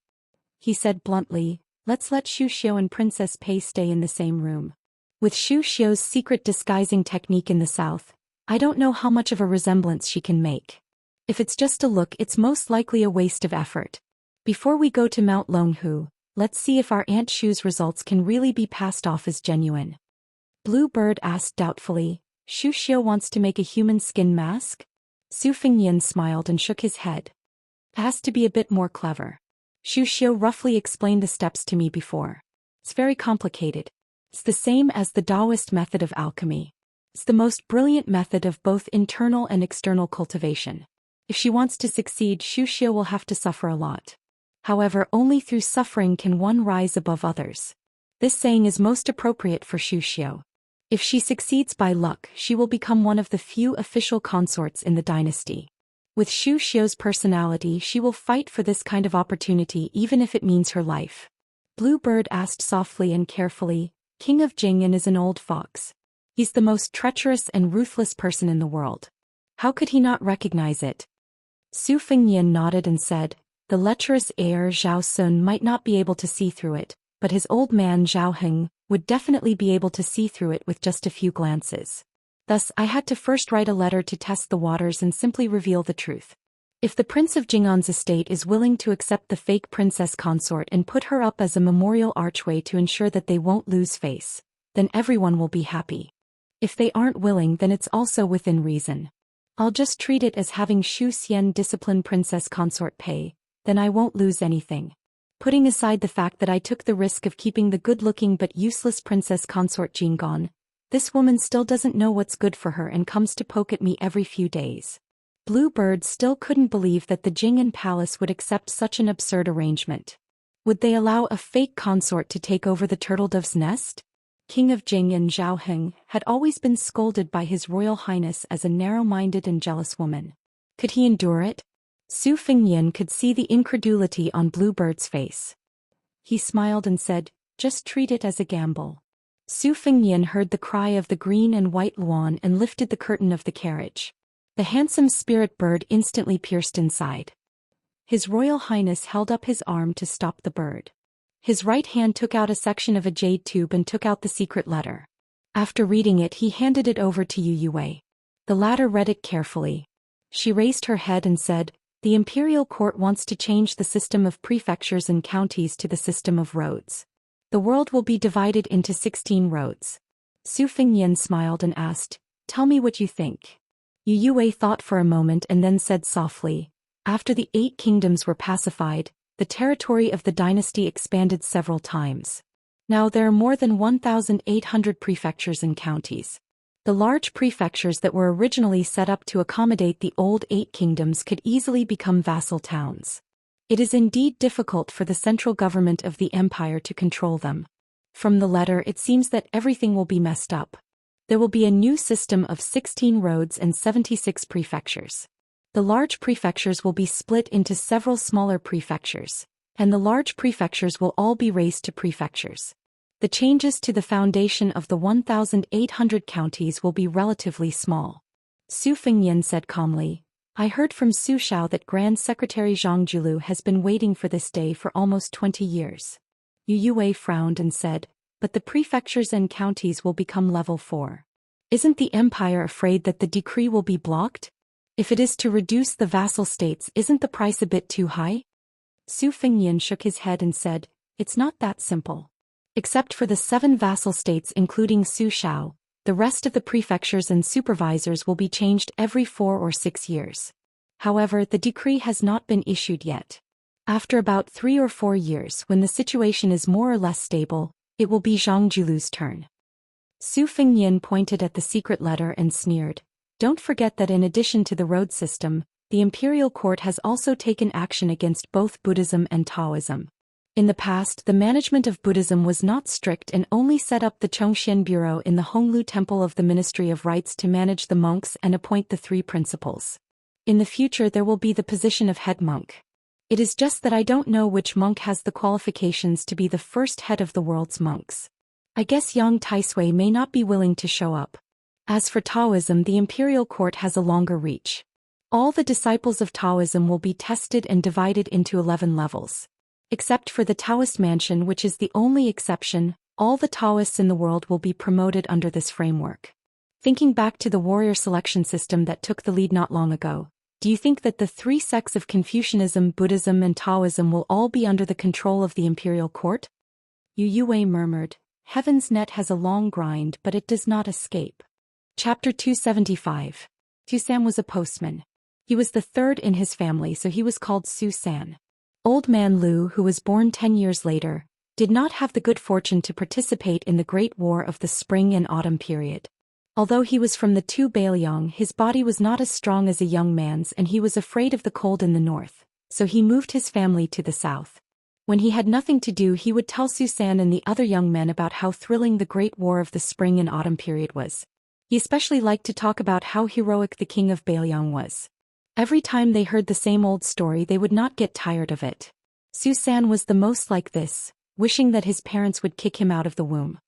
He said bluntly, "Let's let Xu Xiu and Princess Pei stay in the same room. With Xu Xiu's secret disguising technique in the south, I don't know how much of a resemblance she can make. If it's just a look, it's most likely a waste of effort. Before we go to Mount Longhu, let's see if our Aunt Xu's results can really be passed off as genuine." Blue Bird asked doubtfully, "Xu Xiu wants to make a human skin mask?" Su Fengyan smiled and shook his head. "It has to be a bit more clever. Xu Xiu roughly explained the steps to me before. It's very complicated. It's the same as the Daoist method of alchemy. It's the most brilliant method of both internal and external cultivation. If she wants to succeed, Xu Xiu will have to suffer a lot. However, only through suffering can one rise above others. This saying is most appropriate for Xu Xiu. If she succeeds by luck, she will become one of the few official consorts in the dynasty. With Xu Xiu's personality, she will fight for this kind of opportunity even if it means her life." Blue Bird asked softly and carefully, "King of Jing'an is an old fox. He's the most treacherous and ruthless person in the world. How could he not recognize it?" Su Fengyan nodded and said, "The lecherous heir Zhao Sun might not be able to see through it, but his old man Zhao Heng would definitely be able to see through it with just a few glances. Thus, I had to first write a letter to test the waters and simply reveal the truth. If the Prince of Jing'an's estate is willing to accept the fake princess consort and put her up as a memorial archway to ensure that they won't lose face, then everyone will be happy. If they aren't willing, then it's also within reason. I'll just treat it as having Zhou Xian discipline Princess Consort Pei, then I won't lose anything. Putting aside the fact that I took the risk of keeping the good-looking but useless Princess Consort Jing'an, this woman still doesn't know what's good for her and comes to poke at me every few days." Blue Bird still couldn't believe that the Jing'an Palace would accept such an absurd arrangement. Would they allow a fake consort to take over the turtle dove's nest? King of Jing'an Zhao Heng had always been scolded by His Royal Highness as a narrow-minded and jealous woman. Could he endure it? Su Fengnian could see the incredulity on Bluebird's face. He smiled and said, "Just treat it as a gamble." Su Fengnian heard the cry of the green and white Luan and lifted the curtain of the carriage. The handsome spirit bird instantly pierced inside. His Royal Highness held up his arm to stop the bird. His right hand took out a section of a jade tube and took out the secret letter. After reading it, he handed it over to Yu Yue. The latter read it carefully. She raised her head and said, "The Imperial Court wants to change the system of prefectures and counties to the system of roads. The world will be divided into 16 roads." Su Fengnian smiled and asked, "Tell me what you think." Yu Yue thought for a moment and then said softly, "After the 8 kingdoms were pacified, the territory of the dynasty expanded several times. Now there are more than 1,800 prefectures and counties. The large prefectures that were originally set up to accommodate the old 8 kingdoms could easily become vassal towns. It is indeed difficult for the central government of the empire to control them. From the letter it seems that everything will be messed up. There will be a new system of 16 roads and 76 prefectures. The large prefectures will be split into several smaller prefectures, and the large prefectures will all be raised to prefectures. The changes to the foundation of the 1,800 counties will be relatively small." Su Fengnian said calmly, "I heard from Su Xiao that Grand Secretary Zhang Julu has been waiting for this day for almost 20 years. Yu Yue frowned and said, "But the prefectures and counties will become level 4. Isn't the empire afraid that the decree will be blocked? If it is to reduce the vassal states, isn't the price a bit too high?" Su Fengnian shook his head and said, "It's not that simple. Except for the 7 vassal states including Su Xiao, the rest of the prefectures and supervisors will be changed every 4 or 6 years. However, the decree has not been issued yet. After about 3 or 4 years, when the situation is more or less stable, it will be Zhang Julu's turn." Su Fengnian pointed at the secret letter and sneered, "Don't forget that in addition to the road system, the Imperial Court has also taken action against both Buddhism and Taoism. In the past, the management of Buddhism was not strict and only set up the Zhongxian Bureau in the Honglu Temple of the Ministry of Rites to manage the monks and appoint the 3 principals. In the future there will be the position of head monk. It is just that I don't know which monk has the qualifications to be the first head of the world's monks. I guess Yang Taisui may not be willing to show up. As for Taoism, the Imperial Court has a longer reach. All the disciples of Taoism will be tested and divided into 11 levels. Except for the Taoist mansion, which is the only exception, all the Taoists in the world will be promoted under this framework. Thinking back to the warrior selection system that took the lead not long ago, do you think that the 3 sects of Confucianism, Buddhism and Taoism will all be under the control of the Imperial Court?" Yu Yue murmured, "Heaven's net has a long grind, but it does not escape." Chapter 275. Su San was a postman. He was the 3rd in his family, so he was called Su San. Old man Lu, who was born 10 years later, did not have the good fortune to participate in the Great War of the spring and autumn period. Although he was from the 2 Bailiang, his body was not as strong as a young man's and he was afraid of the cold in the north, so he moved his family to the south. When he had nothing to do, he would tell Su San and the other young men about how thrilling the Great War of the spring and autumn period was. He especially liked to talk about how heroic the king of Bailiang was. Every time they heard the same old story, they would not get tired of it. Su San was the most like this, wishing that his parents would kick him out of the womb.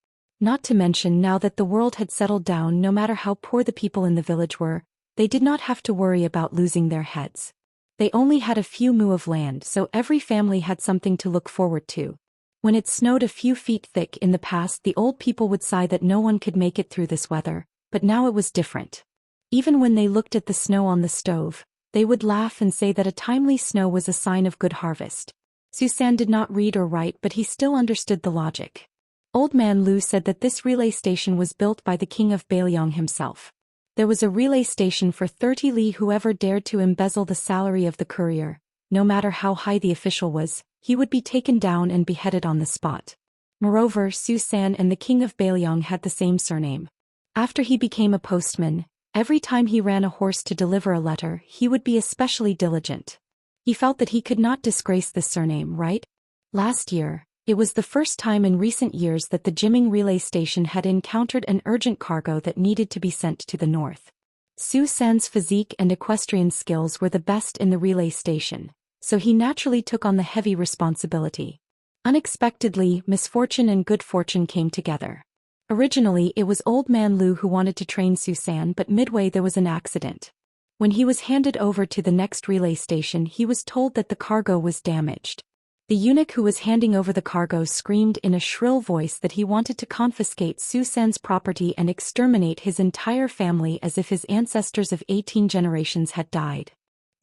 Not to mention, now that the world had settled down, no matter how poor the people in the village were, they did not have to worry about losing their heads. They only had a few mu of land, so every family had something to look forward to. When it snowed a few feet thick in the past, the old people would sigh that no one could make it through this weather, but now it was different. Even when they looked at the snow on the stove, they would laugh and say that a timely snow was a sign of good harvest. Su San did not read or write, but he still understood the logic. Old man Lu said that this relay station was built by the king of Bailiang himself. There was a relay station for 30 li. Whoever dared to embezzle the salary of the courier, no matter how high the official was, he would be taken down and beheaded on the spot. Moreover, Su San and the king of Bailiang had the same surname. After he became a postman, every time he ran a horse to deliver a letter, he would be especially diligent. He felt that he could not disgrace this surname, right? Last year, it was the first time in recent years that the Jiming relay station had encountered an urgent cargo that needed to be sent to the north. Zhou Xian's physique and equestrian skills were the best in the relay station, so he naturally took on the heavy responsibility. Unexpectedly, misfortune and good fortune came together. Originally, it was Old Man Lu who wanted to train Zhou Xian, but midway there was an accident. When he was handed over to the next relay station, he was told that the cargo was damaged. The eunuch who was handing over the cargo screamed in a shrill voice that he wanted to confiscate Zhou Xian's property and exterminate his entire family as if his ancestors of 18 generations had died.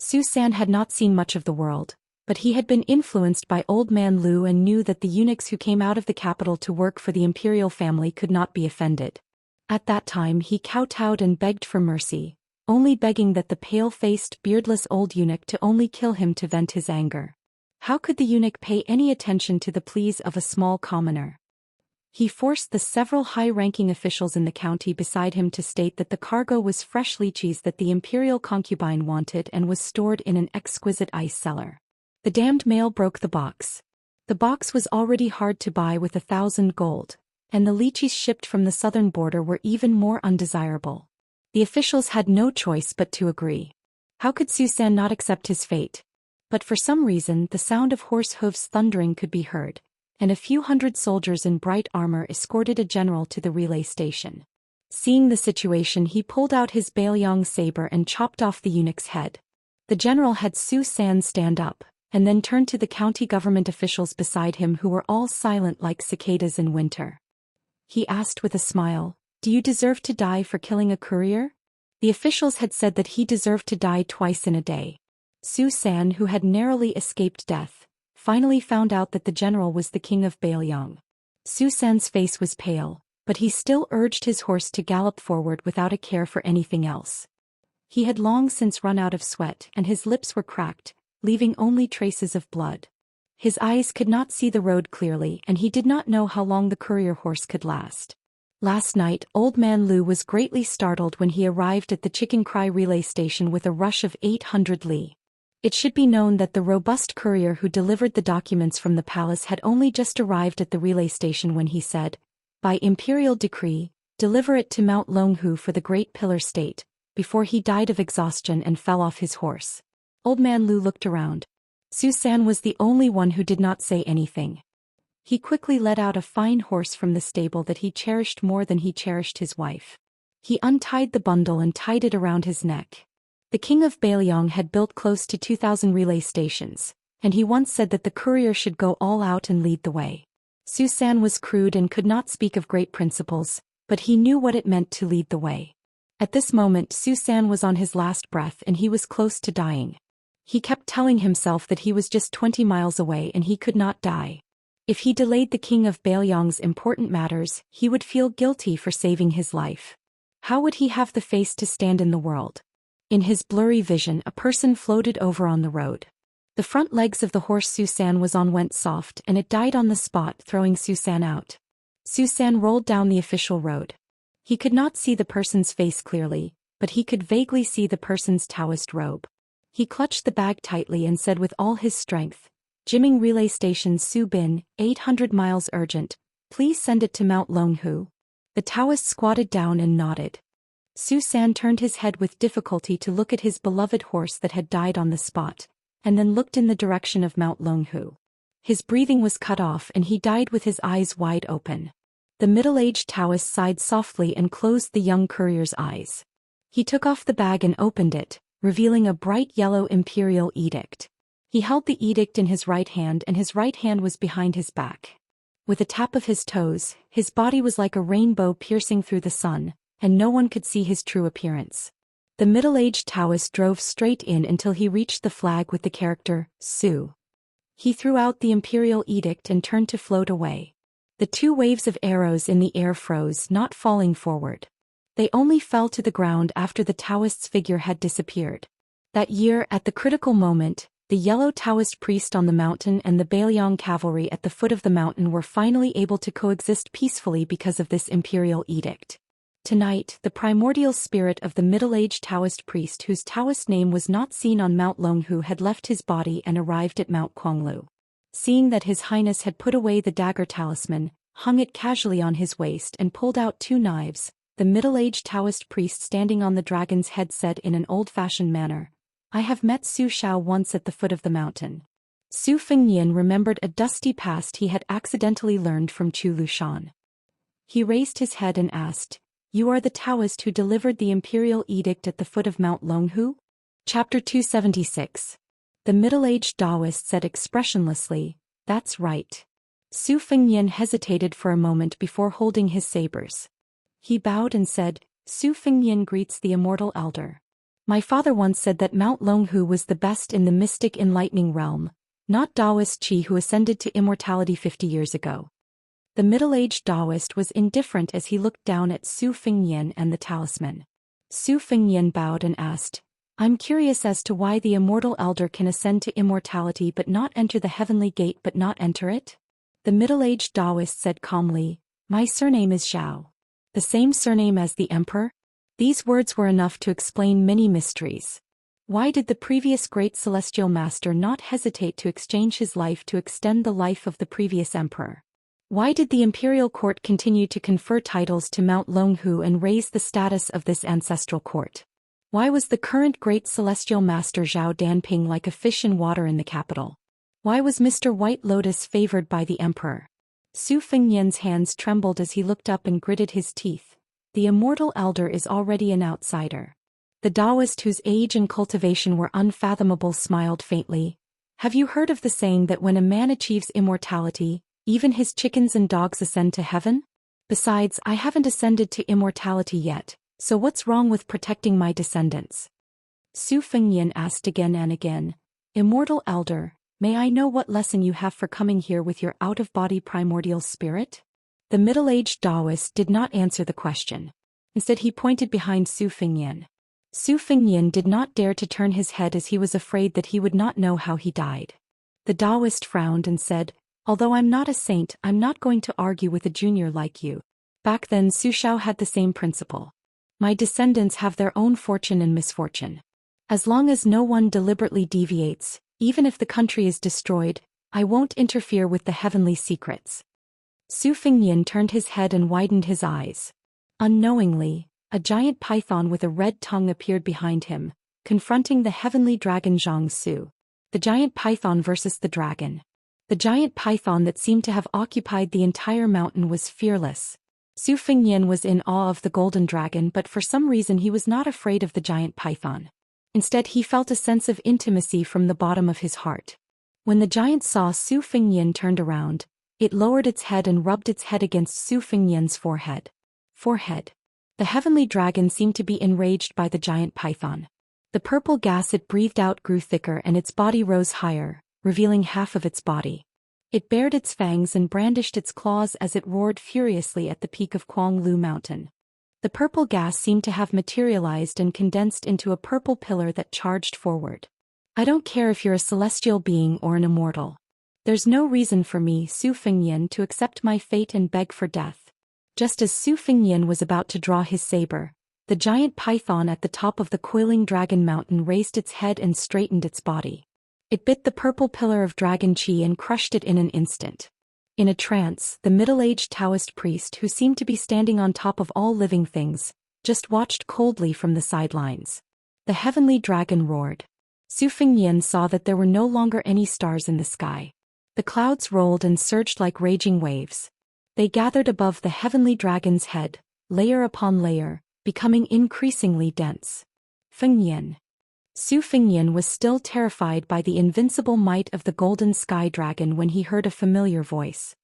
Zhou Xian had not seen much of the world, but he had been influenced by Old Man Lu and knew that the eunuchs who came out of the capital to work for the imperial family could not be offended. At that time he kowtowed and begged for mercy, only begging that the pale-faced, beardless old eunuch to only kill him to vent his anger. How could the eunuch pay any attention to the pleas of a small commoner? He forced the several high-ranking officials in the county beside him to state that the cargo was fresh lychees that the imperial concubine wanted and was stored in an exquisite ice cellar. The damned male broke the box. The box was already hard to buy with 1,000 gold, and the lychees shipped from the southern border were even more undesirable. The officials had no choice but to agree. How could Zhou Xian not accept his fate? But for some reason the sound of horse hooves thundering could be heard, and a few hundred soldiers in bright armor escorted a general to the relay station. Seeing the situation, he pulled out his Baoyong saber and chopped off the eunuch's head. The general had Zhou Xian stand up, and then turned to the county government officials beside him who were all silent like cicadas in winter. He asked with a smile, "Do you deserve to die for killing a courier?" The officials had said that he deserved to die twice in a day. Zhou Xian, who had narrowly escaped death, finally found out that the general was the king of Baoyong. Zhou Xian's face was pale, but he still urged his horse to gallop forward without a care for anything else. He had long since run out of sweat and his lips were cracked, leaving only traces of blood. His eyes could not see the road clearly and he did not know how long the courier horse could last. Last night, Old Man Lu was greatly startled when he arrived at the Chicken Cry relay station with a rush of 800 li. It should be known that the robust courier who delivered the documents from the palace had only just arrived at the relay station when he said, "By imperial decree, deliver it to Mount Longhu for the Great Pillar State," before he died of exhaustion and fell off his horse. Old Man Lu looked around. Zhou Xian was the only one who did not say anything. He quickly led out a fine horse from the stable that he cherished more than he cherished his wife. He untied the bundle and tied it around his neck. The king of Baoyong had built close to 2,000 relay stations, and he once said that the courier should go all out and lead the way. Zhou Xian was crude and could not speak of great principles, but he knew what it meant to lead the way. At this moment Zhou Xian was on his last breath and he was close to dying. He kept telling himself that he was just 20 miles away and he could not die. If he delayed the king of Baoyong's important matters, he would feel guilty for saving his life. How would he have the face to stand in the world? In his blurry vision, a person floated over on the road. The front legs of the horse Zhou Xian was on went soft and it died on the spot, throwing Zhou Xian out. Zhou Xian rolled down the official road. He could not see the person's face clearly, but he could vaguely see the person's Daoist robe. He clutched the bag tightly and said with all his strength, "Jiming Relay Station Su Bin, 800 miles urgent, please send it to Mount Longhu." The Daoist squatted down and nodded. Zhou Xian turned his head with difficulty to look at his beloved horse that had died on the spot, and then looked in the direction of Mount Longhu. His breathing was cut off and he died with his eyes wide open. The middle-aged Daoist sighed softly and closed the young courier's eyes. He took off the bag and opened it, revealing a bright yellow imperial edict. He held the edict in his right hand and his right hand was behind his back. With a tap of his toes, his body was like a rainbow piercing through the sun, and no one could see his true appearance. The middle-aged Daoist drove straight in until he reached the flag with the character, Su. He threw out the imperial edict and turned to float away. The two waves of arrows in the air froze, not falling forward. They only fell to the ground after the Daoist's figure had disappeared. That year, at the critical moment, the yellow Daoist priest on the mountain and the Baoyong cavalry at the foot of the mountain were finally able to coexist peacefully because of this imperial edict. Tonight, the primordial spirit of the middle-aged Daoist priest whose Daoist name was not seen on Mount Longhu had left his body and arrived at Mount Kuanglu. Seeing that His Highness had put away the dagger talisman, hung it casually on his waist and pulled out two knives, The middle-aged Taoist priest standing on the dragon's head said in an old-fashioned manner, "I have met Su Xiao once at the foot of the mountain." Su Fengnian remembered a dusty past he had accidentally learned from Chu Lushan. He raised his head and asked, "You are the Taoist who delivered the imperial edict at the foot of Mount Longhu?" Chapter 276. The middle-aged Daoist said expressionlessly, "That's right." Su Fengnian hesitated for a moment before holding his sabers. He bowed and said, "Su Fengnian greets the Immortal Elder. My father once said that Mount Longhu was the best in the mystic enlightening realm, not Daoist Qi who ascended to immortality 50 years ago." The middle-aged Daoist was indifferent as he looked down at Su Fengnian and the talisman. Su Fengnian bowed and asked, "I'm curious as to why the Immortal Elder can ascend to immortality but not enter the heavenly gate but not enter it?" The middle-aged Daoist said calmly, "My surname is Zhao. The same surname as the Emperor?" These words were enough to explain many mysteries. Why did the previous great celestial master not hesitate to exchange his life to extend the life of the previous emperor? Why did the imperial court continue to confer titles to Mount Longhu and raise the status of this ancestral court? Why was the current great celestial master Zhao Danping like a fish in water in the capital? Why was Mr. White Lotus favored by the emperor? Su Fengnian's hands trembled as he looked up and gritted his teeth. The Immortal Elder is already an outsider. The Daoist whose age and cultivation were unfathomable smiled faintly. "Have you heard of the saying that when a man achieves immortality, even his chickens and dogs ascend to heaven? Besides, I haven't ascended to immortality yet, so what's wrong with protecting my descendants?" Su Fengnian asked again and again, "Immortal Elder, may I know what lesson you have for coming here with your out-of-body primordial spirit?" The middle-aged Daoist did not answer the question. Instead he pointed behind Su Fengnian. Su Fengnian did not dare to turn his head as he was afraid that he would not know how he died. The Daoist frowned and said, "Although I'm not a saint, I'm not going to argue with a junior like you. Back then Su Xiao had the same principle. My descendants have their own fortune and misfortune. As long as no one deliberately deviates, even if the country is destroyed, I won't interfere with the heavenly secrets." Su Fengnian turned his head and widened his eyes. Unknowingly, a giant python with a red tongue appeared behind him, confronting the heavenly dragon Zhang Su. The giant python versus the dragon. The giant python that seemed to have occupied the entire mountain was fearless. Su Fengnian was in awe of the golden dragon, but for some reason he was not afraid of the giant python. Instead he felt a sense of intimacy from the bottom of his heart. When the giant saw Su Fengnian turned around, it lowered its head and rubbed its head against Su Fengnian's forehead. The heavenly dragon seemed to be enraged by the giant python. The purple gas it breathed out grew thicker and its body rose higher, revealing half of its body. It bared its fangs and brandished its claws as it roared furiously at the peak of Kuanglu Mountain. The purple gas seemed to have materialized and condensed into a purple pillar that charged forward. "I don't care if you're a celestial being or an immortal. There's no reason for me, Su Fengnian, to accept my fate and beg for death." Just as Su Fengnian was about to draw his saber, the giant python at the top of the coiling dragon mountain raised its head and straightened its body. It bit the purple pillar of dragon qi and crushed it in an instant. In a trance, the middle-aged Taoist priest who seemed to be standing on top of all living things, just watched coldly from the sidelines. The heavenly dragon roared. Su Fengnian saw that there were no longer any stars in the sky. The clouds rolled and surged like raging waves. They gathered above the heavenly dragon's head, layer upon layer, becoming increasingly dense. Fengnian. Su Fengnian was still terrified by the invincible might of the golden sky dragon when he heard a familiar voice.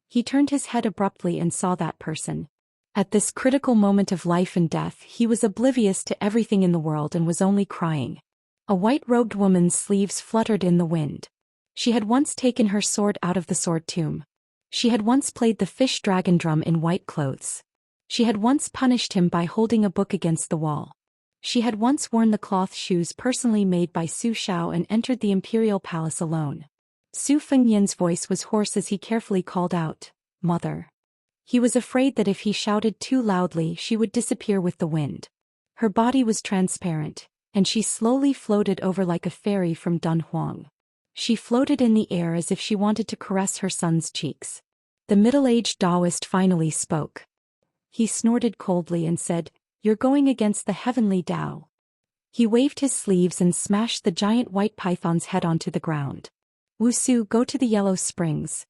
He turned his head abruptly and saw that person. At this critical moment of life and death, he was oblivious to everything in the world and was only crying. A white-robed woman's sleeves fluttered in the wind. She had once taken her sword out of the sword tomb. She had once played the fish dragon drum in white clothes. She had once punished him by holding a book against the wall. She had once worn the cloth shoes personally made by Su Xiao and entered the imperial palace alone. Su Fengnian's voice was hoarse as he carefully called out, "Mother." He was afraid that if he shouted too loudly she would disappear with the wind. Her body was transparent, and she slowly floated over like a fairy from Dunhuang. She floated in the air as if she wanted to caress her son's cheeks. The middle-aged Daoist finally spoke. He snorted coldly and said, "You're going against the heavenly Tao." He waved his sleeves and smashed the giant white python's head onto the ground. "Wuxia, go to the yellow springs."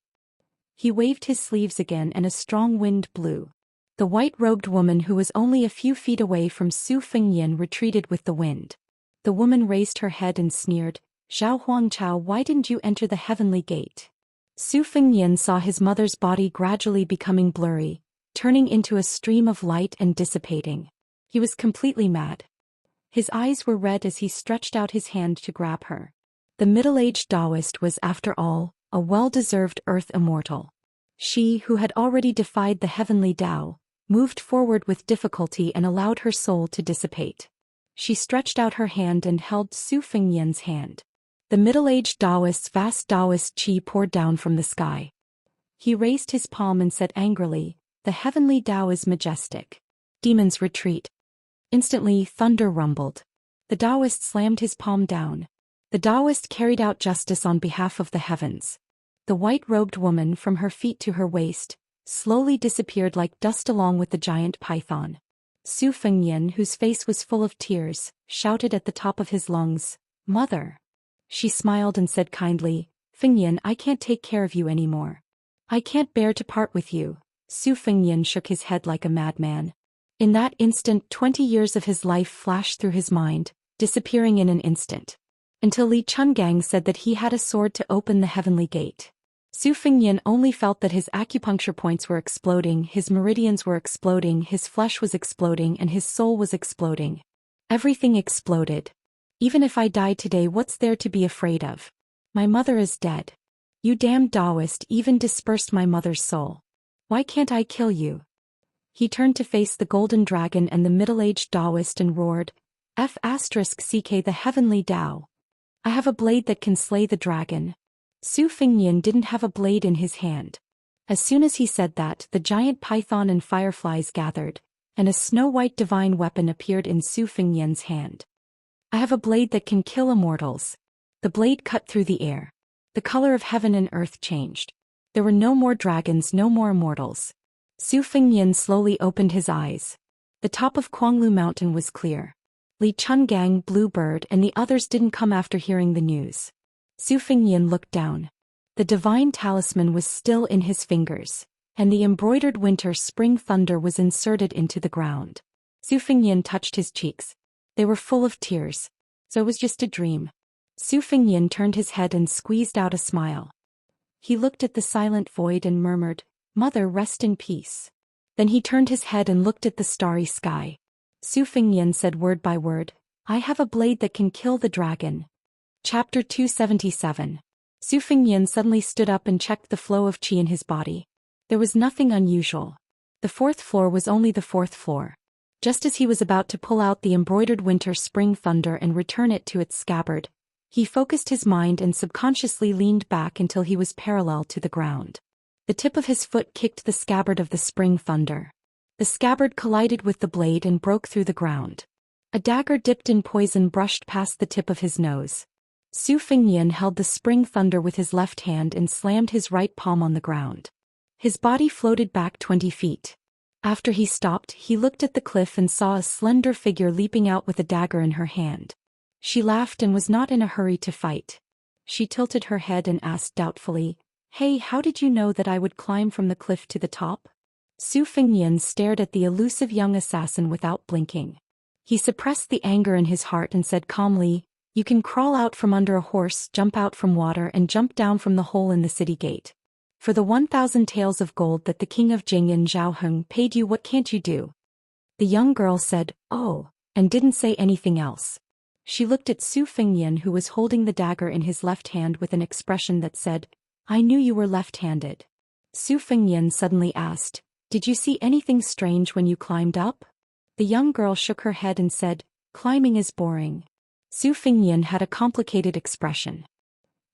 He waved his sleeves again and a strong wind blew. The white-robed woman who was only a few feet away from Su Fengyan retreated with the wind. The woman raised her head and sneered, "Zhao Huangchao, why didn't you enter the heavenly gate?" Su Fengyan saw his mother's body gradually becoming blurry, turning into a stream of light and dissipating. He was completely mad. His eyes were red as he stretched out his hand to grab her. The middle-aged Daoist was, after all, a well-deserved Earth Immortal. She, who had already defied the heavenly Tao, moved forward with difficulty and allowed her soul to dissipate. She stretched out her hand and held Su Fengyan's hand. The middle-aged Daoist's vast Daoist chi poured down from the sky. He raised his palm and said angrily, "The heavenly Tao is majestic. Demons retreat." Instantly, thunder rumbled. The Daoist slammed his palm down. The Daoist carried out justice on behalf of the heavens. The white-robed woman, from her feet to her waist, slowly disappeared like dust along with the giant python. Su Fengyan, whose face was full of tears, shouted at the top of his lungs, "Mother!" She smiled and said kindly, "Fengyan, I can't take care of you anymore. I can't bear to part with you." Su Fengyan shook his head like a madman. In that instant 20 years of his life flashed through his mind, disappearing in an instant. Until Li Chungang said that he had a sword to open the heavenly gate. Su Fengyan only felt that his acupuncture points were exploding, his meridians were exploding, his flesh was exploding, and his soul was exploding. Everything exploded. "Even if I die today, what's there to be afraid of? My mother is dead. You damned Daoist even dispersed my mother's soul. Why can't I kill you?" He turned to face the golden dragon and the middle-aged Daoist and roared, "F***ck the heavenly Tao. I have a blade that can slay the dragon." Su Fengyan didn't have a blade in his hand. As soon as he said that, the giant python and fireflies gathered, and a snow-white divine weapon appeared in Su Fengyan's hand. "I have a blade that can kill immortals." The blade cut through the air. The color of heaven and earth changed. There were no more dragons, no more immortals. Su Fengyan slowly opened his eyes. The top of Kuanglu Mountain was clear. Li Chungang, Bluebird, and the others didn't come after hearing the news. Su Fengyan looked down. The divine talisman was still in his fingers, and the embroidered winter-spring thunder was inserted into the ground. Su Fengyan touched his cheeks. They were full of tears. So it was just a dream. Su Fengyan turned his head and squeezed out a smile. He looked at the silent void and murmured, "Mother, rest in peace." Then he turned his head and looked at the starry sky. Su Fengyan said word by word, "I have a blade that can kill the dragon." Chapter 277. Su Fengyan suddenly stood up and checked the flow of qi in his body. There was nothing unusual. The fourth floor was only the fourth floor. Just as he was about to pull out the embroidered winter-spring thunder and return it to its scabbard, he focused his mind and subconsciously leaned back until he was parallel to the ground. The tip of his foot kicked the scabbard of the spring thunder. The scabbard collided with the blade and broke through the ground. A dagger dipped in poison brushed past the tip of his nose. Su Fengyan held the spring thunder with his left hand and slammed his right palm on the ground. His body floated back 20 feet. After he stopped, he looked at the cliff and saw a slender figure leaping out with a dagger in her hand. She laughed and was not in a hurry to fight. She tilted her head and asked doubtfully, "Hey, how did you know that I would climb from the cliff to the top?" Su Fengyan stared at the elusive young assassin without blinking. He suppressed the anger in his heart and said calmly, "You can crawl out from under a horse, jump out from water, and jump down from the hole in the city gate. For the 1,000 taels of gold that the king of Jing and Zhao Heng paid you, what can't you do?" The young girl said, "Oh," and didn't say anything else. She looked at Su Fengyan, who was holding the dagger in his left hand with an expression that said, "I knew you were left-handed." Su Fengyan suddenly asked, "Did you see anything strange when you climbed up?" The young girl shook her head and said, "Climbing is boring." Su Fengyan had a complicated expression.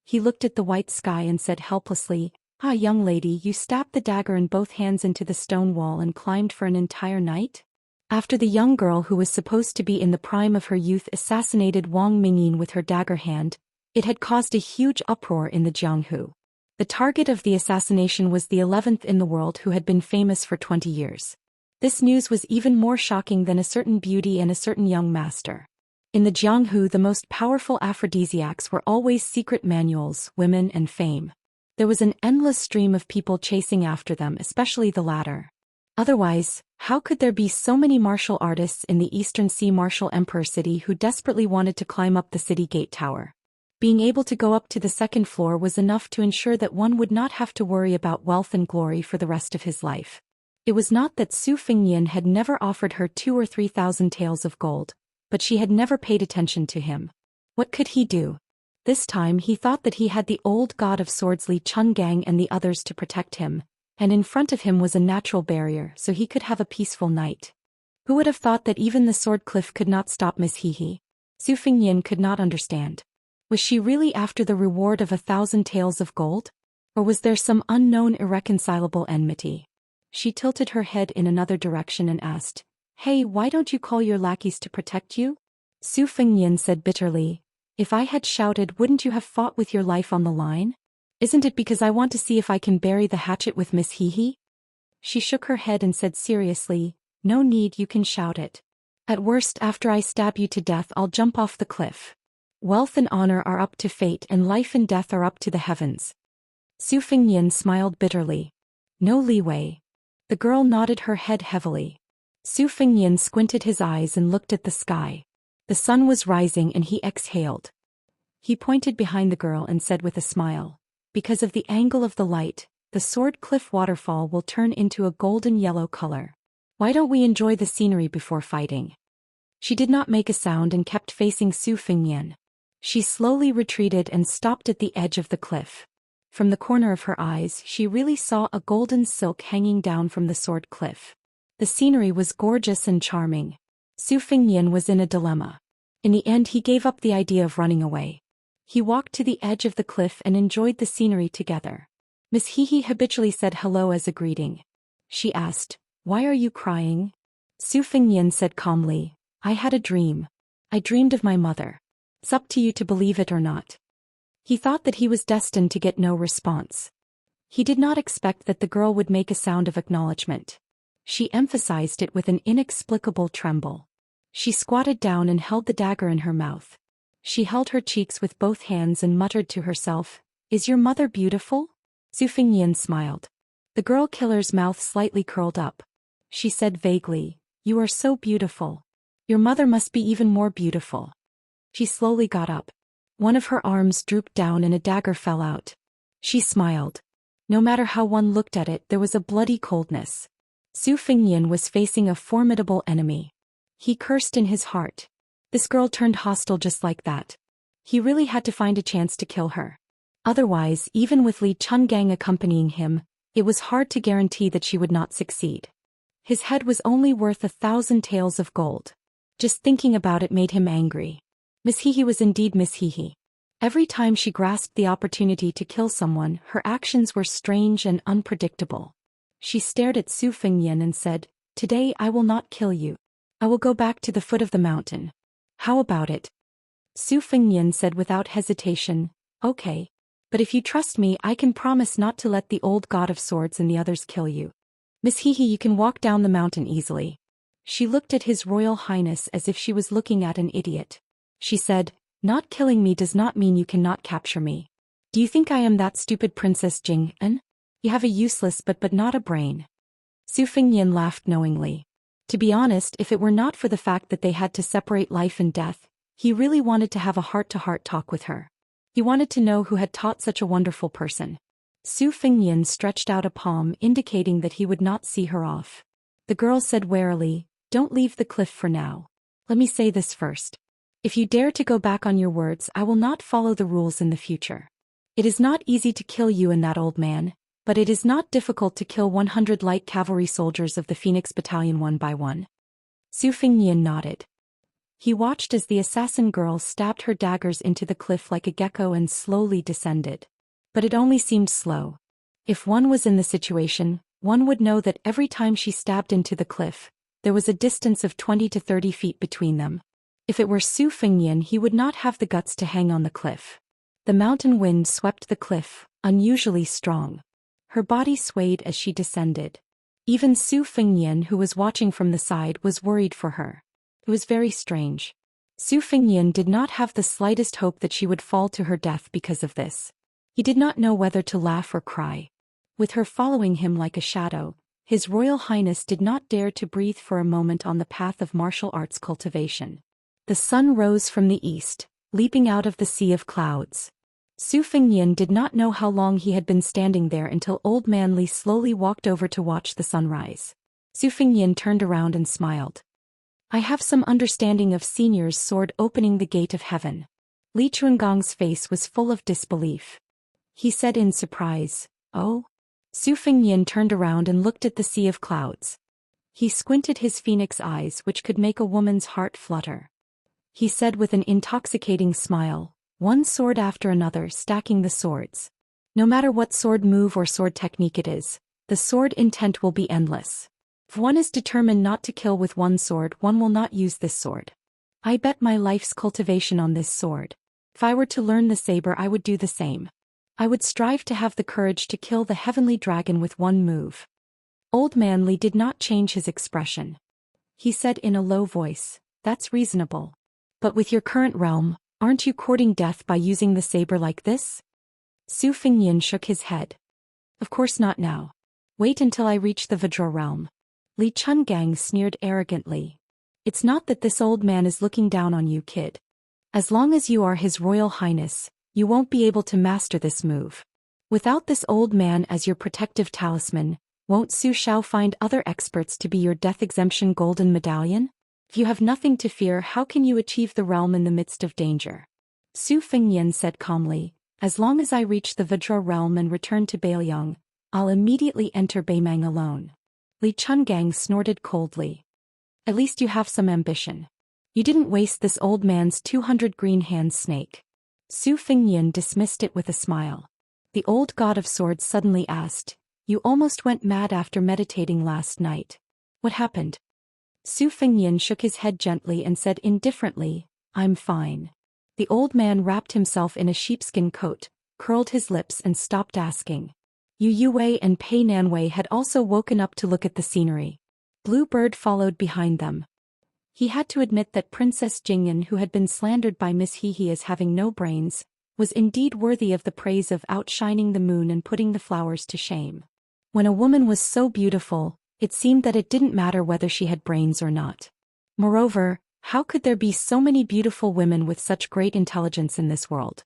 He looked at the white sky and said helplessly, "Ah, young lady, you stabbed the dagger in both hands into the stone wall and climbed for an entire night?" After the young girl who was supposed to be in the prime of her youth assassinated Wang Mingyin with her dagger hand, it had caused a huge uproar in the Jianghu. The target of the assassination was the 11th in the world who had been famous for 20 years. This news was even more shocking than a certain beauty and a certain young master. In the Jianghu, the most powerful aphrodisiacs were always secret manuals, women, and fame. There was an endless stream of people chasing after them, especially the latter. Otherwise, how could there be so many martial artists in the Eastern Sea Martial Emperor city who desperately wanted to climb up the city gate tower? Being able to go up to the second floor was enough to ensure that one would not have to worry about wealth and glory for the rest of his life. It was not that Su Fengnian had never offered her 2,000 or 3,000 taels of gold, but she had never paid attention to him. What could he do? This time he thought that he had the old god of swords Li Chungang and the others to protect him, and in front of him was a natural barrier so he could have a peaceful night. Who would have thought that even the sword cliff could not stop Miss Hehe? Su Fengnian could not understand. Was she really after the reward of 1,000 taels of gold? Or was there some unknown irreconcilable enmity? She tilted her head in another direction and asked, "Hey, why don't you call your lackeys to protect you?" Su Fengnian said bitterly, "If I had shouted, wouldn't you have fought with your life on the line? Isn't it because I want to see if I can bury the hatchet with Miss Hehe?" She shook her head and said seriously, "No need, you can shout it. At worst, after I stab you to death, I'll jump off the cliff. Wealth and honor are up to fate and life and death are up to the heavens." Su Fengnian smiled bitterly. "No leeway." The girl nodded her head heavily. Su Fengnian squinted his eyes and looked at the sky. The sun was rising and he exhaled. He pointed behind the girl and said with a smile, "Because of the angle of the light, the sword cliff waterfall will turn into a golden yellow color. Why don't we enjoy the scenery before fighting?" She did not make a sound and kept facing Su Fengnian. She slowly retreated and stopped at the edge of the cliff. From the corner of her eyes she really saw a golden silk hanging down from the sword cliff. The scenery was gorgeous and charming. Su Fengnian was in a dilemma. In the end he gave up the idea of running away. He walked to the edge of the cliff and enjoyed the scenery together. Miss Hehe habitually said hello as a greeting. She asked, "Why are you crying?" Su Fengnian said calmly, "I had a dream. I dreamed of my mother. It's up to you to believe it or not." He thought that he was destined to get no response. He did not expect that the girl would make a sound of acknowledgement. She emphasized it with an inexplicable tremble. She squatted down and held the dagger in her mouth. She held her cheeks with both hands and muttered to herself, "Is your mother beautiful?" Su Fengnian smiled. The girl killer's mouth slightly curled up. She said vaguely, "You are so beautiful. Your mother must be even more beautiful." She slowly got up. One of her arms drooped down and a dagger fell out. She smiled. No matter how one looked at it, there was a bloody coldness. Su Fengnian was facing a formidable enemy. He cursed in his heart. This girl turned hostile just like that. He really had to find a chance to kill her. Otherwise, even with Li Chungang accompanying him, it was hard to guarantee that she would not succeed. His head was only worth 1,000 taels of gold. Just thinking about it made him angry. Miss Hehe was indeed Miss Hehe. Every time she grasped the opportunity to kill someone, her actions were strange and unpredictable. She stared at Su Fengnian and said, "Today I will not kill you. I will go back to the foot of the mountain. How about it?" Su Fengnian said without hesitation, "Okay. But if you trust me, I can promise not to let the old god of swords and the others kill you. Miss Hehe, you can walk down the mountain easily." She looked at His Royal Highness as if she was looking at an idiot. She said, "Not killing me does not mean you cannot capture me. Do you think I am that stupid Princess Jing-en? You have a useless but not a brain." Su Fengnian laughed knowingly. To be honest, if it were not for the fact that they had to separate life and death, he really wanted to have a heart-to-heart talk with her. He wanted to know who had taught such a wonderful person. Su Fengnian stretched out a palm indicating that he would not see her off. The girl said warily, "Don't leave the cliff for now. Let me say this first. If you dare to go back on your words, I will not follow the rules in the future. It is not easy to kill you and that old man, but it is not difficult to kill 100 light cavalry soldiers of the Phoenix Battalion one by one." Su Fengnian nodded. He watched as the assassin girl stabbed her daggers into the cliff like a gecko and slowly descended. But it only seemed slow. If one was in the situation, one would know that every time she stabbed into the cliff, there was a distance of 20 to 30 feet between them. If it were Su Fengnian, he would not have the guts to hang on the cliff. The mountain wind swept the cliff, unusually strong. Her body swayed as she descended. Even Su Fengnian, who was watching from the side, was worried for her. It was very strange. Su Fengnian did not have the slightest hope that she would fall to her death because of this. He did not know whether to laugh or cry. With her following him like a shadow, His Royal Highness did not dare to breathe for a moment on the path of martial arts cultivation. The sun rose from the east, leaping out of the sea of clouds. Su Fengnian did not know how long he had been standing there until Old Man Li slowly walked over to watch the sunrise. Su Fengnian turned around and smiled. I have some understanding of Senior's sword opening the gate of heaven. Li Chuangong's face was full of disbelief. He said in surprise, Oh? Su Fengnian turned around and looked at the sea of clouds. He squinted his phoenix eyes, which could make a woman's heart flutter. He said with an intoxicating smile, one sword after another, stacking the swords. No matter what sword move or sword technique it is, the sword intent will be endless. If one is determined not to kill with one sword, one will not use this sword. I bet my life's cultivation on this sword. If I were to learn the saber, I would do the same. I would strive to have the courage to kill the heavenly dragon with one move. Old Man Li did not change his expression. He said in a low voice, That's reasonable. But with your current realm, aren't you courting death by using the saber like this? Su Fengnian shook his head. Of course not now. Wait until I reach the Vajra realm. Li Chungang sneered arrogantly. It's not that this old man is looking down on you, kid. As long as you are His Royal Highness, you won't be able to master this move. Without this old man as your protective talisman, won't Su Xiao find other experts to be your death exemption golden medallion? If you have nothing to fear, how can you achieve the realm in the midst of danger? Su Fengnian said calmly, As long as I reach the Vajra realm and return to Bailiang, I'll immediately enter Beimang alone. Li Chungang snorted coldly. At least you have some ambition. You didn't waste this old man's 200 green hand snake. Su Fengnian dismissed it with a smile. The old god of swords suddenly asked, You almost went mad after meditating last night. What happened? Su Fengnian shook his head gently and said indifferently, I'm fine. The old man wrapped himself in a sheepskin coat, curled his lips and stopped asking. Yu Yue and Pei Nanwei had also woken up to look at the scenery. Blue Bird followed behind them. He had to admit that Princess Jingyan, who had been slandered by Miss Hehe as having no brains, was indeed worthy of the praise of outshining the moon and putting the flowers to shame. When a woman was so beautiful, it seemed that it didn't matter whether she had brains or not. Moreover, how could there be so many beautiful women with such great intelligence in this world?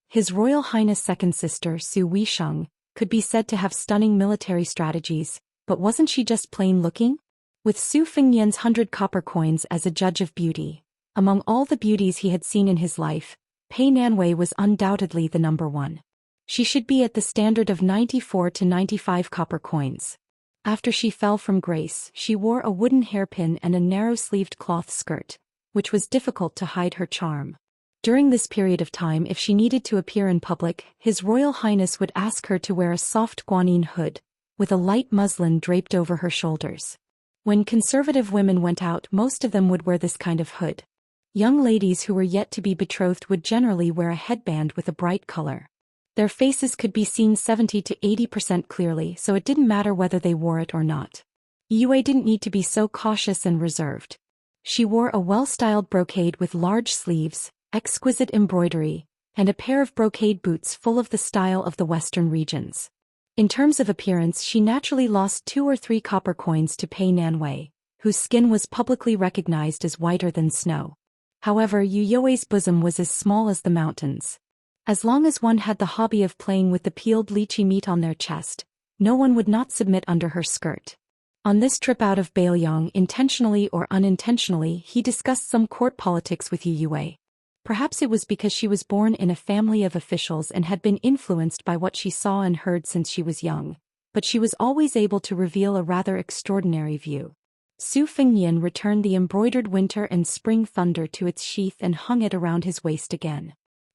His Royal Highness' second sister, Su Weisheng, could be said to have stunning military strategies, but wasn't she just plain looking? With Su Fengnian's 100 copper coins as a judge of beauty, among all the beauties he had seen in his life, Pei Nanwei was undoubtedly the number one. She should be at the standard of 94 to 95 copper coins. After she fell from grace, she wore a wooden hairpin and a narrow-sleeved cloth skirt, which was difficult to hide her charm. During this period of time, if she needed to appear in public, His Royal Highness would ask her to wear a soft guanine hood, with a light muslin draped over her shoulders. When conservative women went out, most of them would wear this kind of hood. Young ladies who were yet to be betrothed would generally wear a headband with a bright color. Their faces could be seen 70 to 80% clearly, so it didn't matter whether they wore it or not. Yue didn't need to be so cautious and reserved. She wore a well-styled brocade with large sleeves, exquisite embroidery, and a pair of brocade boots full of the style of the western regions. In terms of appearance, she naturally lost 2 or 3 copper coins to Pei Nanwei, whose skin was publicly recognized as whiter than snow. However, Yu Yue's bosom was as small as the mountains. As long as one had the hobby of playing with the peeled lychee meat on their chest, no one would not submit under her skirt. On this trip out of Bailiang, intentionally or unintentionally, he discussed some court politics with Yu Yue. Perhaps it was because she was born in a family of officials and had been influenced by what she saw and heard since she was young, but she was always able to reveal a rather extraordinary view. Su Fengnian returned the embroidered winter and spring thunder to its sheath and hung it around his waist again.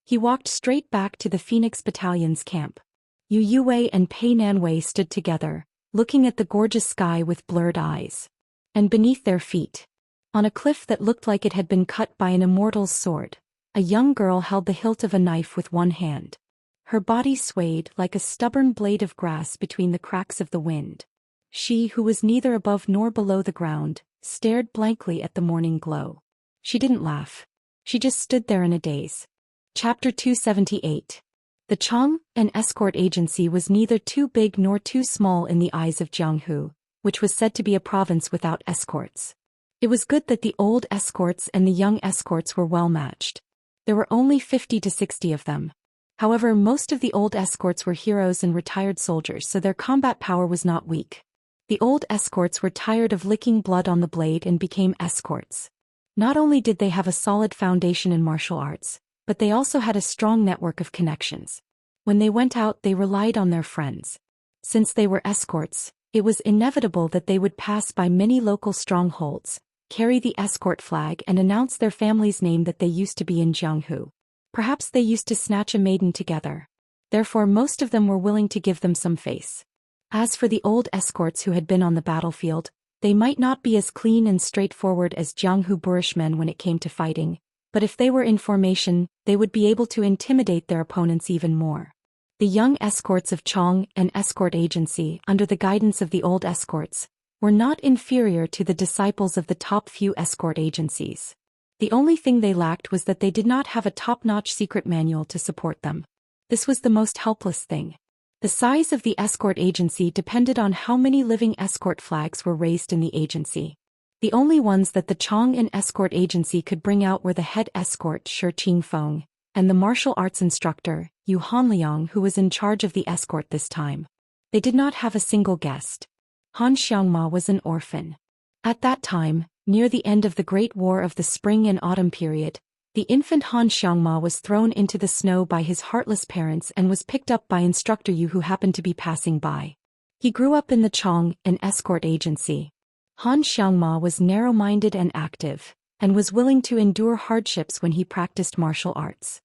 He walked straight back to the Phoenix Battalion's camp. Yu Yue and Pei Nanwei stood together, looking at the gorgeous sky with blurred eyes. And beneath their feet, on a cliff that looked like it had been cut by an immortal's sword, a young girl held the hilt of a knife with one hand. Her body swayed like a stubborn blade of grass between the cracks of the wind. She, who was neither above nor below the ground, stared blankly at the morning glow. She didn't laugh. She just stood there in a daze. Chapter 278. The Chong, an escort agency, was neither too big nor too small in the eyes of Jianghu, which was said to be a province without escorts. It was good that the old escorts and the young escorts were well matched. There were only 50 to 60 of them. However, most of the old escorts were heroes and retired soldiers, so their combat power was not weak. The old escorts were tired of licking blood on the blade and became escorts. Not only did they have a solid foundation in martial arts, but they also had a strong network of connections. When they went out, they relied on their friends. Since they were escorts, it was inevitable that they would pass by many local strongholds, carry the escort flag, and announce their family's name that they used to be in Jianghu. Perhaps they used to snatch a maiden together. Therefore, most of them were willing to give them some face. As for the old escorts who had been on the battlefield, they might not be as clean and straightforward as Jianghu Burishmen when it came to fighting, but if they were in formation, they would be able to intimidate their opponents even more. The young escorts of Chong, an escort agency, under the guidance of the old escorts, were not inferior to the disciples of the top few escort agencies. The only thing they lacked was that they did not have a top-notch secret manual to support them. This was the most helpless thing. The size of the escort agency depended on how many living escort flags were raised in the agency. The only ones that the Chang'an escort agency could bring out were the head escort Shi Qingfeng, and the martial arts instructor, Yu Hanliang, who was in charge of the escort this time. They did not have a single guest. Han Xiangma was an orphan. At that time, near the end of the Great War of the Spring and Autumn period, the infant Han Xiangma was thrown into the snow by his heartless parents and was picked up by instructor Yu, who happened to be passing by. He grew up in the Chong, an escort agency. Han Xiangma was narrow-minded and active, and was willing to endure hardships when he practiced martial arts.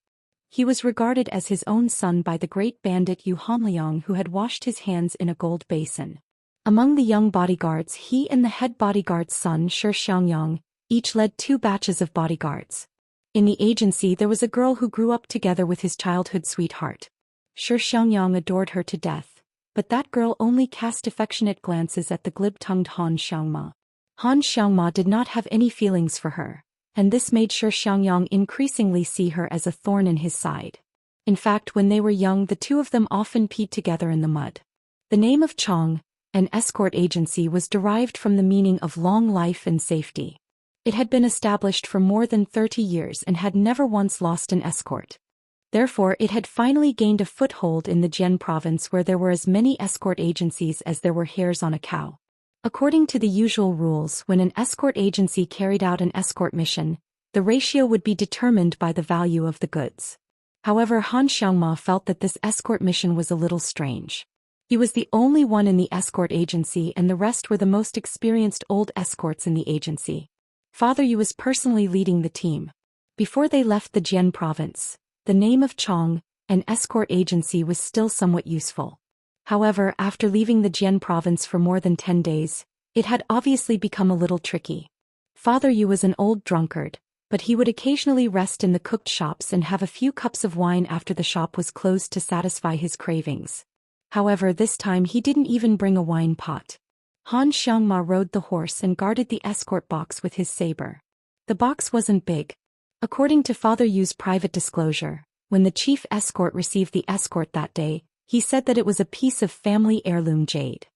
He was regarded as his own son by the great bandit Yu Hanliang, who had washed his hands in a gold basin. Among the young bodyguards, he and the head bodyguard's son Shi Xiangyang each led 2 batches of bodyguards. In the agency there was a girl who grew up together with his childhood sweetheart. Shi Xiangyang adored her to death, but that girl only cast affectionate glances at the glib-tongued Han Xiangma. Han Xiangma did not have any feelings for her, and this made Shi Xiangyang increasingly see her as a thorn in his side. In fact, when they were young, the two of them often peed together in the mud. The name of Chong, an escort agency, was derived from the meaning of long life and safety. It had been established for more than 30 years and had never once lost an escort. Therefore, it had finally gained a foothold in the Jian province, where there were as many escort agencies as there were hairs on a cow. According to the usual rules, when an escort agency carried out an escort mission, the ratio would be determined by the value of the goods. However, Han Xiangma felt that this escort mission was a little strange. He was the only one in the escort agency, and the rest were the most experienced old escorts in the agency. Father Yu was personally leading the team. Before they left the Jian province, the name of Chong, an escort agency, was still somewhat useful. However, after leaving the Jian province for more than 10 days, it had obviously become a little tricky. Father Yu was an old drunkard, but he would occasionally rest in the cooked shops and have a few cups of wine after the shop was closed to satisfy his cravings. However, this time he didn't even bring a wine pot. Han Xiangma rode the horse and guarded the escort box with his saber. The box wasn't big. According to Father Yu's private disclosure, when the chief escort received the escort that day, he said that it was a piece of family heirloom jade.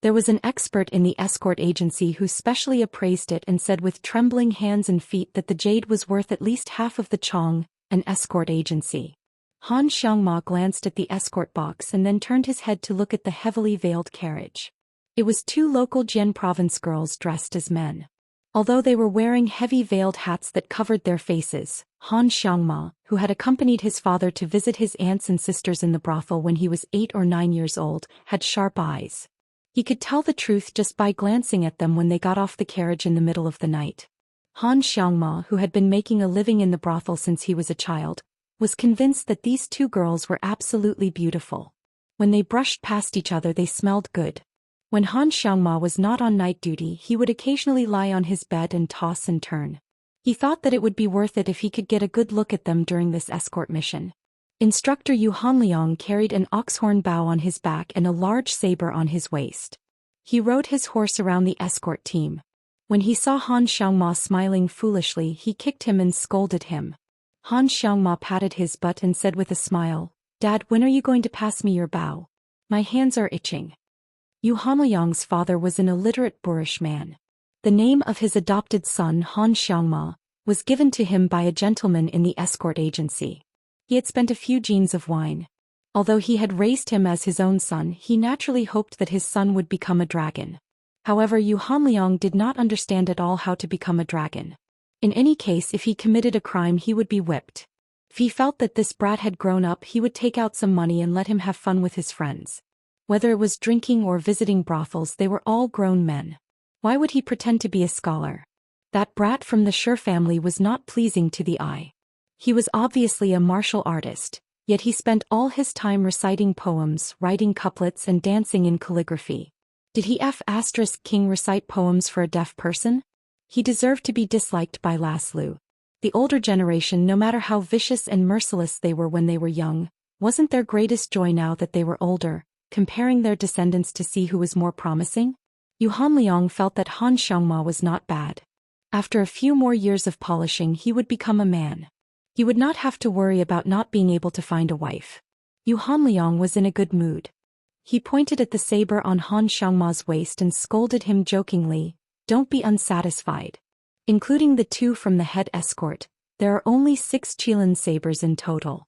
There was an expert in the escort agency who specially appraised it and said with trembling hands and feet that the jade was worth at least half of the Chong, an escort agency. Han Xiangma glanced at the escort box and then turned his head to look at the heavily veiled carriage. It was 2 local Jian province girls dressed as men. Although they were wearing heavy veiled hats that covered their faces, Han Xiangma, who had accompanied his father to visit his aunts and sisters in the brothel when he was 8 or 9 years old, had sharp eyes. He could tell the truth just by glancing at them when they got off the carriage in the middle of the night. Han Xiangma, who had been making a living in the brothel since he was a child, was convinced that these 2 girls were absolutely beautiful. When they brushed past each other, they smelled good. When Han Xiangma was not on night duty, he would occasionally lie on his bed and toss and turn. He thought that it would be worth it if he could get a good look at them during this escort mission. Instructor Yu Hanliang carried an oxhorn bow on his back and a large saber on his waist. He rode his horse around the escort team. When he saw Han Xiangma smiling foolishly, he kicked him and scolded him. Han Xiangma patted his butt and said with a smile, "Dad, when are you going to pass me your bao? My hands are itching." Yu Hanliang's father was an illiterate boorish man. The name of his adopted son Han Xiangma was given to him by a gentleman in the escort agency. He had spent a few jeans of wine. Although he had raised him as his own son, he naturally hoped that his son would become a dragon. However, Yu Hanliang did not understand at all how to become a dragon. In any case, if he committed a crime, he would be whipped. If he felt that this brat had grown up, he would take out some money and let him have fun with his friends. Whether it was drinking or visiting brothels, they were all grown men. Why would he pretend to be a scholar? That brat from the Shi family was not pleasing to the eye. He was obviously a martial artist, yet he spent all his time reciting poems, writing couplets and dancing in calligraphy. Did he King recite poems for a deaf person? He deserved to be disliked by Laslu. The older generation, no matter how vicious and merciless they were when they were young, wasn't their greatest joy now that they were older, comparing their descendants to see who was more promising? Yu Hanliang felt that Han Xiangma was not bad. After a few more years of polishing, he would become a man. He would not have to worry about not being able to find a wife. Yu Hanliang was in a good mood. He pointed at the saber on Han Xiangma's waist and scolded him jokingly, "Don't be unsatisfied. Including the two from the head escort, there are only 6 Qilin sabers in total."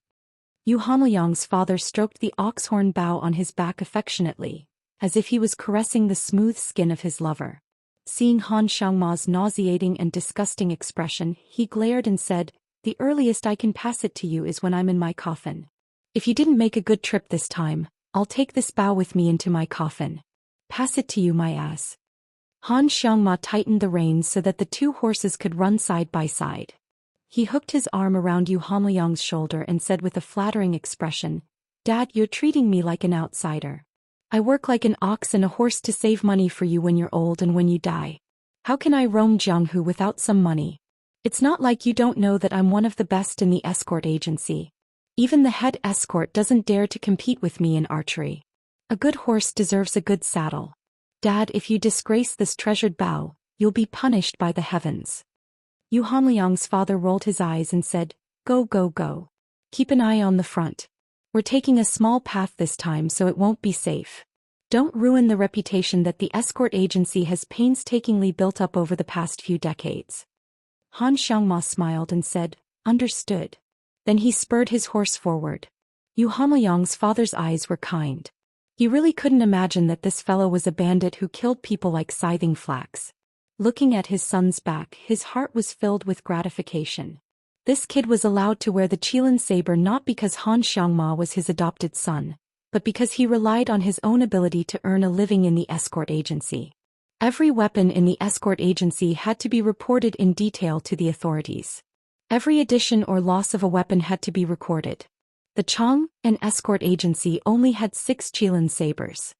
Yu Hanliang's father stroked the oxhorn bow on his back affectionately, as if he was caressing the smooth skin of his lover. Seeing Han Xiangma's nauseating and disgusting expression, he glared and said, "The earliest I can pass it to you is when I'm in my coffin. If you didn't make a good trip this time, I'll take this bow with me into my coffin. Pass it to you, my ass." Han Xiangma tightened the reins so that the two horses could run side by side. He hooked his arm around Yu Hanliang's shoulder and said with a flattering expression, "Dad, you're treating me like an outsider. I work like an ox and a horse to save money for you when you're old and when you die. How can I roam Jianghu without some money? It's not like you don't know that I'm one of the best in the escort agency. Even the head escort doesn't dare to compete with me in archery. A good horse deserves a good saddle. Dad, if you disgrace this treasured bow, you'll be punished by the heavens." Yu Hanliang's father rolled his eyes and said, "Go, go, go. Keep an eye on the front. We're taking a small path this time so it won't be safe. Don't ruin the reputation that the escort agency has painstakingly built up over the past few decades." Han Xiangma smiled and said, "Understood." Then he spurred his horse forward. Yu Hanliang's father's eyes were kind. He really couldn't imagine that this fellow was a bandit who killed people like scything flax. Looking at his son's back, his heart was filled with gratification. This kid was allowed to wear the Qilin saber not because Han Xiangma was his adopted son, but because he relied on his own ability to earn a living in the escort agency. Every weapon in the escort agency had to be reported in detail to the authorities. Every addition or loss of a weapon had to be recorded. The Chang, an escort agency, only had 6 Qilin sabers.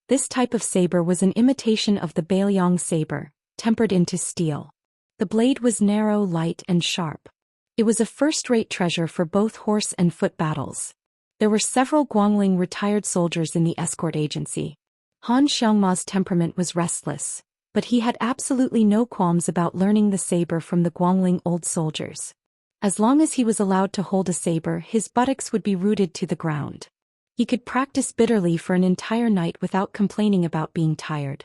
This type of saber was an imitation of the Bailiang saber, tempered into steel. The blade was narrow, light, and sharp. It was a first-rate treasure for both horse and foot battles. There were several Guangling retired soldiers in the escort agency. Han Xiangma's temperament was restless, but he had absolutely no qualms about learning the saber from the Guangling old soldiers. As long as he was allowed to hold a saber, his buttocks would be rooted to the ground. He could practice bitterly for an entire night without complaining about being tired.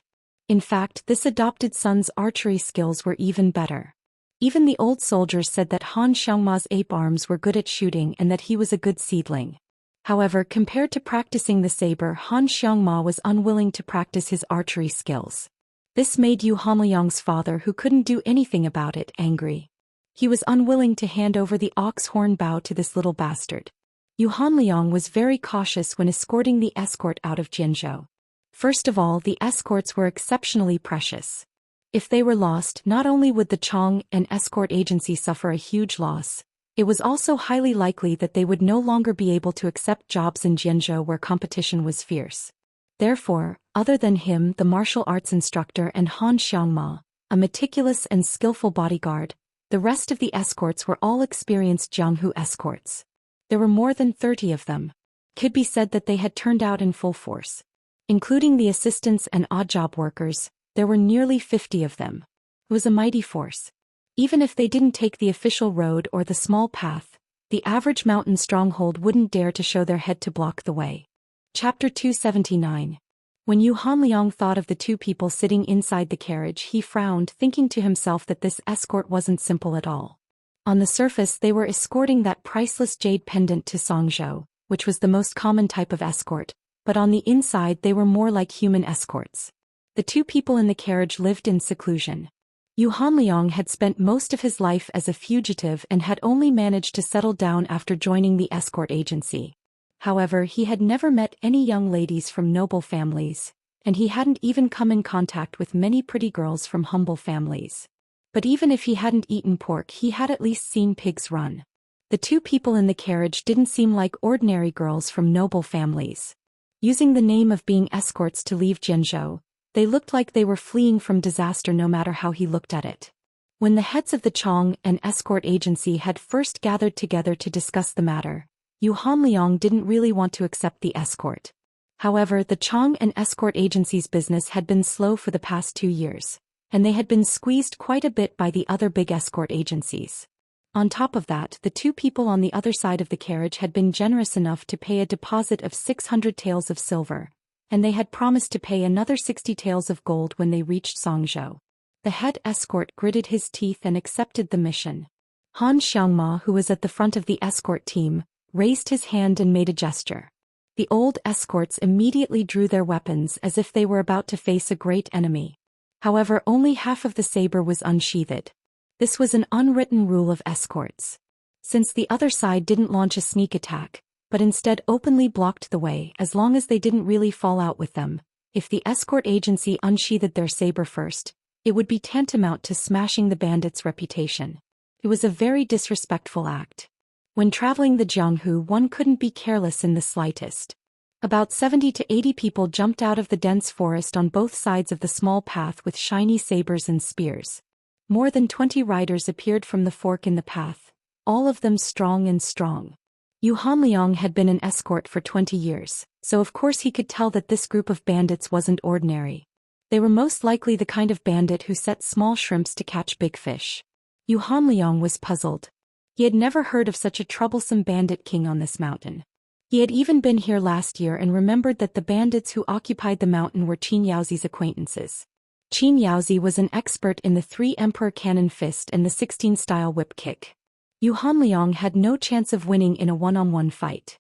In fact, this adopted son's archery skills were even better. Even the old soldiers said that Han Xiangma's ape arms were good at shooting and that he was a good seedling. However, compared to practicing the saber, Han Xiangma was unwilling to practice his archery skills. This made Yu Hanliang's father, who couldn't do anything about it, angry. He was unwilling to hand over the ox-horn bow to this little bastard. Yu Hanliang was very cautious when escorting the escort out of Jianzhou. First of all, the escorts were exceptionally precious. If they were lost, not only would the Chang and escort agency suffer a huge loss, it was also highly likely that they would no longer be able to accept jobs in Jianzhou where competition was fierce. Therefore, other than him, the martial arts instructor, and Han Xiangma, a meticulous and skillful bodyguard, the rest of the escorts were all experienced Jianghu escorts. There were more than 30 of them. Could be said that they had turned out in full force. Including the assistants and odd job workers, there were nearly 50 of them. It was a mighty force. Even if they didn't take the official road or the small path, the average mountain stronghold wouldn't dare to show their head to block the way. Chapter 279. When Yu Hanliang thought of the two people sitting inside the carriage, he frowned, thinking to himself that this escort wasn't simple at all. On the surface, they were escorting that priceless jade pendant to Songzhou, which was the most common type of escort, but on the inside they were more like human escorts. The two people in the carriage lived in seclusion. Yu Hanliang had spent most of his life as a fugitive and had only managed to settle down after joining the escort agency. However, he had never met any young ladies from noble families, and he hadn't even come in contact with many pretty girls from humble families. But even if he hadn't eaten pork, he had at least seen pigs run. The two people in the carriage didn't seem like ordinary girls from noble families. Using the name of being escorts to leave Jianzhou, they looked like they were fleeing from disaster no matter how he looked at it. When the heads of the Chong and escort agency had first gathered together to discuss the matter, Yu Hanliang didn't really want to accept the escort. However, the Chong and escort agency's business had been slow for the past 2 years, and they had been squeezed quite a bit by the other big escort agencies. On top of that, the two people on the other side of the carriage had been generous enough to pay a deposit of 600 taels of silver, and they had promised to pay another 60 taels of gold when they reached Songzhou. The head escort gritted his teeth and accepted the mission. Han Xiangma, who was at the front of the escort team, raised his hand and made a gesture. The old escorts immediately drew their weapons as if they were about to face a great enemy. However, only half of the saber was unsheathed. This was an unwritten rule of escorts. Since the other side didn't launch a sneak attack, but instead openly blocked the way as long as they didn't really fall out with them, if the escort agency unsheathed their saber first, it would be tantamount to smashing the bandits' reputation. It was a very disrespectful act. When traveling the Jianghu, one couldn't be careless in the slightest. About 70 to 80 people jumped out of the dense forest on both sides of the small path with shiny sabers and spears. More than 20 riders appeared from the fork in the path, all of them strong and strong. Yu Hanliang had been an escort for 20 years, so of course he could tell that this group of bandits wasn't ordinary. They were most likely the kind of bandit who set small shrimps to catch big fish. Yu Hanliang was puzzled. He had never heard of such a troublesome bandit king on this mountain. He had even been here last year and remembered that the bandits who occupied the mountain were Qin Yaozi's acquaintances. Qin Yaozi was an expert in the 3 Emperor Cannon Fist and the 16-style whip kick. Yu Hanliang had no chance of winning in a one-on-one fight.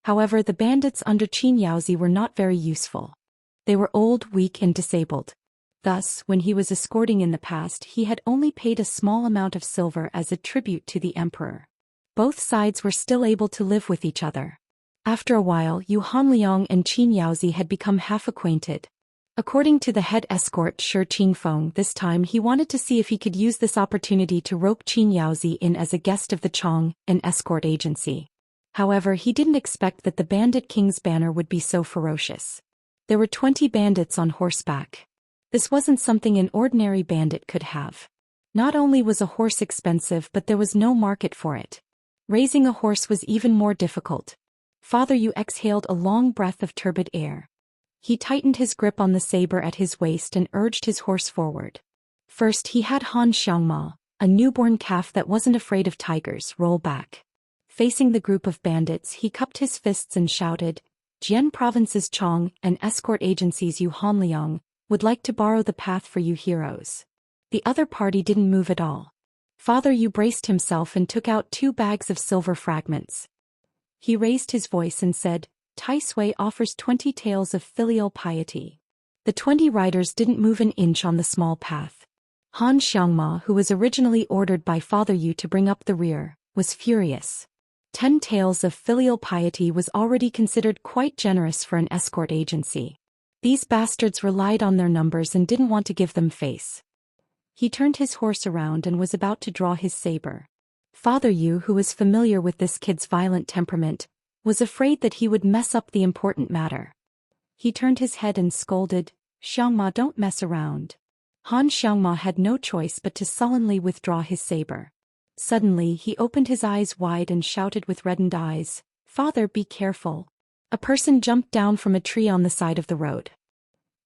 However, the bandits under Qin Yaozi were not very useful. They were old, weak, and disabled. Thus, when he was escorting in the past, he had only paid a small amount of silver as a tribute to the emperor. Both sides were still able to live with each other. After a while, Yu Hanliang and Qin Yaozi had become half acquainted. According to the head escort Shi Qingfeng, this time he wanted to see if he could use this opportunity to rope Qin Yaozi in as a guest of the Chong, an escort agency. However, he didn't expect that the Bandit King's banner would be so ferocious. There were 20 bandits on horseback. This wasn't something an ordinary bandit could have. Not only was a horse expensive, but there was no market for it. Raising a horse was even more difficult. Father Yu exhaled a long breath of turbid air. He tightened his grip on the saber at his waist and urged his horse forward. First he had Han Xiangma, a newborn calf that wasn't afraid of tigers, roll back. Facing the group of bandits, he cupped his fists and shouted, "Jian Province's Chong and escort agencies Yu Hanliang would like to borrow the path for you heroes." The other party didn't move at all. Father Yu braced himself and took out 2 bags of silver fragments. He raised his voice and said, "Tai Sui offers 20 tales of filial piety." The 20 riders didn't move an inch on the small path. Han Xiangma, who was originally ordered by Father Yu to bring up the rear, was furious. 10 tales of filial piety was already considered quite generous for an escort agency. These bastards relied on their numbers and didn't want to give them face. He turned his horse around and was about to draw his saber. Father Yu, who was familiar with this kid's violent temperament, was afraid that he would mess up the important matter. He turned his head and scolded, "Xiangma, don't mess around." Han Xiangma had no choice but to sullenly withdraw his saber. Suddenly he opened his eyes wide and shouted with reddened eyes, "Father, be careful. A person jumped down from a tree on the side of the road.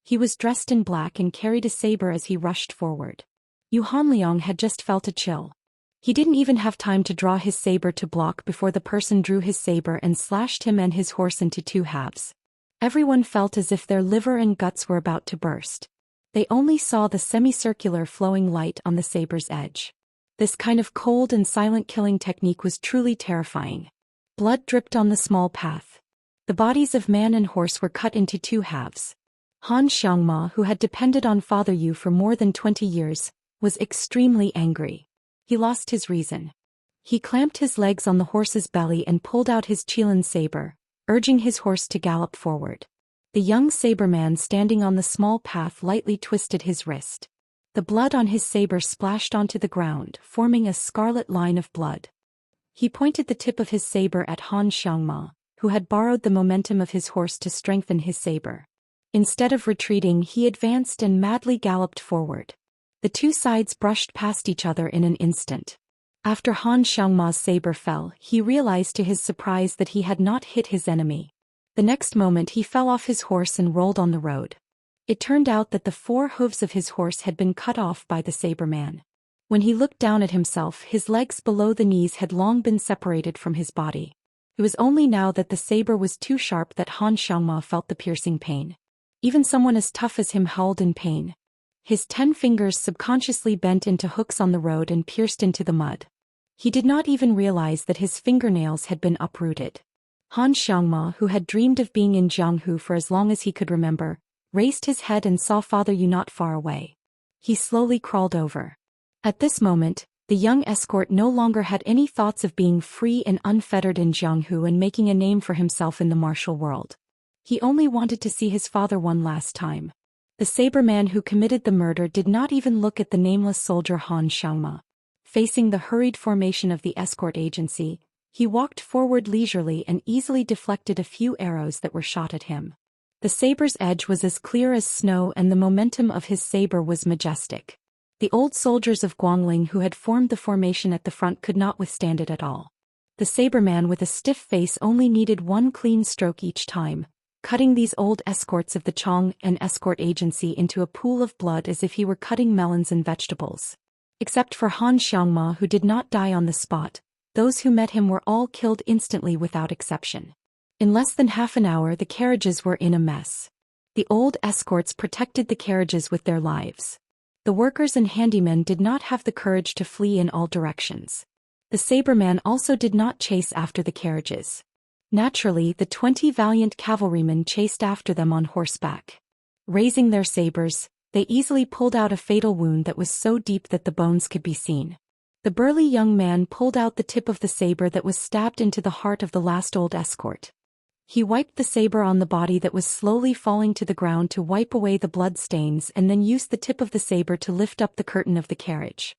He was dressed in black and carried a saber as he rushed forward. Yu Hanliang had just felt a chill. He didn't even have time to draw his saber to block before the person drew his saber and slashed him and his horse into two halves. Everyone felt as if their liver and guts were about to burst. They only saw the semicircular flowing light on the saber's edge. This kind of cold and silent killing technique was truly terrifying. Blood dripped on the small path. The bodies of man and horse were cut into two halves. Han Xiangma, who had depended on Father Yu for more than 20 years, was extremely angry. He lost his reason. He clamped his legs on the horse's belly and pulled out his Qilin saber, urging his horse to gallop forward. The young saberman standing on the small path lightly twisted his wrist. The blood on his saber splashed onto the ground, forming a scarlet line of blood. He pointed the tip of his saber at Han Xiangma, who had borrowed the momentum of his horse to strengthen his saber. Instead of retreating, he advanced and madly galloped forward. The two sides brushed past each other in an instant. After Han Xiangma's saber fell, he realized to his surprise that he had not hit his enemy. The next moment he fell off his horse and rolled on the road. It turned out that the four hooves of his horse had been cut off by the saberman. When he looked down at himself, his legs below the knees had long been separated from his body. It was only now that the saber was too sharp that Han Xiangma felt the piercing pain. Even someone as tough as him howled in pain. His 10 fingers subconsciously bent into hooks on the road and pierced into the mud. He did not even realize that his fingernails had been uprooted. Han Xiangma, who had dreamed of being in Jianghu for as long as he could remember, raised his head and saw Father Yu not far away. He slowly crawled over. At this moment, the young escort no longer had any thoughts of being free and unfettered in Jianghu and making a name for himself in the martial world. He only wanted to see his father one last time. The saberman who committed the murder did not even look at the nameless soldier Han Xiangma. Facing the hurried formation of the escort agency, he walked forward leisurely and easily deflected a few arrows that were shot at him. The saber's edge was as clear as snow and the momentum of his saber was majestic. The old soldiers of Guangling who had formed the formation at the front could not withstand it at all. The saberman with a stiff face only needed one clean stroke each time, cutting these old escorts of the Chong and escort agency into a pool of blood as if he were cutting melons and vegetables. Except for Han Xiangma, who did not die on the spot, those who met him were all killed instantly without exception. In less than half an hour the carriages were in a mess. The old escorts protected the carriages with their lives. The workers and handymen did not have the courage to flee in all directions. The saberman also did not chase after the carriages. Naturally, the 20 valiant cavalrymen chased after them on horseback. Raising their sabers, they easily pulled out a fatal wound that was so deep that the bones could be seen. The burly young man pulled out the tip of the saber that was stabbed into the heart of the last old escort. He wiped the saber on the body that was slowly falling to the ground to wipe away the blood stains and then used the tip of the saber to lift up the curtain of the carriage.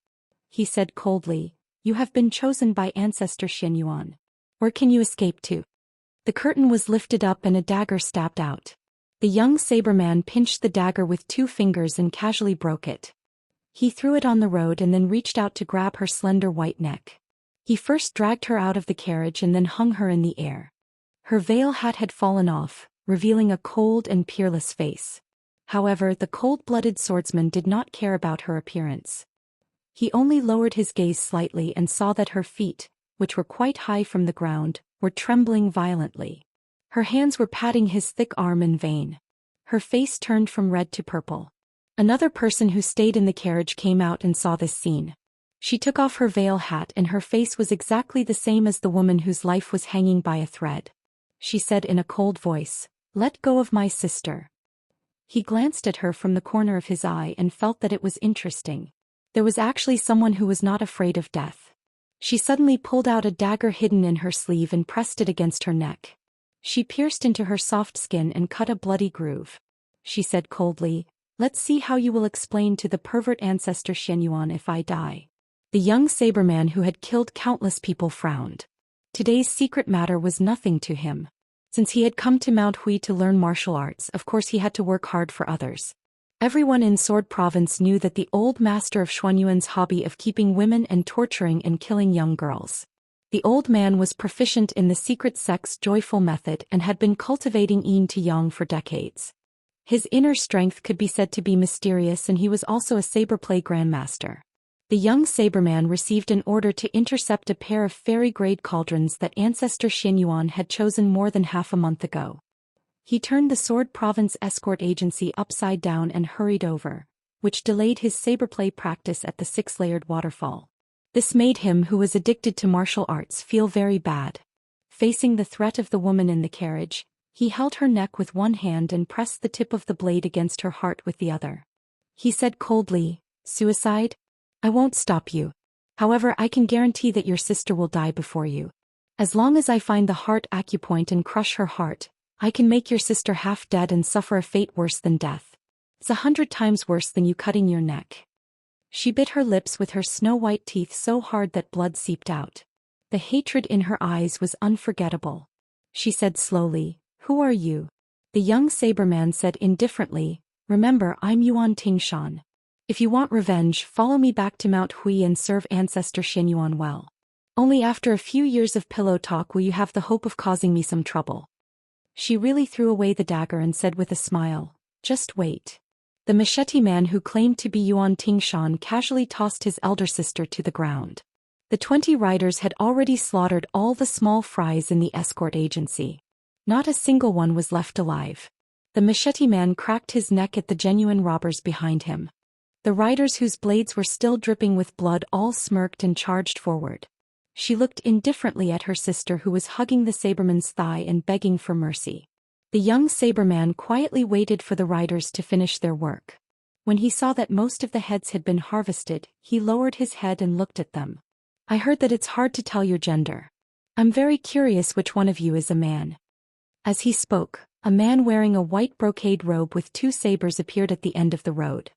He said coldly, "You have been chosen by Ancestor Xianyuan. Where can you escape to?" The curtain was lifted up and a dagger stabbed out. The young saberman pinched the dagger with 2 fingers and casually broke it. He threw it on the road and then reached out to grab her slender white neck. He first dragged her out of the carriage and then hung her in the air. Her veil hat had fallen off, revealing a cold and peerless face. However, the cold-blooded swordsman did not care about her appearance. He only lowered his gaze slightly and saw that her feet, which were quite high from the ground, were trembling violently. Her hands were patting his thick arm in vain. Her face turned from red to purple. Another person who stayed in the carriage came out and saw this scene. She took off her veil hat and her face was exactly the same as the woman whose life was hanging by a thread. She said in a cold voice, "Let go of my sister." He glanced at her from the corner of his eye and felt that it was interesting. There was actually someone who was not afraid of death. She suddenly pulled out a dagger hidden in her sleeve and pressed it against her neck. She pierced into her soft skin and cut a bloody groove. She said coldly, "Let's see how you will explain to the pervert Ancestor Xianyuan if I die." The young saberman who had killed countless people frowned. Today's secret matter was nothing to him. Since he had come to Mount Hui to learn martial arts, of course he had to work hard for others. Everyone in Sword Province knew that the old master of Xuanyuan's hobby of keeping women and torturing and killing young girls. The old man was proficient in the secret sex joyful method and had been cultivating yin to yang for decades. His inner strength could be said to be mysterious, and he was also a saberplay grandmaster. The young saberman received an order to intercept a pair of fairy-grade cauldrons that Ancestor Xianyuan had chosen more than half a month ago. He turned the Sword Province escort agency upside down and hurried over, which delayed his saberplay practice at the six-layered waterfall. This made him, who was addicted to martial arts, feel very bad. Facing the threat of the woman in the carriage, he held her neck with one hand and pressed the tip of the blade against her heart with the other. He said coldly, "Suicide? I won't stop you. However, I can guarantee that your sister will die before you. As long as I find the heart acupoint and crush her heart, I can make your sister half dead and suffer a fate worse than death. It's 100 times worse than you cutting your neck." She bit her lips with her snow-white teeth so hard that blood seeped out. The hatred in her eyes was unforgettable. She said slowly, "Who are you?" The young saberman said indifferently, "Remember, I'm Yuan Tingshan. If you want revenge, follow me back to Mount Hui and serve Ancestor Xianyuan well. Only after a few years of pillow talk will you have the hope of causing me some trouble." She really threw away the dagger and said with a smile, "Just wait." The machete man who claimed to be Yuan Tingshan casually tossed his elder sister to the ground. The 20 riders had already slaughtered all the small fries in the escort agency. Not a single one was left alive. The machete man cracked his neck at the genuine robbers behind him. The riders whose blades were still dripping with blood all smirked and charged forward. She looked indifferently at her sister, who was hugging the saberman's thigh and begging for mercy. The young saberman quietly waited for the riders to finish their work. When he saw that most of the heads had been harvested, he lowered his head and looked at them. "I heard that it's hard to tell your gender. I'm very curious which one of you is a man." As he spoke, a man wearing a white brocade robe with 2 sabers appeared at the end of the road.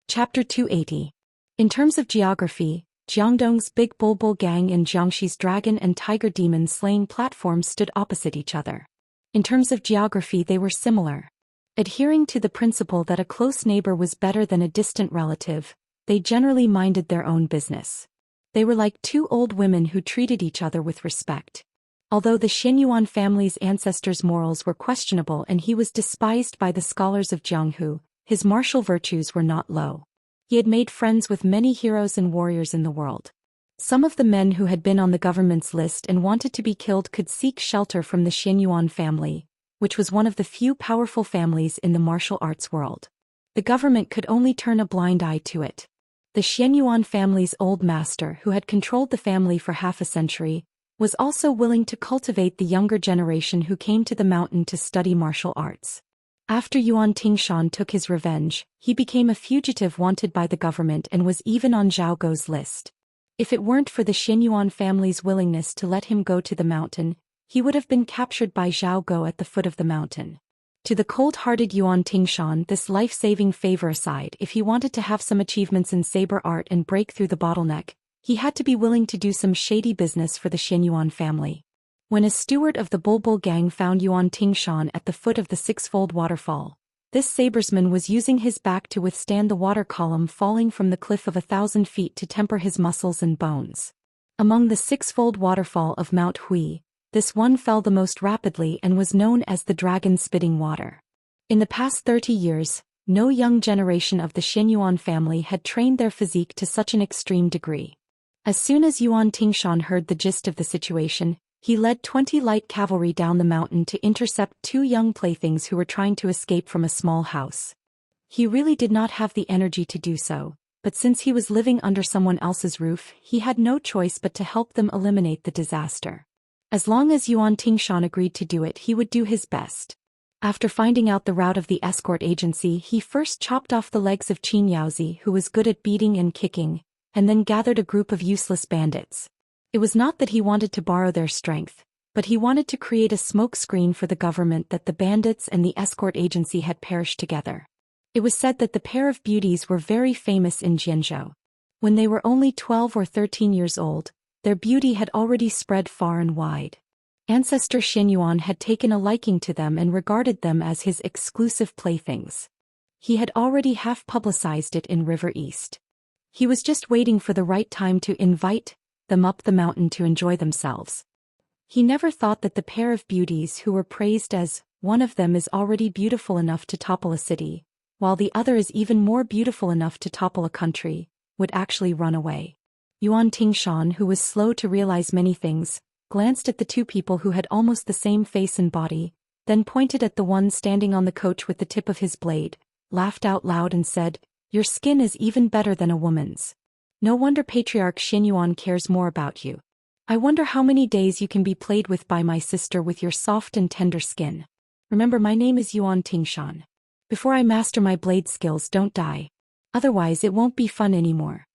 Chapter 280. In terms of geography, Jiangdong's Big Bulbul Gang and Jiangxi's Dragon and Tiger Demon slaying platforms stood opposite each other. In terms of geography, they were similar. Adhering to the principle that a close neighbor was better than a distant relative, they generally minded their own business. They were like 2 old women who treated each other with respect. Although the Xianyuan family's ancestors' morals were questionable and he was despised by the scholars of Jianghu, his martial virtues were not low. He had made friends with many heroes and warriors in the world. Some of the men who had been on the government's list and wanted to be killed could seek shelter from the Xianyuan family, which was one of the few powerful families in the martial arts world. The government could only turn a blind eye to it. The Xianyuan family's old master, who had controlled the family for half a century, was also willing to cultivate the younger generation who came to the mountain to study martial arts. After Yuan Tingshan took his revenge, he became a fugitive wanted by the government and was even on Zhao Guo's list. If it weren't for the Xianyuan family's willingness to let him go to the mountain, he would have been captured by Zhao Guo at the foot of the mountain. To the cold-hearted Yuan Tingshan, this life-saving favor aside, if he wanted to have some achievements in saber art and break through the bottleneck, he had to be willing to do some shady business for the Xianyuan family. When a steward of the Bulbul Gang found Yuan Tingshan at the foot of the six-fold waterfall, this sabersman was using his back to withstand the water column falling from the cliff of 1,000 feet to temper his muscles and bones. Among the six-fold waterfall of Mount Hui, this one fell the most rapidly and was known as the dragon spitting water. In the past 30 years, no young generation of the Xianyuan family had trained their physique to such an extreme degree. As soon as Yuan Tingshan heard the gist of the situation, he led 20 light cavalry down the mountain to intercept 2 young playthings who were trying to escape from a small house. He really did not have the energy to do so, but since he was living under someone else's roof, he had no choice but to help them eliminate the disaster. As long as Yuan Tingshan agreed to do it, he would do his best. After finding out the route of the escort agency, he first chopped off the legs of Qin Yaozi, who was good at beating and kicking, and then gathered a group of useless bandits. It was not that he wanted to borrow their strength, but he wanted to create a smoke screen for the government that the bandits and the escort agency had perished together. It was said that the pair of beauties were very famous in Jianzhou. When they were only 12 or 13 years old, their beauty had already spread far and wide. Ancestor Xianyuan had taken a liking to them and regarded them as his exclusive playthings. He had already half publicized it in River East. He was just waiting for the right time to invite, them up the mountain to enjoy themselves. He never thought that the pair of beauties who were praised as, one of them is already beautiful enough to topple a city, while the other is even more beautiful enough to topple a country, would actually run away. Yuan Tingshan, who was slow to realize many things, glanced at the two people who had almost the same face and body, then pointed at the one standing on the coach with the tip of his blade, laughed out loud and said, "Your skin is even better than a woman's. No wonder Patriarch Xianyuan cares more about you. I wonder how many days you can be played with by my sister with your soft and tender skin. Remember, my name is Yuan Tingshan. Before I master my blade skills, don't die. Otherwise it won't be fun anymore."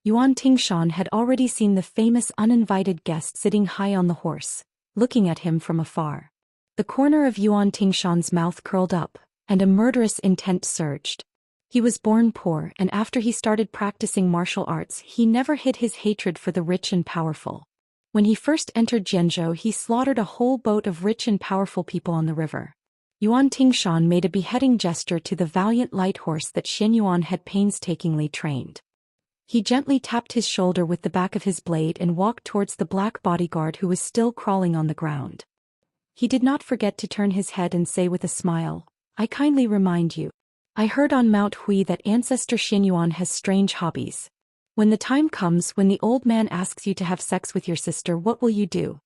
Yuan Tingshan had already seen the famous uninvited guest sitting high on the horse, looking at him from afar. The corner of Yuan Tingshan's mouth curled up, and a murderous intent surged. He was born poor, and after he started practicing martial arts, he never hid his hatred for the rich and powerful. When he first entered Zhenzhou, he slaughtered a whole boat of rich and powerful people on the river. Yuan Tingshan made a beheading gesture to the valiant light horse that Xianyuan had painstakingly trained. He gently tapped his shoulder with the back of his blade and walked towards the black bodyguard who was still crawling on the ground. He did not forget to turn his head and say with a smile, "I kindly remind you. I heard on Mount Hui that Ancestor Xianyuan has strange hobbies. When the time comes when the old man asks you to have sex with your sister, what will you do?"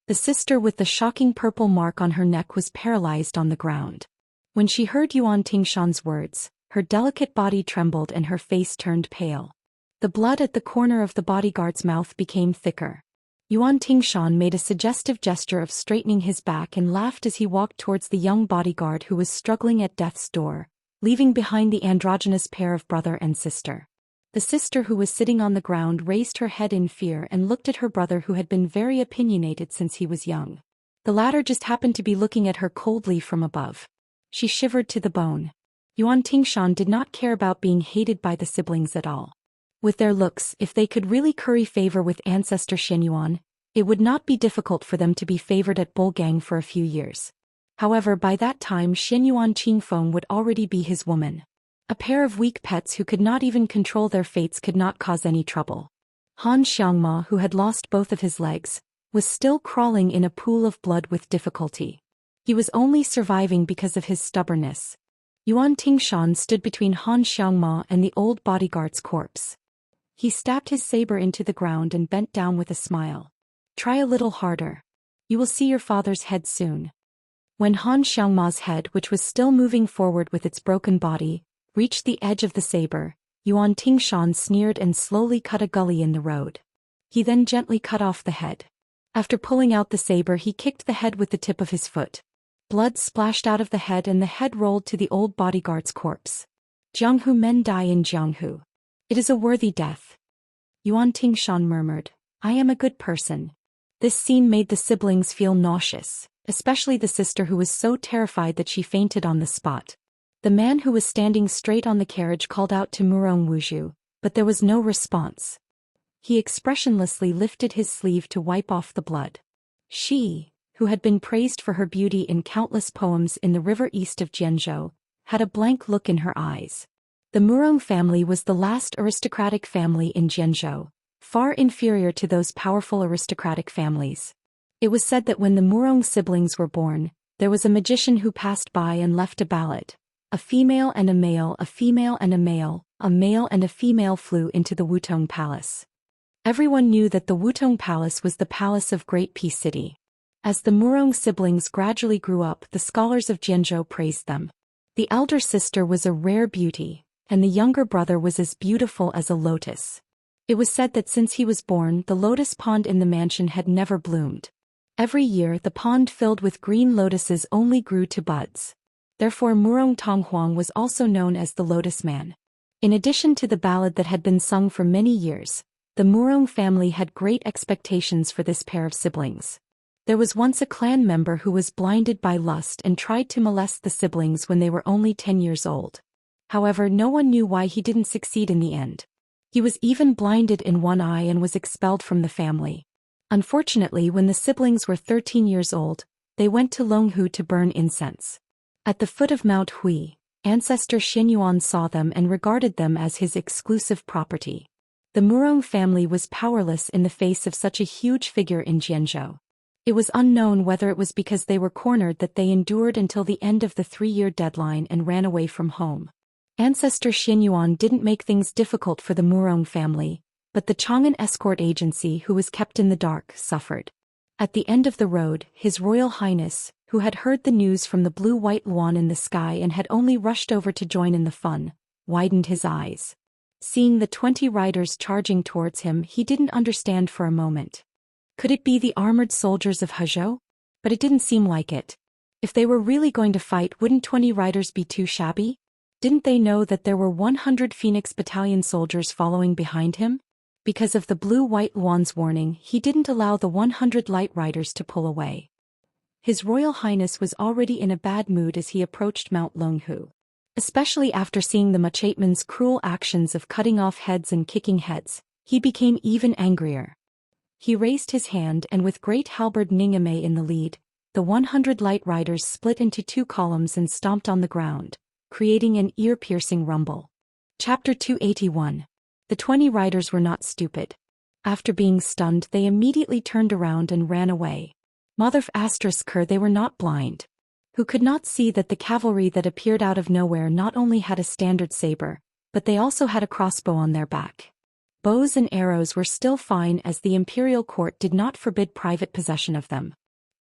The sister with the shocking purple mark on her neck was paralyzed on the ground. When she heard Yuan Tingshan's words, her delicate body trembled and her face turned pale. The blood at the corner of the bodyguard's mouth became thicker. Yuan Tingshan made a suggestive gesture of straightening his back and laughed as he walked towards the young bodyguard who was struggling at death's door, leaving behind the androgynous pair of brother and sister. The sister, who was sitting on the ground, raised her head in fear and looked at her brother, who had been very opinionated since he was young. The latter just happened to be looking at her coldly from above. She shivered to the bone. Yuan Tingshan did not care about being hated by the siblings at all. With their looks, if they could really curry favor with Ancestor Xianyuan, it would not be difficult for them to be favored at Bulgang for a few years. However, by that time Xianyuan Qingfeng would already be his woman. A pair of weak pets who could not even control their fates could not cause any trouble. Han Xiangma, who had lost both of his legs, was still crawling in a pool of blood with difficulty. He was only surviving because of his stubbornness. Yuan Tingshan stood between Han Xiangma and the old bodyguard's corpse. He stabbed his saber into the ground and bent down with a smile. "Try a little harder. You will see your father's head soon." When Han Xiangma's head, which was still moving forward with its broken body, reached the edge of the saber, Yuan Tingshan sneered and slowly cut a gully in the road. He then gently cut off the head. After pulling out the saber, he kicked the head with the tip of his foot. Blood splashed out of the head and the head rolled to the old bodyguard's corpse. "Jianghu men die in Jianghu. It is a worthy death." Yuan Tingshan murmured, "I am a good person." This scene made the siblings feel nauseous, especially the sister, who was so terrified that she fainted on the spot. The man who was standing straight on the carriage called out to Murong Wuzhu, but there was no response. He expressionlessly lifted his sleeve to wipe off the blood. She, who had been praised for her beauty in countless poems in the river east of Zhenzhou, had a blank look in her eyes. The Murong family was the last aristocratic family in Zhenzhou, far inferior to those powerful aristocratic families. It was said that when the Murong siblings were born, there was a magician who passed by and left a ballad. A female and a male, a female and a male and a female flew into the Wutong Palace. Everyone knew that the Wutong Palace was the palace of Great Peace City. As the Murong siblings gradually grew up, the scholars of Zhenzhou praised them. The elder sister was a rare beauty, and the younger brother was as beautiful as a lotus. It was said that since he was born, the lotus pond in the mansion had never bloomed. Every year the pond filled with green lotuses only grew to buds. Therefore Murong Tonghuang was also known as the Lotus Man. In addition to the ballad that had been sung for many years, the Murong family had great expectations for this pair of siblings. There was once a clan member who was blinded by lust and tried to molest the siblings when they were only 10 years old. However, no one knew why he didn't succeed in the end. He was even blinded in one eye and was expelled from the family. Unfortunately, when the siblings were 13 years old, they went to Longhu to burn incense. At the foot of Mount Hui, Ancestor Xianyuan saw them and regarded them as his exclusive property. The Murong family was powerless in the face of such a huge figure in Jianzhou. It was unknown whether it was because they were cornered that they endured until the end of the 3-year deadline and ran away from home. Ancestor Xianyuan didn't make things difficult for the Murong family, but the Chang'an escort agency, who was kept in the dark, suffered. At the end of the road, His Royal Highness, who had heard the news from the blue-white luan in the sky and had only rushed over to join in the fun, widened his eyes. Seeing the 20 riders charging towards him, he didn't understand for a moment. Could it be the armored soldiers of Hezhou? But it didn't seem like it. If they were really going to fight, wouldn't 20 riders be too shabby? Didn't they know that there were 100 Phoenix Battalion soldiers following behind him? Because of the blue-white luan's warning, he didn't allow the 100 light riders to pull away. His Royal Highness was already in a bad mood as he approached Mount Longhu. Especially after seeing the Machateman's cruel actions of cutting off heads and kicking heads, he became even angrier. He raised his hand and with great halberd Ningame in the lead, the 100 light riders split into 2 columns and stomped on the ground, creating an ear-piercing rumble. Chapter 281. The 20 riders were not stupid. After being stunned, they immediately turned around and ran away. They were not blind. Who could not see that the cavalry that appeared out of nowhere not only had a standard saber, but they also had a crossbow on their back. Bows and arrows were still fine as the imperial court did not forbid private possession of them.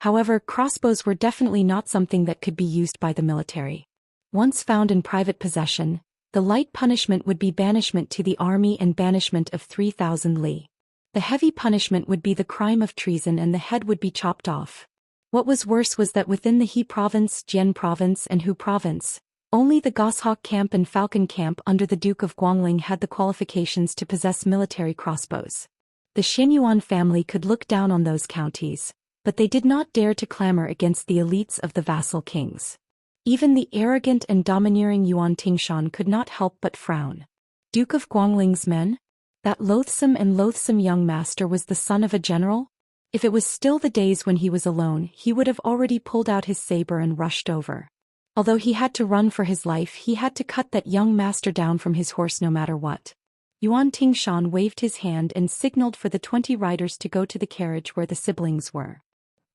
However, crossbows were definitely not something that could be used by the military. Once found in private possession, the light punishment would be banishment to the army and banishment of 3,000 li. The heavy punishment would be the crime of treason and the head would be chopped off. What was worse was that within the He province, Jian province and Hu province, only the Goshawk camp and Falcon camp under the Duke of Guangling had the qualifications to possess military crossbows. The Xianyuan family could look down on those counties, but they did not dare to clamor against the elites of the vassal kings. Even the arrogant and domineering Yuan Tingshan could not help but frown. Duke of Guangling's men? That loathsome young master was the son of a general? If it was still the days when he was alone, he would have already pulled out his saber and rushed over. Although he had to run for his life, he had to cut that young master down from his horse no matter what. Yuan Tingshan waved his hand and signaled for the 20 riders to go to the carriage where the siblings were.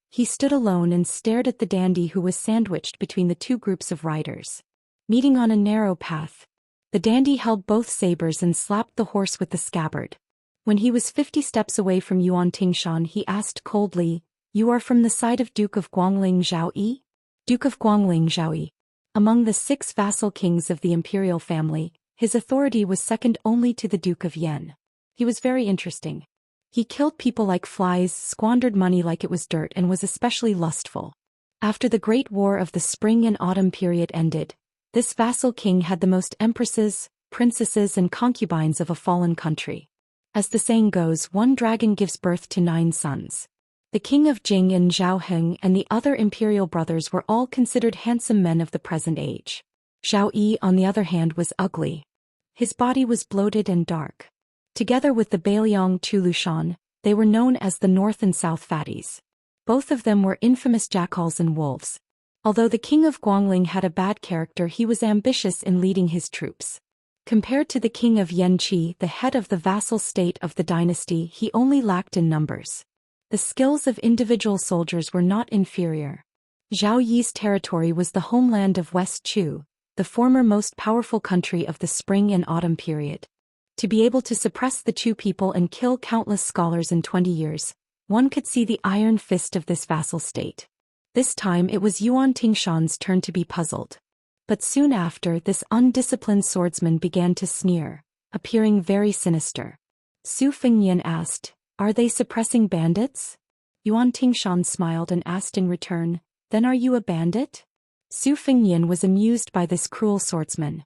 He stood alone and stared at the dandy who was sandwiched between the 2 groups of riders. Meeting on a narrow path, the dandy held both sabers and slapped the horse with the scabbard. When he was 50 steps away from Yuan Tingshan, he asked coldly, "You are from the side of Duke of Guangling Zhao Yi?" Duke of Guangling Zhao Yi. Among the 6 vassal kings of the imperial family, his authority was second only to the Duke of Yan. He was very interesting. He killed people like flies, squandered money like it was dirt, and was especially lustful. After the Great War of the Spring and Autumn period ended, this vassal king had the most empresses, princesses and concubines of a fallen country. As the saying goes, one dragon gives birth to 9 sons. The king of Jing and Zhao Heng and the other imperial brothers were all considered handsome men of the present age. Zhao Yi, on the other hand, was ugly. His body was bloated and dark. Together with the Bailiang Chulushan, they were known as the North and South Fatties. Both of them were infamous jackals and wolves. Although the king of Guangling had a bad character, he was ambitious in leading his troops. Compared to the king of Yanqi, the head of the vassal state of the dynasty, he only lacked in numbers. The skills of individual soldiers were not inferior. Zhao Yi's territory was the homeland of West Chu, the former most powerful country of the Spring and Autumn period. To be able to suppress the Chu people and kill countless scholars in 20 years, one could see the iron fist of this vassal state. This time it was Yuan Tingshan's turn to be puzzled. But soon after, this undisciplined swordsman began to sneer, appearing very sinister. Su Fengnian asked, "Are they suppressing bandits?" Yuan Tingshan smiled and asked in return, "Then are you a bandit?" Su Fengnian was amused by this cruel swordsman.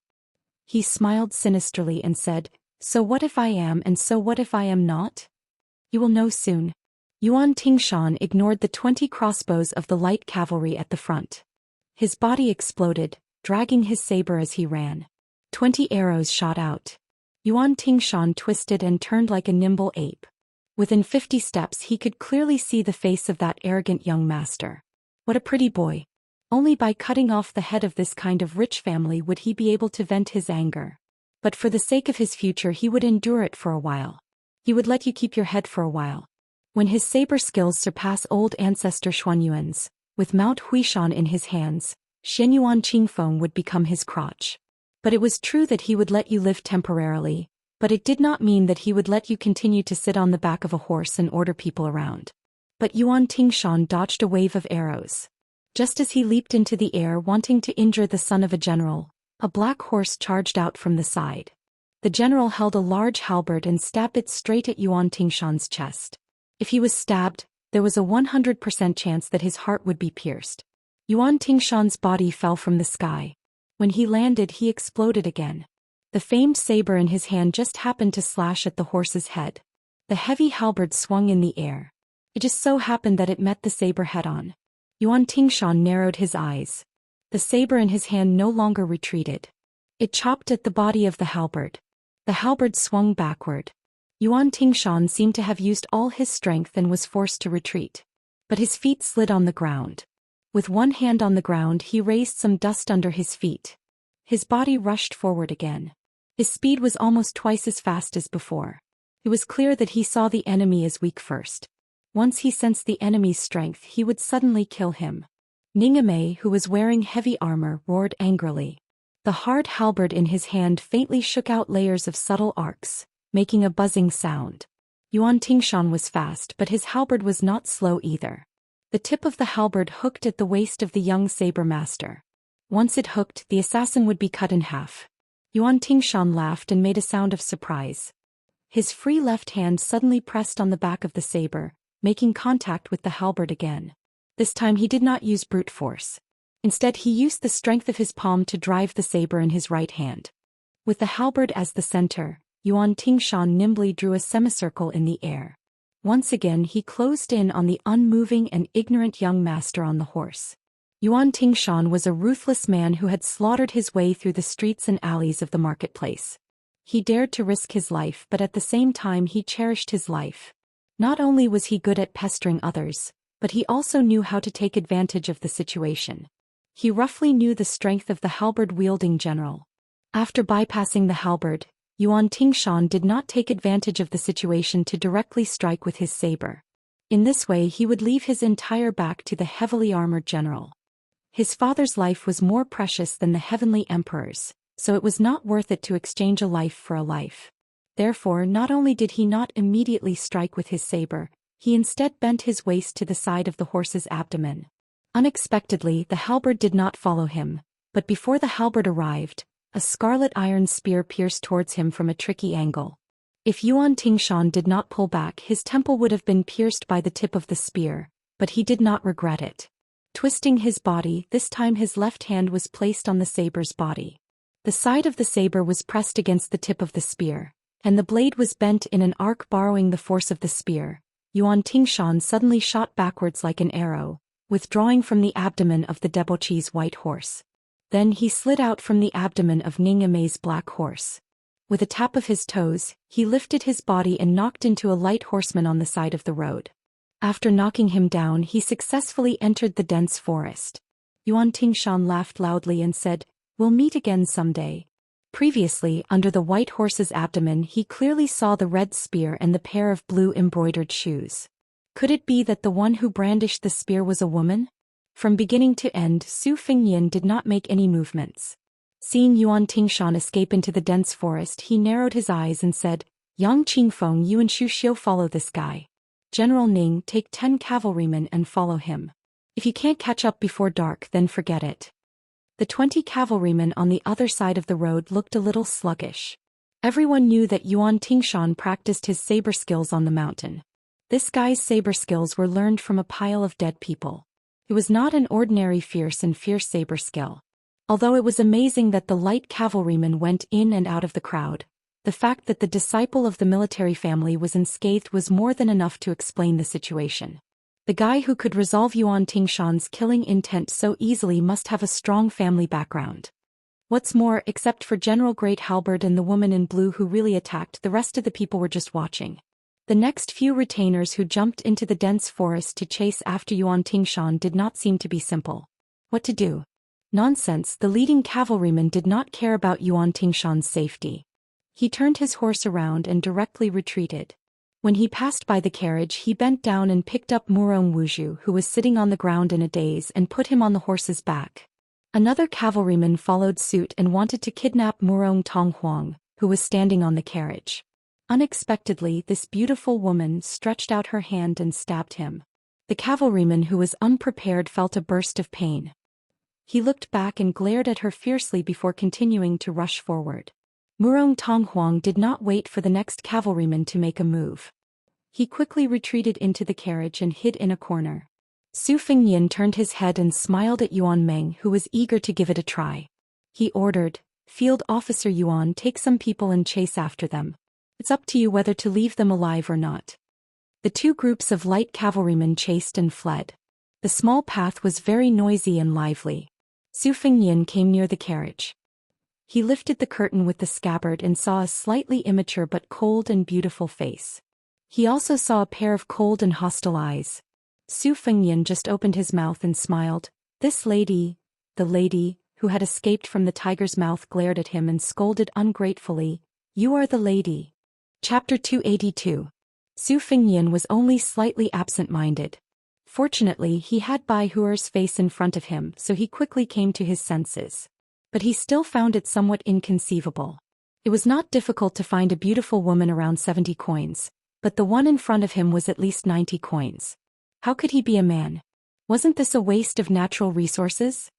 He smiled sinisterly and said, "So what if I am, and so what if I am not? You will know soon." Yuan Tingshan ignored the 20 crossbows of the light cavalry at the front. His body exploded, dragging his saber as he ran. 20 arrows shot out. Yuan Tingshan twisted and turned like a nimble ape. Within 50 steps he could clearly see the face of that arrogant young master. What a pretty boy. Only by cutting off the head of this kind of rich family would he be able to vent his anger. But for the sake of his future he would endure it for a while. He would let you keep your head for a while. When his saber skills surpass old ancestor Xuanyuan's, with Mount Huishan in his hands, Xianyuan Qingfeng would become his crotch. But it was true that he would let you live temporarily, but it did not mean that he would let you continue to sit on the back of a horse and order people around. But Yuan Tingshan dodged a wave of arrows. Just as he leaped into the air wanting to injure the son of a general, a black horse charged out from the side. The general held a large halberd and stabbed it straight at Yuan Tingshan's chest. If he was stabbed, there was a 100% chance that his heart would be pierced. Yuan Tingshan's body fell from the sky. When he landed, he exploded again. The famed saber in his hand just happened to slash at the horse's head. The heavy halberd swung in the air. It just so happened that it met the saber head-on. Yuan Tingshan narrowed his eyes. The saber in his hand no longer retreated. It chopped at the body of the halberd. The halberd swung backward. Yuan Tingshan seemed to have used all his strength and was forced to retreat. But his feet slid on the ground. With one hand on the ground, he raised some dust under his feet. His body rushed forward again. His speed was almost twice as fast as before. It was clear that he saw the enemy as weak first. Once he sensed the enemy's strength, he would suddenly kill him. Ningame, who was wearing heavy armor, roared angrily. The hard halberd in his hand faintly shook out layers of subtle arcs, making a buzzing sound. Yuan Tingshan was fast, but his halberd was not slow either. The tip of the halberd hooked at the waist of the young saber master. Once it hooked, the assassin would be cut in half. Yuan Tingshan laughed and made a sound of surprise. His free left hand suddenly pressed on the back of the saber, making contact with the halberd again. This time he did not use brute force. Instead, he used the strength of his palm to drive the saber in his right hand. With the halberd as the center, Yuan Tingshan nimbly drew a semicircle in the air. Once again he closed in on the unmoving and ignorant young master on the horse. Yuan Tingshan was a ruthless man who had slaughtered his way through the streets and alleys of the marketplace. He dared to risk his life, but at the same time he cherished his life. Not only was he good at pestering others, but he also knew how to take advantage of the situation. He roughly knew the strength of the halberd-wielding general. After bypassing the halberd, Yuan Tingshan did not take advantage of the situation to directly strike with his saber. In this way he would leave his entire back to the heavily armored general. His father's life was more precious than the heavenly emperor's, so it was not worth it to exchange a life for a life. Therefore, not only did he not immediately strike with his saber, he instead bent his waist to the side of the horse's abdomen. Unexpectedly, the halberd did not follow him, but before the halberd arrived, a scarlet iron spear pierced towards him from a tricky angle. If Yuan Tingshan did not pull back, his temple would have been pierced by the tip of the spear, but he did not regret it. Twisting his body, this time his left hand was placed on the saber's body. The side of the saber was pressed against the tip of the spear, and the blade was bent in an arc borrowing the force of the spear. Yuan Tingshan suddenly shot backwards like an arrow, withdrawing from the abdomen of the debauchee's white horse. Then he slid out from the abdomen of Ningame's black horse. With a tap of his toes, he lifted his body and knocked into a light horseman on the side of the road. After knocking him down, he successfully entered the dense forest. Yuan Tingshan laughed loudly and said, "We'll meet again someday." Previously, under the white horse's abdomen, he clearly saw the red spear and the pair of blue embroidered shoes. Could it be that the one who brandished the spear was a woman? From beginning to end, Su Fingyan did not make any movements. Seeing Yuan Tingshan escape into the dense forest, he narrowed his eyes and said, "Yang Qingfeng, you and Xu Xiu follow this guy. General Ning, take 10 cavalrymen and follow him. If you can't catch up before dark, then forget it." The 20 cavalrymen on the other side of the road looked a little sluggish. Everyone knew that Yuan Tingshan practiced his saber skills on the mountain. This guy's saber skills were learned from a pile of dead people. It was not an ordinary fierce saber skill. Although it was amazing that the light cavalrymen went in and out of the crowd, the fact that the disciple of the military family was unscathed was more than enough to explain the situation. The guy who could resolve Yuan Tingshan's killing intent so easily must have a strong family background. What's more, except for General Great Halberd and the woman in blue who really attacked, the rest of the people were just watching. The next few retainers who jumped into the dense forest to chase after Yuan Tingshan did not seem to be simple. What to do? Nonsense, the leading cavalryman did not care about Yuan Tingshan's safety. He turned his horse around and directly retreated. When he passed by the carriage, he bent down and picked up Murong Wuzhu, who was sitting on the ground in a daze, and put him on the horse's back. Another cavalryman followed suit and wanted to kidnap Murong Tonghuang, who was standing on the carriage. Unexpectedly, this beautiful woman stretched out her hand and stabbed him. The cavalryman, who was unprepared, felt a burst of pain. He looked back and glared at her fiercely before continuing to rush forward. Murong Tonghuang did not wait for the next cavalryman to make a move. He quickly retreated into the carriage and hid in a corner. Su Fengnian turned his head and smiled at Yuan Meng, who was eager to give it a try. He ordered, "Field Officer Yuan, take some people and chase after them. It's up to you whether to leave them alive or not." The two groups of light cavalrymen chased and fled. The small path was very noisy and lively. Su Fengnian came near the carriage. He lifted the curtain with the scabbard and saw a slightly immature but cold and beautiful face. He also saw a pair of cold and hostile eyes. Su Fengnian just opened his mouth and smiled. This lady, the lady, who had escaped from the tiger's mouth, glared at him and scolded ungratefully, "You are the lady." Chapter 282. Su Fengnian was only slightly absent-minded. Fortunately, he had Bai Huer's face in front of him, so he quickly came to his senses. But he still found it somewhat inconceivable. It was not difficult to find a beautiful woman around 70 coins, but the one in front of him was at least 90 coins. How could he be a man? Wasn't this a waste of natural resources?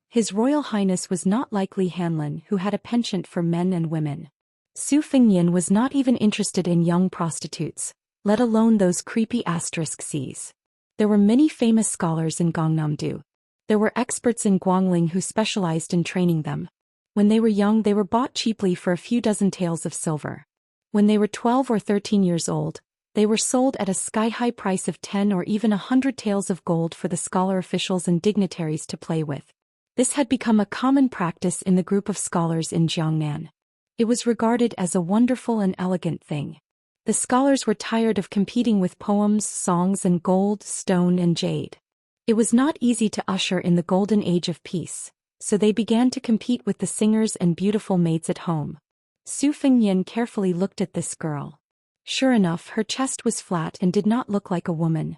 His Royal Highness was not like Li Hanlin, who had a penchant for men and women. Su Fengnian was not even interested in young prostitutes, let alone those creepy *Cs. There were many famous scholars in Gangnam-do. There were experts in Guangling who specialized in training them. When they were young, they were bought cheaply for a few dozen taels of silver. When they were 12 or 13 years old, they were sold at a sky-high price of 10 or even 100 taels of gold for the scholar officials and dignitaries to play with. This had become a common practice in the group of scholars in Jiangnan. It was regarded as a wonderful and elegant thing. The scholars were tired of competing with poems, songs, and gold, stone, and jade. It was not easy to usher in the golden age of peace, so they began to compete with the singers and beautiful maids at home. Su Fengnian carefully looked at this girl. Sure enough, her chest was flat and did not look like a woman.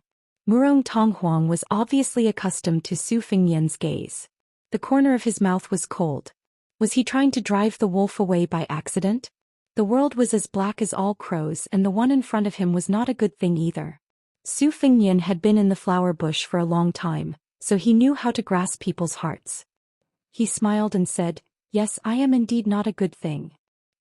Murong Tonghuang was obviously accustomed to Su Fengnian's gaze. The corner of his mouth was cold. Was he trying to drive the wolf away by accident? The world was as black as all crows, and the one in front of him was not a good thing either. Su Fengnian had been in the flower bush for a long time, so he knew how to grasp people's hearts. He smiled and said, "Yes, I am indeed not a good thing."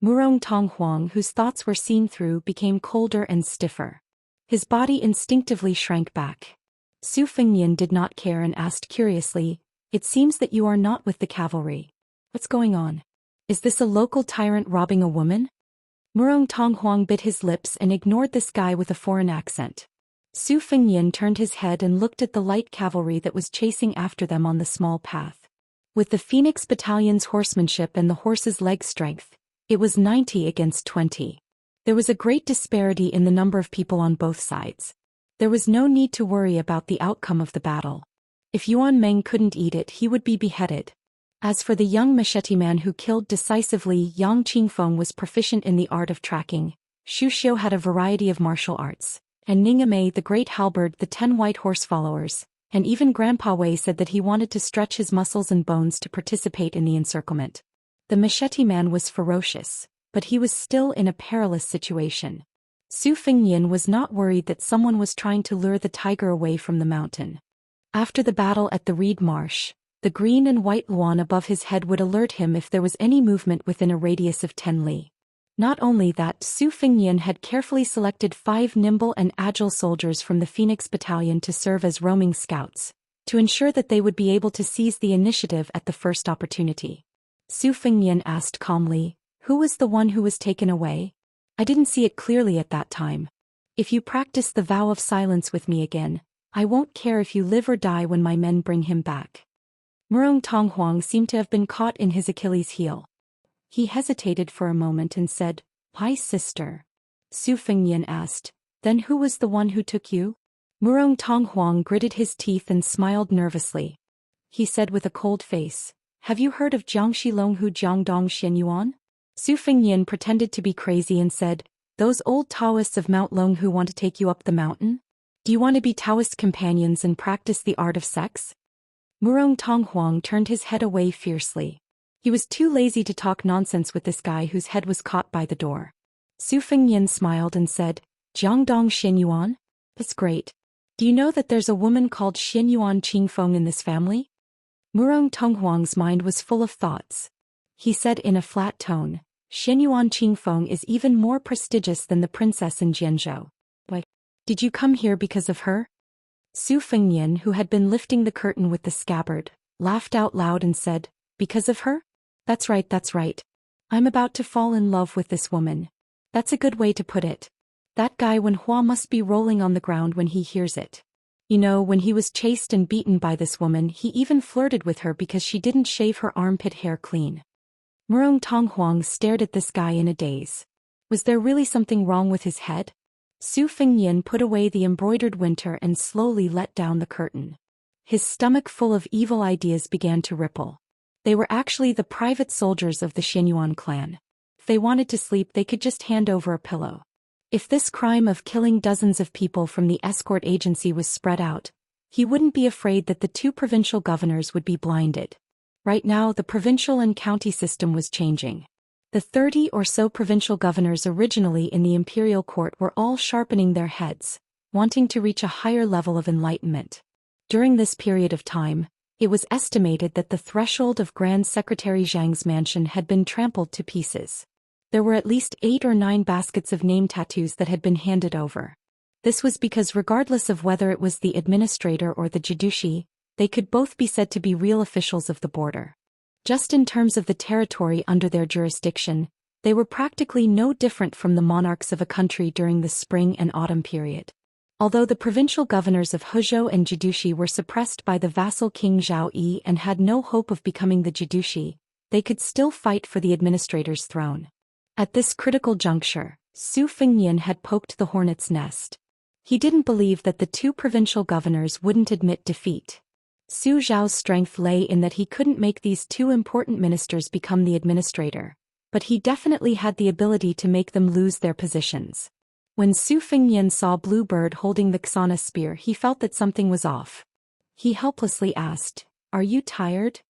Murong Tonghuang, whose thoughts were seen through, became colder and stiffer. His body instinctively shrank back. Su Fengnian did not care and asked curiously, "It seems that you are not with the cavalry. What's going on? Is this a local tyrant robbing a woman?" Murong Tonghuang bit his lips and ignored this guy with a foreign accent. Su Fengnian turned his head and looked at the light cavalry that was chasing after them on the small path. With the Phoenix Battalion's horsemanship and the horse's leg strength, it was 90 against 20. There was a great disparity in the number of people on both sides. There was no need to worry about the outcome of the battle. If Yuan Meng couldn't eat it, he would be beheaded. As for the young machete man who killed decisively, Yang Qingfeng was proficient in the art of tracking, Xu Xiu had a variety of martial arts, and Ning Mei the great halberd, the 10 white horse followers, and even Grandpa Wei said that he wanted to stretch his muscles and bones to participate in the encirclement. The machete man was ferocious, but he was still in a perilous situation. Su Fengnian was not worried that someone was trying to lure the tiger away from the mountain. After the battle at the Reed Marsh, the green and white luan above his head would alert him if there was any movement within a radius of 10 li. Not only that, Su Fengnian had carefully selected 5 nimble and agile soldiers from the Phoenix Battalion to serve as roaming scouts, to ensure that they would be able to seize the initiative at the first opportunity. Su Fengnian asked calmly, "Who was the one who was taken away? I didn't see it clearly at that time. If you practice the vow of silence with me again, I won't care if you live or die when my men bring him back." Murong Tonghuang seemed to have been caught in his Achilles' heel. He hesitated for a moment and said, "My sister." Su Fengnian asked, "Then who was the one who took you?" Murong Tonghuang gritted his teeth and smiled nervously. He said with a cold face, "Have you heard of Jiangxi Longhu Jiangdong Xianyuan?" Su Fengnian pretended to be crazy and said, Those old Taoists of Mount Long who want to take you up the mountain? Do you want to be Taoist companions and practice the art of sex? Murong Tonghuang turned his head away fiercely. He was too lazy to talk nonsense with this guy whose head was caught by the door. Su Fengnian smiled and said, Jiangdong Xinyuan? That's great. Do you know that there's a woman called Xinyuan Qingfeng in this family? Murong Tonghuang's mind was full of thoughts. He said in a flat tone, Xinyuan Qingfeng is even more prestigious than the princess in Jianzhou. Why? Did you come here because of her? Su Fengnian, who had been lifting the curtain with the scabbard, laughed out loud and said, Because of her? That's right, that's right. I'm about to fall in love with this woman. That's a good way to put it. That guy Wen Hua must be rolling on the ground when he hears it. You know, when he was chased and beaten by this woman, he even flirted with her because she didn't shave her armpit hair clean. Murong Tonghuang stared at this guy in a daze. Was there really something wrong with his head? Su Fengnian put away the embroidered winter and slowly let down the curtain. His stomach full of evil ideas began to ripple. They were actually the private soldiers of the Xinyuan clan. If they wanted to sleep, they could just hand over a pillow. If this crime of killing dozens of people from the escort agency was spread out, he wouldn't be afraid that the two provincial governors would be blinded. Right now, the provincial and county system was changing. The 30 or so provincial governors originally in the imperial court were all sharpening their heads, wanting to reach a higher level of enlightenment. During this period of time, it was estimated that the threshold of Grand Secretary Zhang's mansion had been trampled to pieces. There were at least 8 or 9 baskets of name tattoos that had been handed over. This was because regardless of whether it was the administrator or the jidushi, they could both be said to be real officials of the border. Just in terms of the territory under their jurisdiction, they were practically no different from the monarchs of a country during the spring and autumn period. Although the provincial governors of Huzhou and Jidushi were suppressed by the vassal king Zhao Yi and had no hope of becoming the jidushi, they could still fight for the administrator's throne. At this critical juncture, Su Fengnian had poked the hornet's nest. He didn't believe that the two provincial governors wouldn't admit defeat. Su Zhao's strength lay in that he couldn't make these two important ministers become the administrator, but he definitely had the ability to make them lose their positions. When Su Fengnian saw Blue Bird holding the Xana spear, he felt that something was off. He helplessly asked, Are you tired?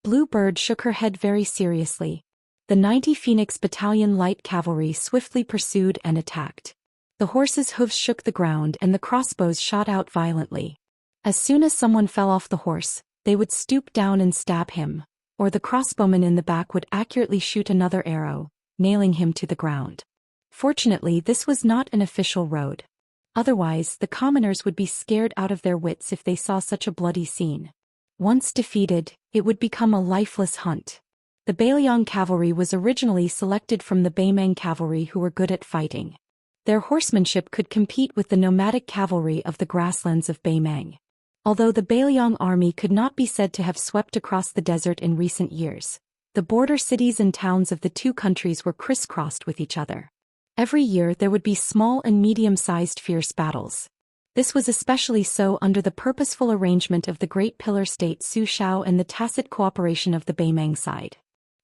Blue Bird shook her head very seriously. The 90 Phoenix Battalion Light Cavalry swiftly pursued and attacked. The horses' hooves shook the ground and the crossbows shot out violently. As soon as someone fell off the horse, they would stoop down and stab him, or the crossbowman in the back would accurately shoot another arrow, nailing him to the ground. Fortunately, this was not an official road. Otherwise, the commoners would be scared out of their wits if they saw such a bloody scene. Once defeated, it would become a lifeless hunt. The Bailiang cavalry was originally selected from the Baimang cavalry who were good at fighting. Their horsemanship could compete with the nomadic cavalry of the grasslands of Baimang. Although the Bailiang army could not be said to have swept across the desert in recent years, the border cities and towns of the two countries were crisscrossed with each other. Every year there would be small and medium-sized fierce battles. This was especially so under the purposeful arrangement of the Great Pillar State Su Shao and the tacit cooperation of the Baimang side.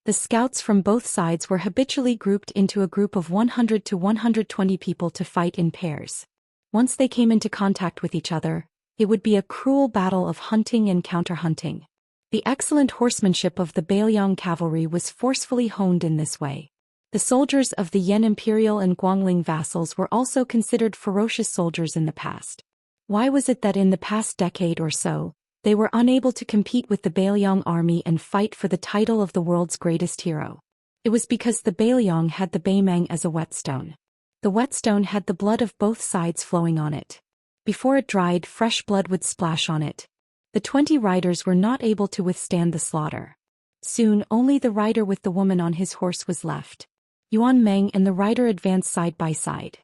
The scouts from both sides were habitually grouped into a group of 100 to 120 people to fight in pairs. Once they came into contact with each other, it would be a cruel battle of hunting and counter-hunting. The excellent horsemanship of the Bailiang cavalry was forcefully honed in this way. The soldiers of the Yan Imperial and Guangling vassals were also considered ferocious soldiers in the past. Why was it that in the past decade or so, they were unable to compete with the Bailiang army and fight for the title of the world's greatest hero? It was because the Bailiang had the Baimang as a whetstone. The whetstone had the blood of both sides flowing on it. Before it dried, fresh blood would splash on it. The 20 riders were not able to withstand the slaughter. Soon, only the rider with the woman on his horse was left. Yuan Meng and the rider advanced side by side.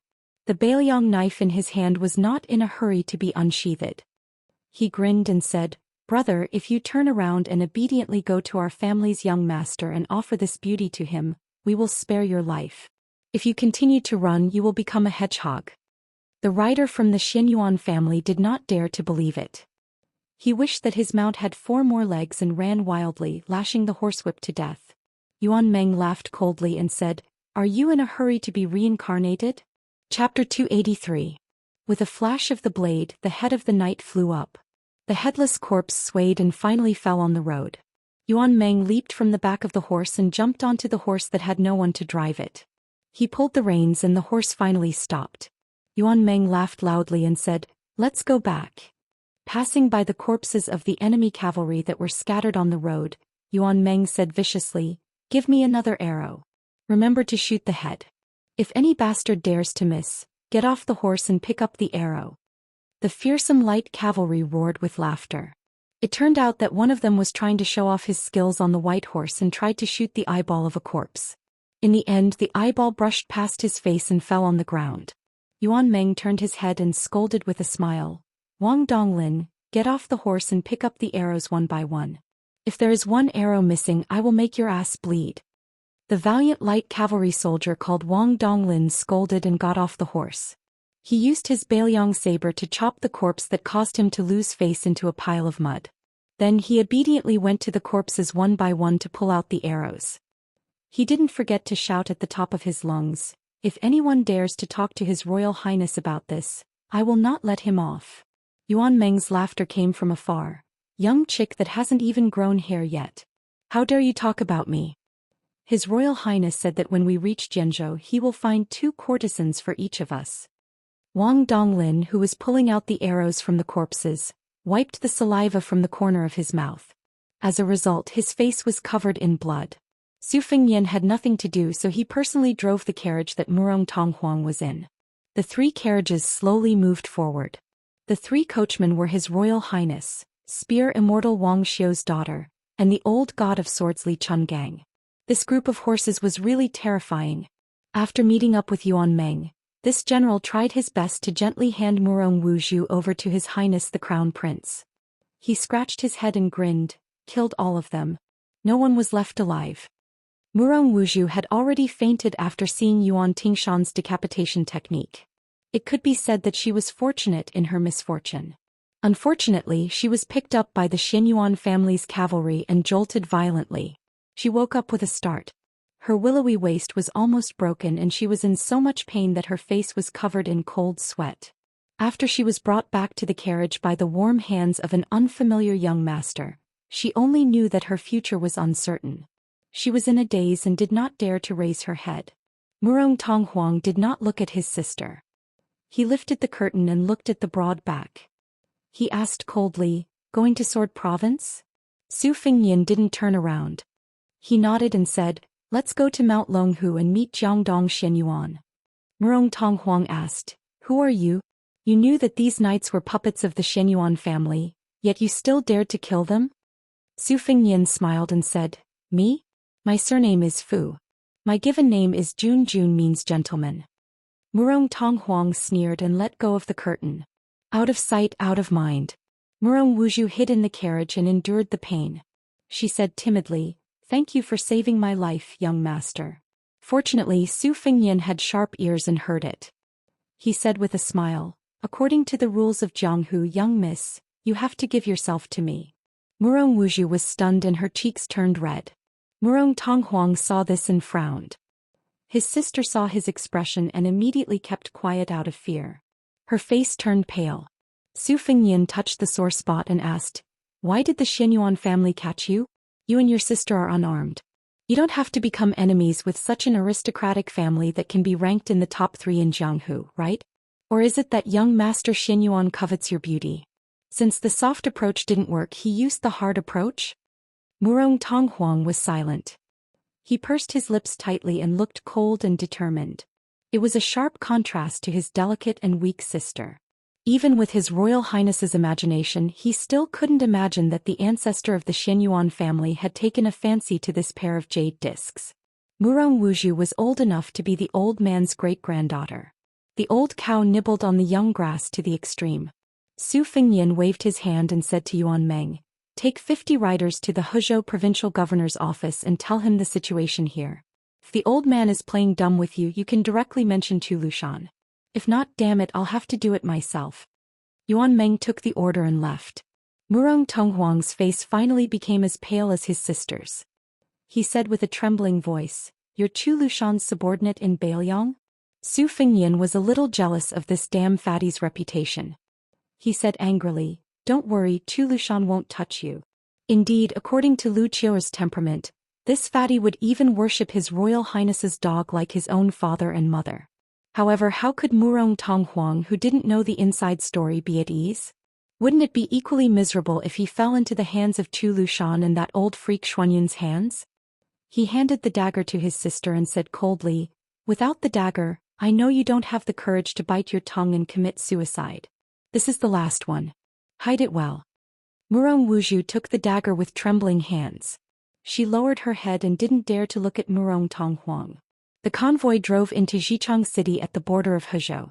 The Bailiang knife in his hand was not in a hurry to be unsheathed. He grinned and said, "Brother, if you turn around and obediently go to our family's young master and offer this beauty to him, we will spare your life. If you continue to run, you will become a hedgehog." The rider from the Xinyuan family did not dare to believe it. He wished that his mount had 4 more legs and ran wildly, lashing the horsewhip to death. Yuan Meng laughed coldly and said, "Are you in a hurry to be reincarnated? Chapter 283. With a flash of the blade, the head of the knight flew up. The headless corpse swayed and finally fell on the road. Yuan Meng leaped from the back of the horse and jumped onto the horse that had no one to drive it. He pulled the reins and the horse finally stopped. Yuan Meng laughed loudly and said, "Let's go back." Passing by the corpses of the enemy cavalry that were scattered on the road, Yuan Meng said viciously, "Give me another arrow. Remember to shoot the head. If any bastard dares to miss, get off the horse and pick up the arrow." The fearsome light cavalry roared with laughter. It turned out that one of them was trying to show off his skills on the white horse and tried to shoot the eyeball of a corpse. In the end, the eyeball brushed past his face and fell on the ground. Yuan Meng turned his head and scolded with a smile, "Wang Donglin, get off the horse and pick up the arrows one by one. If there is one arrow missing, I will make your ass bleed." The valiant light cavalry soldier called Wang Donglin scolded and got off the horse. He used his Bailiang saber to chop the corpse that caused him to lose face into a pile of mud. Then he obediently went to the corpses one by one to pull out the arrows. He didn't forget to shout at the top of his lungs, "If anyone dares to talk to His Royal Highness about this, I will not let him off." Yuan Meng's laughter came from afar. "Young chick that hasn't even grown hair yet. How dare you talk about me?" His Royal Highness said that when we reach Jianzhou he will find 2 courtesans for each of us. Wang Donglin, who was pulling out the arrows from the corpses, wiped the saliva from the corner of his mouth. As a result, his face was covered in blood. Su Fengyan had nothing to do, so he personally drove the carriage that Murong Tonghuang was in. The 3 carriages slowly moved forward. The 3 coachmen were His Royal Highness, Spear Immortal Wang Xiu's daughter, and the old god of swords Li Chungang. This group of horses was really terrifying. After meeting up with Yuan Meng, this general tried his best to gently hand Murong Wuzhu over to His Highness the Crown Prince. He scratched his head and grinned, "Killed all of them. No one was left alive." Murong Wuzhu had already fainted after seeing Yuan Tingshan's decapitation technique. It could be said that she was fortunate in her misfortune. Unfortunately, she was picked up by the Xianyuan family's cavalry and jolted violently. She woke up with a start. Her willowy waist was almost broken and she was in so much pain that her face was covered in cold sweat. After she was brought back to the carriage by the warm hands of an unfamiliar young master, she only knew that her future was uncertain. She was in a daze and did not dare to raise her head. Murong Tonghuang did not look at his sister. He lifted the curtain and looked at the broad back. He asked coldly, "Going to Sword Province?" Su Fengyan didn't turn around. He nodded and said, "Let's go to Mount Longhu and meet Jiangdong Xianyuan." Murong Tonghuang asked, "Who are you? You knew that these knights were puppets of the Xianyuan family, yet you still dared to kill them?" Su Fengyan smiled and said, "Me? My surname is Fu. My given name is Jun. Jun means gentleman." Murong Tonghuang sneered and let go of the curtain. Out of sight, out of mind. Murong Wuzhu hid in the carriage and endured the pain. She said timidly, "Thank you for saving my life, young master." Fortunately, Su Fengyan had sharp ears and heard it. He said with a smile, "According to the rules of Jianghu, young miss, you have to give yourself to me." Murong Wuzhu was stunned and her cheeks turned red. Murong Tonghuang saw this and frowned. His sister saw his expression and immediately kept quiet out of fear. Her face turned pale. Su Fengyan touched the sore spot and asked, "Why did the Xianyuan family catch you? You and your sister are unarmed. You don't have to become enemies with such an aristocratic family that can be ranked in the top 3 in Jianghu, right? Or is it that young Master Xianyuan covets your beauty? Since the soft approach didn't work, he used the hard approach?" Murong Tonghuang was silent. He pursed his lips tightly and looked cold and determined. It was a sharp contrast to his delicate and weak sister. Even with His Royal Highness's imagination, he still couldn't imagine that the ancestor of the Xianyuan family had taken a fancy to this pair of jade discs. Murong Wuzhu was old enough to be the old man's great-granddaughter. The old cow nibbled on the young grass to the extreme. Su Fengyan waved his hand and said to Yuan Meng, "Take 50 riders to the Huzhou provincial governor's office and tell him the situation here. If the old man is playing dumb with you, you can directly mention to Lushan. If not, damn it, I'll have to do it myself." Yuan Meng took the order and left. Murong Tonghuang's face finally became as pale as his sister's. He said with a trembling voice, "You're Chu Lushan's subordinate in Bailiang?" Su Fengyan was a little jealous of this damn fatty's reputation. He said angrily, "Don't worry, Chu Lushan won't touch you." Indeed, according to Lu Qiu's temperament, this fatty would even worship his Royal Highness's dog like his own father and mother. However, how could Murong Tonghuang, who didn't know the inside story, be at ease? Wouldn't it be equally miserable if he fell into the hands of Chu Lushan and that old freak Xuanyun's hands? He handed the dagger to his sister and said coldly, "Without the dagger, I know you don't have the courage to bite your tongue and commit suicide. This is the last one. Hide it well." Murong Wuzhu took the dagger with trembling hands. She lowered her head and didn't dare to look at Murong Tonghuang. The convoy drove into Xichang City at the border of Hezhou.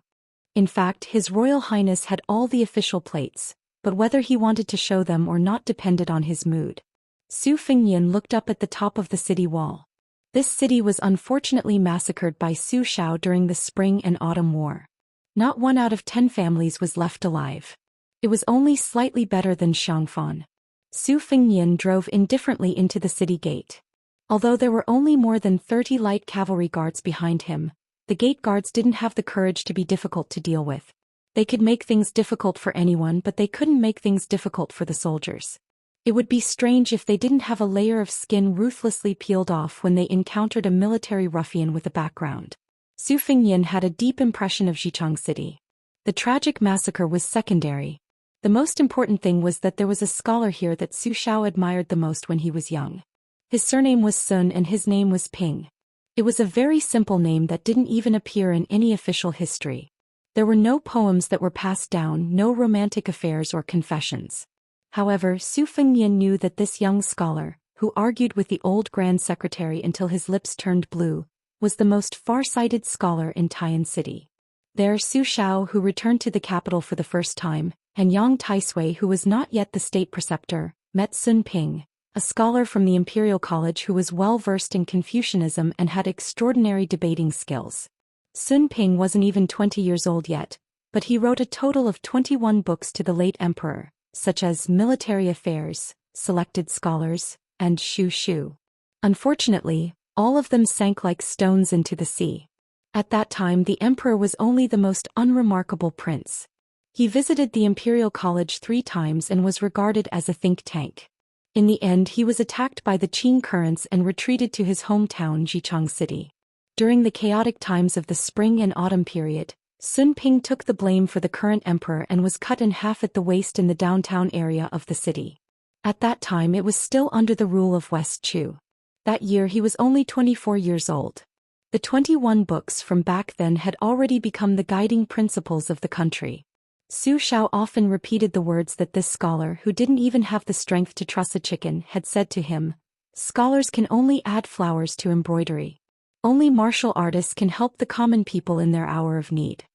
In fact, His Royal Highness had all the official plates, but whether he wanted to show them or not depended on his mood. Su Fengyan looked up at the top of the city wall. This city was unfortunately massacred by Su Xiao during the Spring and Autumn War. Not 1 out of 10 families was left alive. It was only slightly better than Xiangfan. Su Fengyan drove indifferently into the city gate. Although there were only more than 30 light cavalry guards behind him, the gate guards didn't have the courage to be difficult to deal with. They could make things difficult for anyone, but they couldn't make things difficult for the soldiers. It would be strange if they didn't have a layer of skin ruthlessly peeled off when they encountered a military ruffian with a background. Su Fengyan had a deep impression of Xichang City. The tragic massacre was secondary. The most important thing was that there was a scholar here that Su Xiao admired the most when he was young. His surname was Sun and his name was Ping. It was a very simple name that didn't even appear in any official history. There were no poems that were passed down, no romantic affairs or confessions. However, Su Fengyan knew that this young scholar, who argued with the old Grand Secretary until his lips turned blue, was the most far-sighted scholar in Taiyan City. There Su Xiao, who returned to the capital for the first time, and Yang Taisui, who was not yet the state preceptor, met Sun Ping, a scholar from the Imperial College who was well-versed in Confucianism and had extraordinary debating skills. Sun Ping wasn't even 20 years old yet, but he wrote a total of 21 books to the late emperor, such as Military Affairs, Selected Scholars, and Shu Shu. Unfortunately, all of them sank like stones into the sea. At that time the emperor was only the most unremarkable prince. He visited the Imperial College 3 times and was regarded as a think tank. In the end he was attacked by the Qing currents and retreated to his hometown Xichang City. During the chaotic times of the spring and autumn period, Sun Ping took the blame for the current emperor and was cut in half at the waist in the downtown area of the city. At that time it was still under the rule of West Chu. That year he was only 24 years old. The 21 books from back then had already become the guiding principles of the country. Su Xiao often repeated the words that this scholar, who didn't even have the strength to truss a chicken, had said to him. Scholars can only add flowers to embroidery. Only martial artists can help the common people in their hour of need.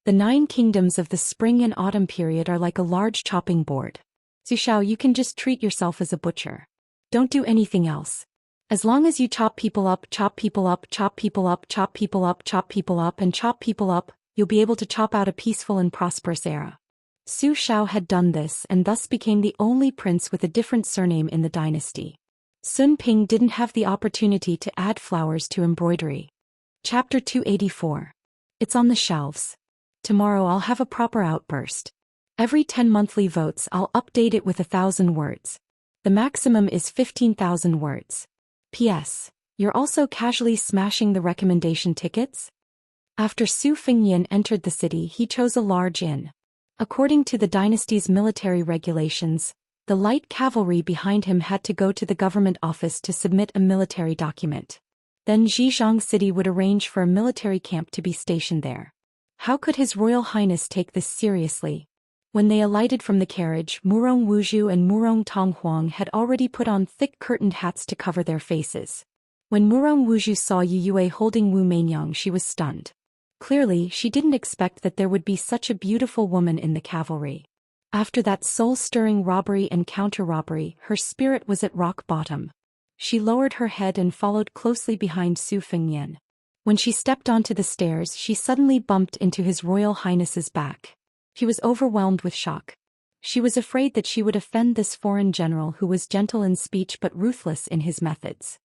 The 9 kingdoms of the spring and autumn period are like a large chopping board. Su Xiao, you can just treat yourself as a butcher. Don't do anything else. As long as you chop people up, chop people up, chop people up, chop people up, chop people up, and chop people up, you'll be able to chop out a peaceful and prosperous era. Su Xiao had done this and thus became the only prince with a different surname in the dynasty. Sun Ping didn't have the opportunity to add flowers to embroidery. Chapter 284. It's on the shelves. Tomorrow I'll have a proper outburst. Every 10 monthly votes I'll update it with 1,000 words. The maximum is 15,000 words. P.S. You're also casually smashing the recommendation tickets? After Su Fengyan entered the city he chose a large inn. According to the dynasty's military regulations, the light cavalry behind him had to go to the government office to submit a military document. Then Xichang City would arrange for a military camp to be stationed there. How could His Royal Highness take this seriously? When they alighted from the carriage, Murong Wuzhu and Murong Tonghuang had already put on thick curtained hats to cover their faces. When Murong Wuzhu saw Yu Yue holding Wu Meinyang, she was stunned. Clearly, she didn't expect that there would be such a beautiful woman in the cavalry. After that soul-stirring robbery and counter-robbery, her spirit was at rock bottom. She lowered her head and followed closely behind Su Fengyan. When she stepped onto the stairs, she suddenly bumped into His Royal Highness's back. She was overwhelmed with shock. She was afraid that she would offend this foreign general who was gentle in speech but ruthless in his methods.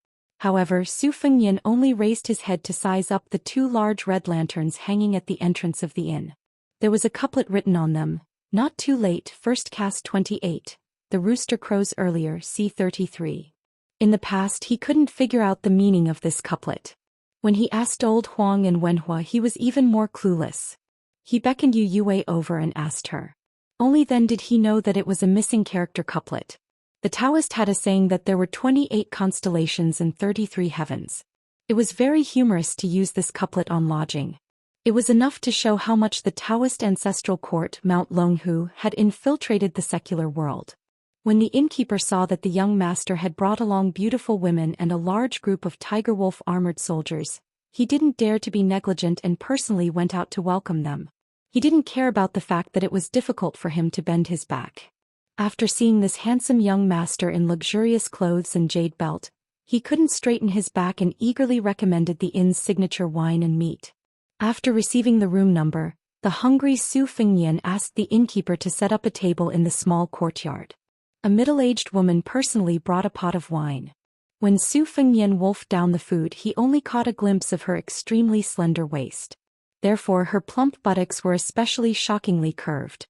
However, Su Fengnian only raised his head to size up the two large red lanterns hanging at the entrance of the inn. There was a couplet written on them: "Not too late, first cast 28, the rooster crows earlier, C33. In the past he couldn't figure out the meaning of this couplet. When he asked old Huang and Wenhua, he was even more clueless. He beckoned Yu Yue over and asked her. Only then did he know that it was a missing character couplet. The Taoist had a saying that there were 28 constellations and 33 heavens. It was very humorous to use this couplet on lodging. It was enough to show how much the Taoist ancestral court, Mount Longhu, had infiltrated the secular world. When the innkeeper saw that the young master had brought along beautiful women and a large group of tiger-wolf armored soldiers, he didn't dare to be negligent and personally went out to welcome them. He didn't care about the fact that it was difficult for him to bend his back. After seeing this handsome young master in luxurious clothes and jade belt, he couldn't straighten his back and eagerly recommended the inn's signature wine and meat. After receiving the room number, the hungry Su Fengnian asked the innkeeper to set up a table in the small courtyard. A middle-aged woman personally brought a pot of wine. When Su Fengnian wolfed down the food, he only caught a glimpse of her extremely slender waist. Therefore her plump buttocks were especially shockingly curved.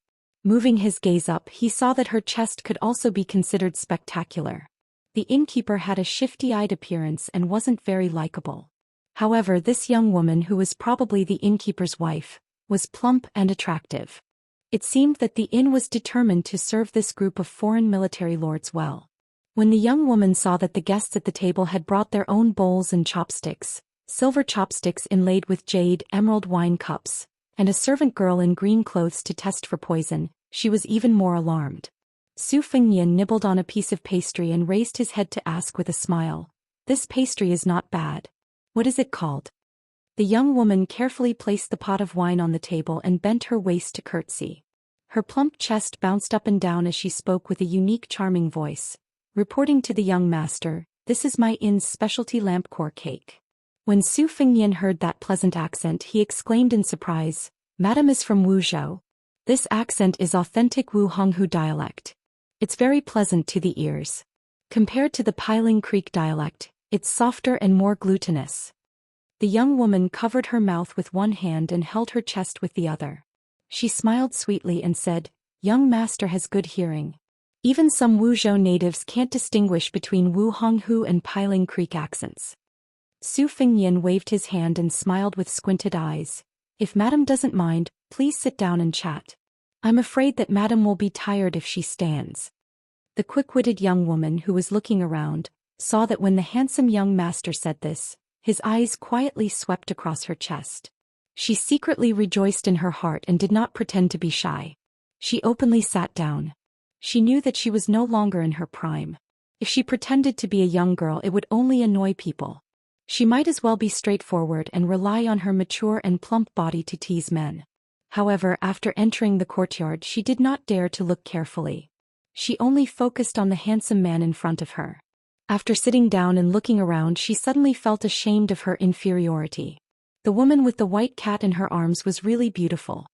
Moving his gaze up, he saw that her chest could also be considered spectacular. The innkeeper had a shifty-eyed appearance and wasn't very likable. However, this young woman, who was probably the innkeeper's wife, was plump and attractive. It seemed that the inn was determined to serve this group of foreign military lords well. When the young woman saw that the guests at the table had brought their own bowls and chopsticks, silver chopsticks inlaid with jade emerald wine cups, and a servant girl in green clothes to test for poison, she was even more alarmed. Su Fengnian nibbled on a piece of pastry and raised his head to ask with a smile, "This pastry is not bad. What is it called?" The young woman carefully placed the pot of wine on the table and bent her waist to curtsy. Her plump chest bounced up and down as she spoke with a unique charming voice, reporting to the young master, "This is my inn's specialty lamp core cake." When Su Fengnian heard that pleasant accent, he exclaimed in surprise, "Madam is from Wuzhou. This accent is authentic Wu Honghu dialect. It's very pleasant to the ears. Compared to the Piling Creek dialect, it's softer and more glutinous." The young woman covered her mouth with one hand and held her chest with the other. She smiled sweetly and said, "Young master has good hearing. Even some Wuzhou natives can't distinguish between Wu Honghu and Piling Creek accents." Su Fengnian waved his hand and smiled with squinted eyes. "If madam doesn't mind, please sit down and chat. I'm afraid that madam will be tired if she stands." The quick-witted young woman, who was looking around, saw that when the handsome young master said this, his eyes quietly swept across her chest. She secretly rejoiced in her heart and did not pretend to be shy. She openly sat down. She knew that she was no longer in her prime. If she pretended to be a young girl, it would only annoy people. She might as well be straightforward and rely on her mature and plump body to tease men. However, after entering the courtyard, she did not dare to look carefully. She only focused on the handsome man in front of her. After sitting down and looking around, she suddenly felt ashamed of her inferiority. The woman with the white cat in her arms was really beautiful.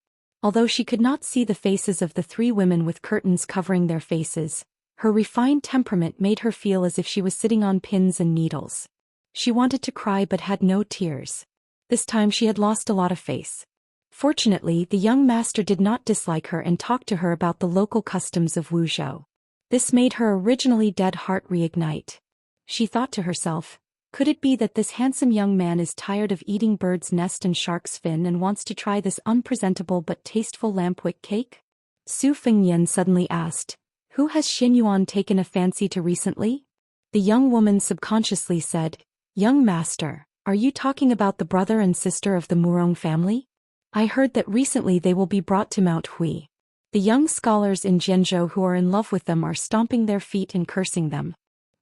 Although she could not see the faces of the three women with curtains covering their faces, her refined temperament made her feel as if she was sitting on pins and needles. She wanted to cry but had no tears. This time she had lost a lot of face. Fortunately, the young master did not dislike her and talked to her about the local customs of Wuzhou. This made her originally dead heart reignite. She thought to herself, could it be that this handsome young man is tired of eating bird's nest and shark's fin and wants to try this unpresentable but tasteful lampwick cake? Su Fengnian suddenly asked, "Who has Xianyuan taken a fancy to recently?" The young woman subconsciously said, "Young master, are you talking about the brother and sister of the Murong family? I heard that recently they will be brought to Mount Hui. The young scholars in Zhenzhou who are in love with them are stomping their feet and cursing them."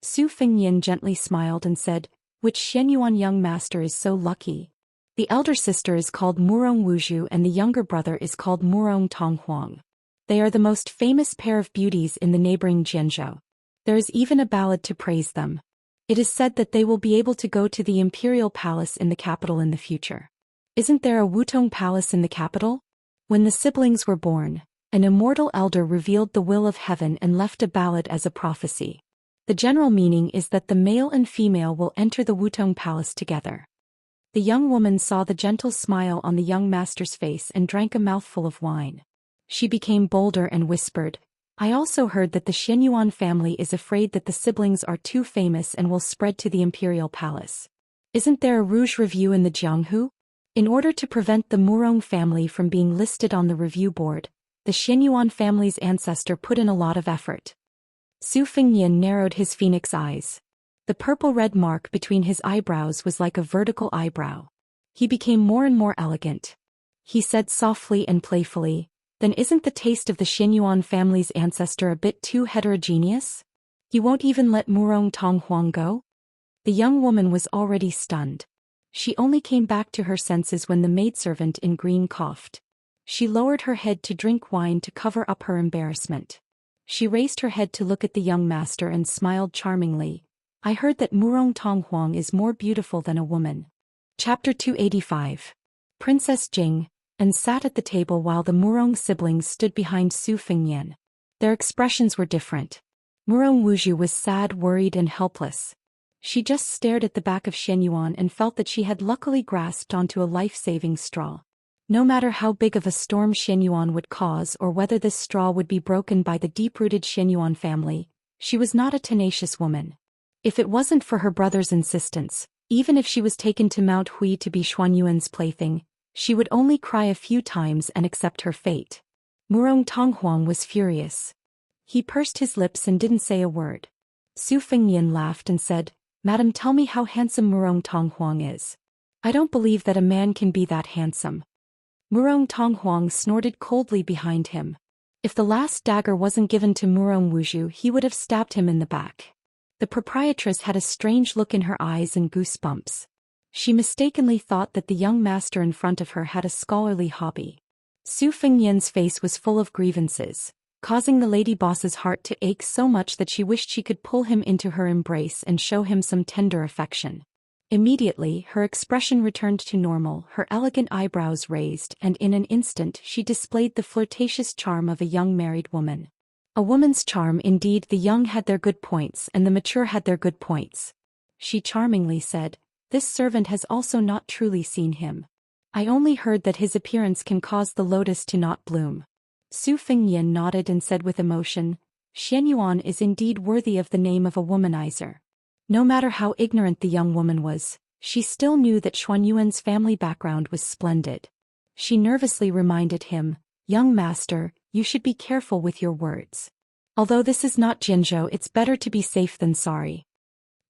Su Fengnian gently smiled and said, "Which Xianyuan young master is so lucky? The elder sister is called Murong Wuzhu and the younger brother is called Murong Tonghuang. They are the most famous pair of beauties in the neighboring Zhenzhou. There is even a ballad to praise them. It is said that they will be able to go to the imperial palace in the capital in the future. Isn't there a Wutong palace in the capital?" When the siblings were born, an immortal elder revealed the will of heaven and left a ballad as a prophecy. The general meaning is that the male and female will enter the Wutong Palace together. The young woman saw the gentle smile on the young master's face and drank a mouthful of wine. She became bolder and whispered, I also heard that the Xianyuan family is afraid that the siblings are too famous and will spread to the imperial palace. Isn't there a rouge review in the Jianghu? In order to prevent the Murong family from being listed on the review board, the Xianyuan family's ancestor put in a lot of effort. Su Fengnian narrowed his phoenix eyes. The purple-red mark between his eyebrows was like a vertical eyebrow. He became more and more elegant. He said softly and playfully, then isn't the taste of the Xianyuan family's ancestor a bit too heterogeneous? You won't even let Murong Tonghuang go? The young woman was already stunned. She only came back to her senses when the maidservant in green coughed. She lowered her head to drink wine to cover up her embarrassment. She raised her head to look at the young master and smiled charmingly. I heard that Murong Tonghuang is more beautiful than a woman. Chapter 285. Princess Jing, and sat at the table while the Murong siblings stood behind Su Fengnian. Their expressions were different. Murong Wuzhu was sad, worried and helpless. She just stared at the back of Xianyuan and felt that she had luckily grasped onto a life-saving straw. No matter how big of a storm Xianyuan would cause or whether this straw would be broken by the deep-rooted Xianyuan family, she was not a tenacious woman. If it wasn't for her brother's insistence, even if she was taken to Mount Hui to be Xuanyuan's plaything, she would only cry a few times and accept her fate. Murong Tonghuang was furious. He pursed his lips and didn't say a word. Su Fengnian laughed and said, Madam, tell me how handsome Murong Tonghuang is. I don't believe that a man can be that handsome. Murong Tonghuang snorted coldly behind him. If the last dagger wasn't given to Murong Wuzhu, he would have stabbed him in the back. The proprietress had a strange look in her eyes and goosebumps. She mistakenly thought that the young master in front of her had a scholarly hobby. Su Fengnian's face was full of grievances, causing the lady boss's heart to ache so much that she wished she could pull him into her embrace and show him some tender affection. Immediately, her expression returned to normal, her elegant eyebrows raised, and in an instant she displayed the flirtatious charm of a young married woman. A woman's charm indeed, the young had their good points and the mature had their good points. She charmingly said, This servant has also not truly seen him. I only heard that his appearance can cause the lotus to not bloom. Su Fengnian nodded and said with emotion, Xianyuan is indeed worthy of the name of a womanizer. No matter how ignorant the young woman was, she still knew that Xuanyuan's family background was splendid. She nervously reminded him, Young master, you should be careful with your words. Although this is not Jinzhou, it's better to be safe than sorry.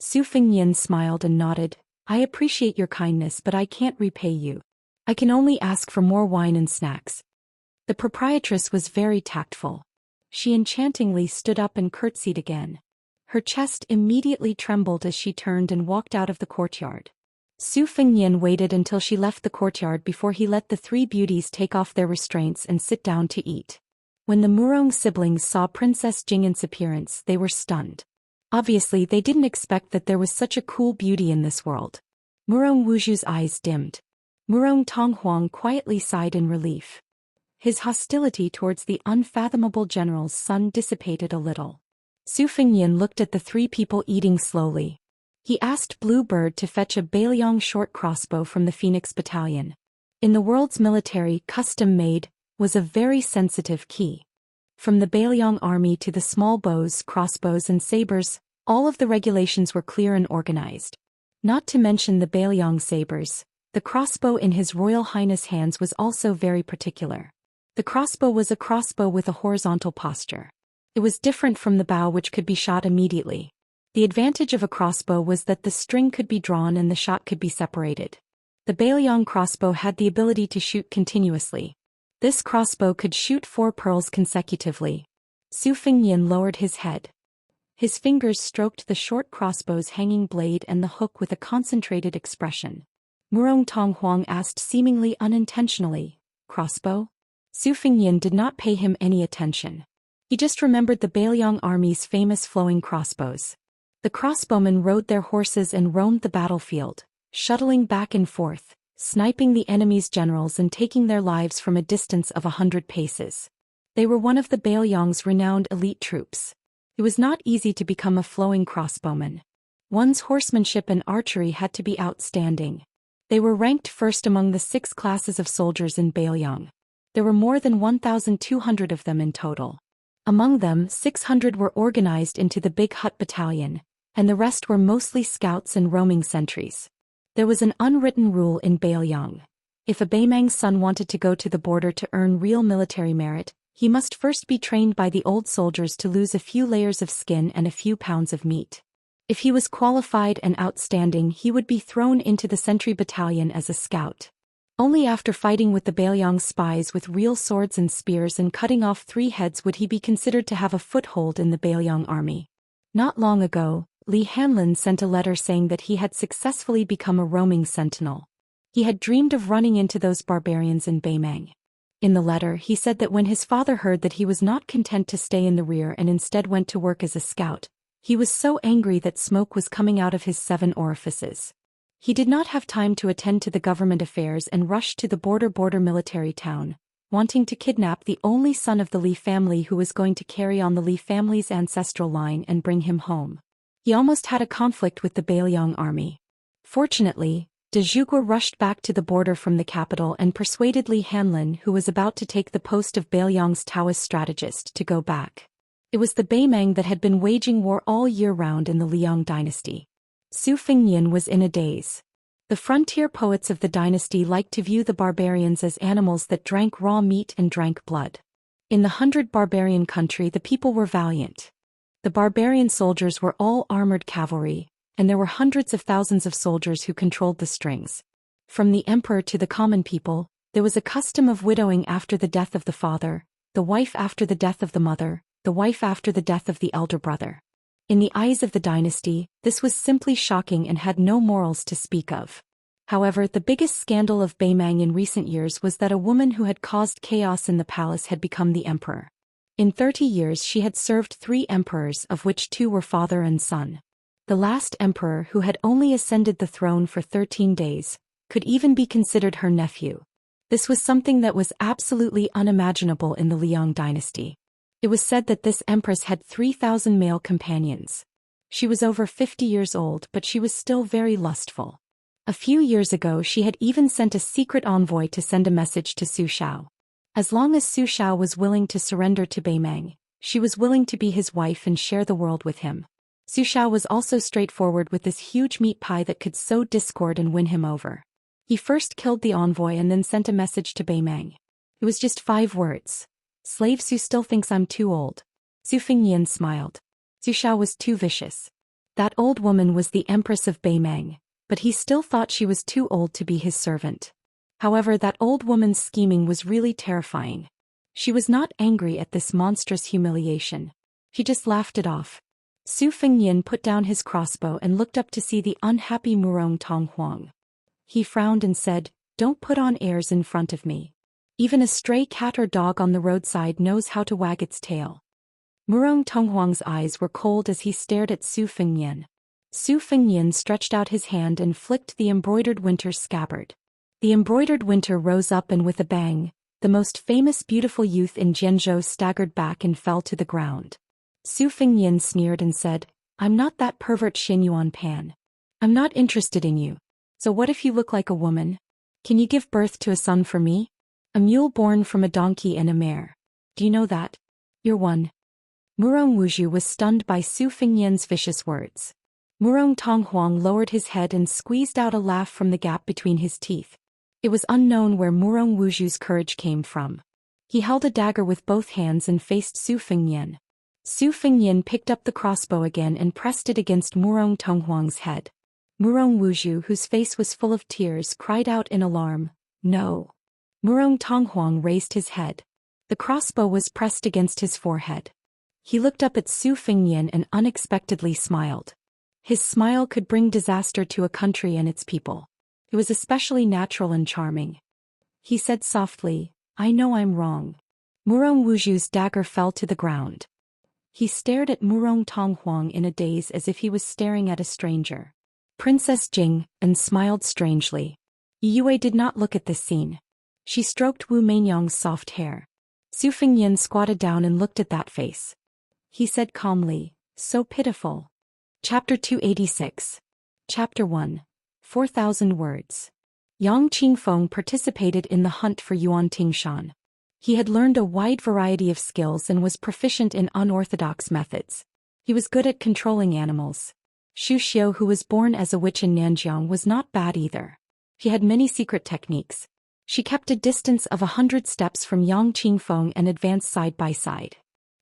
Su Fengnian smiled and nodded, I appreciate your kindness, but I can't repay you. I can only ask for more wine and snacks. The proprietress was very tactful. She enchantingly stood up and curtsied again. Her chest immediately trembled as she turned and walked out of the courtyard. Su Fengnian waited until she left the courtyard before he let the three beauties take off their restraints and sit down to eat. When the Murong siblings saw Princess Jing'an's appearance, they were stunned. Obviously, they didn't expect that there was such a cool beauty in this world. Murong Wuzhu's eyes dimmed. Murong Tonghuang quietly sighed in relief. His hostility towards the unfathomable general's son dissipated a little. Su Fengnian looked at the three people eating slowly. He asked Blue Bird to fetch a Bailiang short crossbow from the Phoenix Battalion. In the world's military, custom-made was a very sensitive key. From the Bailiang army to the small bows, crossbows and sabers, all of the regulations were clear and organized. Not to mention the Bailiang sabers, the crossbow in His Royal Highness' hands was also very particular. The crossbow was a crossbow with a horizontal posture. It was different from the bow, which could be shot immediately. The advantage of a crossbow was that the string could be drawn and the shot could be separated. The Bailiang crossbow had the ability to shoot continuously. This crossbow could shoot 4 pearls consecutively. Su Fengnian lowered his head. His fingers stroked the short crossbow's hanging blade and the hook with a concentrated expression. Murong Tonghuang asked seemingly unintentionally, Crossbow? Su Fengnian did not pay him any attention. He just remembered the Bailiang army's famous flowing crossbows. The crossbowmen rode their horses and roamed the battlefield, shuttling back and forth, sniping the enemy's generals and taking their lives from a distance of 100 paces. They were one of the Bailiang's renowned elite troops. It was not easy to become a flowing crossbowman. One's horsemanship and archery had to be outstanding. They were ranked first among the 6 classes of soldiers in Bailiang. There were more than 1,200 of them in total. Among them, 600 were organized into the Big Hut Battalion, and the rest were mostly scouts and roaming sentries. There was an unwritten rule in Bailiang. If a Baimang's son wanted to go to the border to earn real military merit, he must first be trained by the old soldiers to lose a few layers of skin and a few pounds of meat. If he was qualified and outstanding, he would be thrown into the sentry battalion as a scout. Only after fighting with the Bailiang spies with real swords and spears and cutting off 3 heads would he be considered to have a foothold in the Bailiang army. Not long ago, Li Hanlin sent a letter saying that he had successfully become a roaming sentinel. He had dreamed of running into those barbarians in Baimang. In the letter, he said that when his father heard that he was not content to stay in the rear and instead went to work as a scout, he was so angry that smoke was coming out of his 7 orifices. He did not have time to attend to the government affairs and rushed to the border military town, wanting to kidnap the only son of the Li family who was going to carry on the Li family's ancestral line and bring him home. He almost had a conflict with the Bailiang army. Fortunately, De Zhugua rushed back to the border from the capital and persuaded Li Hanlin, who was about to take the post of Bailiang's Taoist strategist, to go back. It was the Baimang that had been waging war all year round in the Liang dynasty. Su Fengnian was in a daze. The frontier poets of the dynasty liked to view the barbarians as animals that drank raw meat and drank blood. In the 100 barbarian country, the people were valiant. The barbarian soldiers were all armored cavalry, and there were hundreds of thousands of soldiers who controlled the strings. From the emperor to the common people, there was a custom of widowing after the death of the father, the wife after the death of the mother, the wife after the death of the elder brother. In the eyes of the dynasty, this was simply shocking and had no morals to speak of. However, the biggest scandal of Baimang in recent years was that a woman who had caused chaos in the palace had become the emperor. In 30 years she had served 3 emperors, of which 2 were father and son. The last emperor, who had only ascended the throne for 13 days, could even be considered her nephew. This was something that was absolutely unimaginable in the Liang dynasty. It was said that this empress had 3,000 male companions. She was over 50 years old, but she was still very lustful. A few years ago she had even sent a secret envoy to send a message to Su Xiao. As long as Su Xiao was willing to surrender to Baimang, she was willing to be his wife and share the world with him. Su Xiao was also straightforward with this huge meat pie that could sow discord and win him over. He first killed the envoy and then sent a message to Baimang. It was just 5 words. "Slave Su still thinks I'm too old." Su Fengnian smiled. Su Xiao was too vicious. That old woman was the empress of Baimang, but he still thought she was too old to be his servant. However, that old woman's scheming was really terrifying. She was not angry at this monstrous humiliation. She just laughed it off. Su Fengnian put down his crossbow and looked up to see the unhappy Murong Tonghuang. He frowned and said, "Don't put on airs in front of me. Even a stray cat or dog on the roadside knows how to wag its tail." Murong Tonghuang's eyes were cold as he stared at Su Fengnian. Su Fengnian stretched out his hand and flicked the embroidered winter scabbard. The embroidered winter rose up, and with a bang, the most famous beautiful youth in Jianzhou staggered back and fell to the ground. Su Fengnian sneered and said, "I'm not that pervert Xinyuan Pan. I'm not interested in you. So what if you look like a woman? Can you give birth to a son for me? A mule born from a donkey and a mare. Do you know that? You're one." Murong Wuju was stunned by Su Fengnian's vicious words. Murong Tonghuang lowered his head and squeezed out a laugh from the gap between his teeth. It was unknown where Murong Wuju's courage came from. He held a dagger with both hands and faced Su Fengnian. Su Fengnian picked up the crossbow again and pressed it against Murong Tonghuang's head. Murong Wuju, whose face was full of tears, cried out in alarm, "No!" Murong Tonghuang raised his head. The crossbow was pressed against his forehead. He looked up at Su Fengnian and unexpectedly smiled. His smile could bring disaster to a country and its people. It was especially natural and charming. He said softly, "I know I'm wrong." Murong Wuju's dagger fell to the ground. He stared at Murong Tonghuang in a daze as if he was staring at a stranger. Princess Jing, and smiled strangely. Yue did not look at this scene. She stroked Wu Mainyang's soft hair. Su Fengnian squatted down and looked at that face. he said calmly, so pitiful. Chapter 286. Chapter 1. 4,000 Words. Yang Qingfeng participated in the hunt for Yuan Tingshan. He had learned a wide variety of skills and was proficient in unorthodox methods. He was good at controlling animals. Zhou Xian, who was born as a witch in Nanjiang, was not bad either. She had many secret techniques. She kept a distance of 100 steps from Yang Qingfeng and advanced side by side.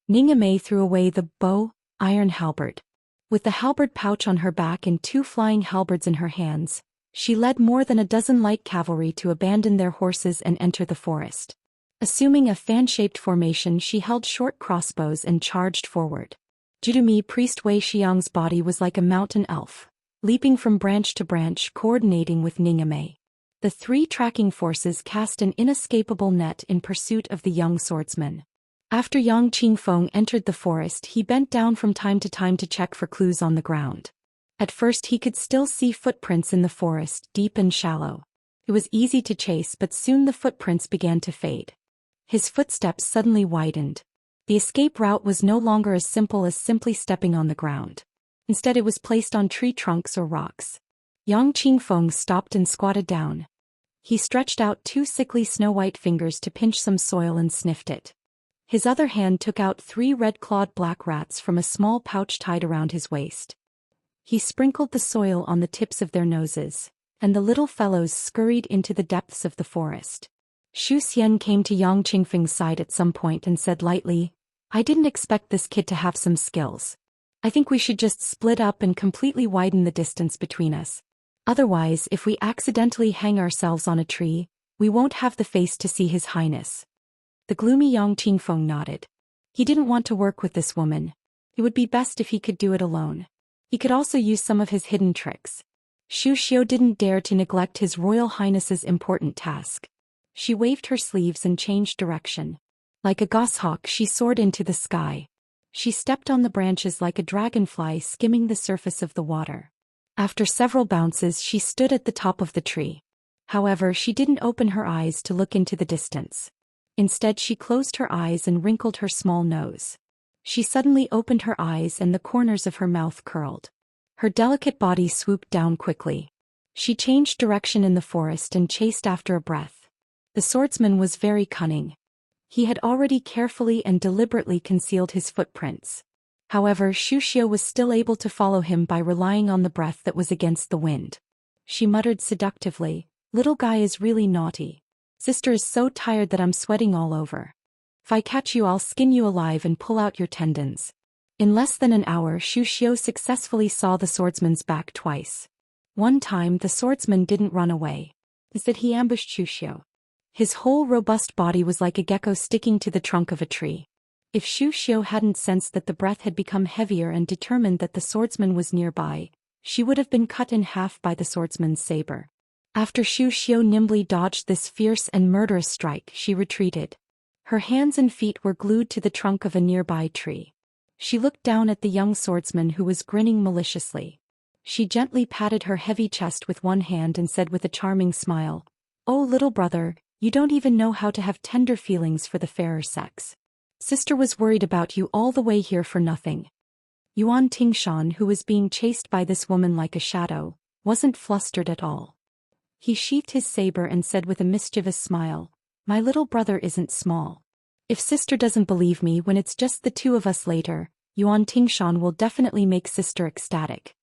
Ningame threw away the bow, iron halberd. With the halberd pouch on her back and 2 flying halberds in her hands, she led more than a dozen light cavalry to abandon their horses and enter the forest. Assuming a fan-shaped formation, she held short crossbows and charged forward. Judumi priest Wei Xiang's body was like a mountain elf, leaping from branch to branch, coordinating with Ningame. The 3 tracking forces cast an inescapable net in pursuit of the young swordsman. After Yang Qingfeng entered the forest, he bent down from time to time to check for clues on the ground. At first he could still see footprints in the forest, deep and shallow. It was easy to chase, but soon the footprints began to fade. His footsteps suddenly widened. The escape route was no longer as simple as simply stepping on the ground. Instead, it was placed on tree trunks or rocks. Yang Qingfeng stopped and squatted down. He stretched out 2 sickly snow-white fingers to pinch some soil and sniffed it. His other hand took out 3 red-clawed black rats from a small pouch tied around his waist. He sprinkled the soil on the tips of their noses, and the little fellows scurried into the depths of the forest. Zhou Xian came to Yang Qingfeng's side at some point and said lightly, "I didn't expect this kid to have some skills. I think we should just split up and completely widen the distance between us. Otherwise, if we accidentally hang ourselves on a tree, we won't have the face to see His Highness." The gloomy Yang Qingfeng nodded. He didn't want to work with this woman. It would be best if he could do it alone. He could also use some of his hidden tricks. Zhou Xian didn't dare to neglect His Royal Highness's important task. She waved her sleeves and changed direction. Like a goshawk, she soared into the sky. She stepped on the branches like a dragonfly skimming the surface of the water. After several bounces, she stood at the top of the tree. However, she didn't open her eyes to look into the distance. Instead, she closed her eyes and wrinkled her small nose. She suddenly opened her eyes and the corners of her mouth curled. Her delicate body swooped down quickly. She changed direction in the forest and chased after a breath. The swordsman was very cunning. He had already carefully and deliberately concealed his footprints. However, Zhou Xian was still able to follow him by relying on the breath that was against the wind. She muttered seductively, "Little guy is really naughty. Sister is so tired that I'm sweating all over. If I catch you, I'll skin you alive and pull out your tendons." In less than an hour, Zhou Xian successfully saw the swordsman's back twice. One time, the swordsman didn't run away. Instead, he ambushed Zhou Xian. His whole robust body was like a gecko sticking to the trunk of a tree. If Zhou Xian hadn't sensed that the breath had become heavier and determined that the swordsman was nearby, she would have been cut in half by the swordsman's saber. After Zhou Xian nimbly dodged this fierce and murderous strike, she retreated. Her hands and feet were glued to the trunk of a nearby tree. She looked down at the young swordsman who was grinning maliciously. She gently patted her heavy chest with one hand and said with a charming smile, "Oh, little brother, you don't even know how to have tender feelings for the fairer sex. Sister was worried about you all the way here for nothing." Yuan Tingshan, who was being chased by this woman like a shadow, wasn't flustered at all. He sheathed his saber and said with a mischievous smile, "My little brother isn't small. If sister doesn't believe me when it's just the 2 of us later, Yuan Tingshan will definitely make sister ecstatic."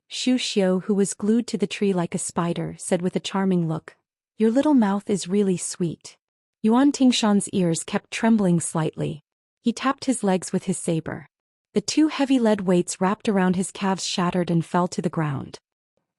Zhou Xian, who was glued to the tree like a spider, said with a charming look, "Your little mouth is really sweet." Yuan Tingshan's ears kept trembling slightly. He tapped his legs with his saber. The 2 heavy lead weights wrapped around his calves shattered and fell to the ground.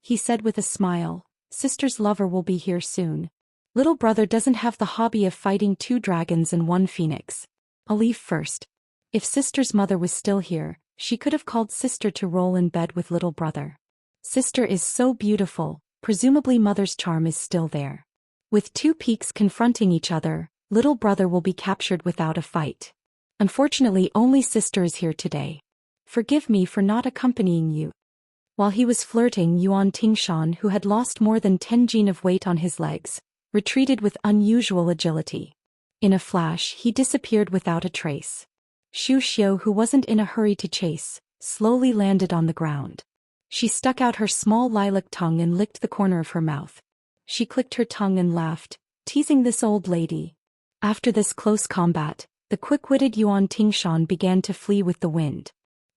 He said with a smile, "Sister's lover will be here soon. Little brother doesn't have the hobby of fighting 2 dragons and 1 phoenix. I'll leave first." If sister's mother was still here, she could have called sister to roll in bed with little brother. Sister is so beautiful, presumably mother's charm is still there. With 2 peaks confronting each other, little brother will be captured without a fight. Unfortunately, only sister is here today. Forgive me for not accompanying you." While he was flirting, Yuan Tingshan, who had lost more than 10 jin of weight on his legs, retreated with unusual agility. In a flash, he disappeared without a trace. Xu Xiu, who wasn't in a hurry to chase, slowly landed on the ground. She stuck out her small lilac tongue and licked the corner of her mouth. She clicked her tongue and laughed, teasing this old lady. After this close combat, the quick-witted Yuan Tingshan began to flee with the wind.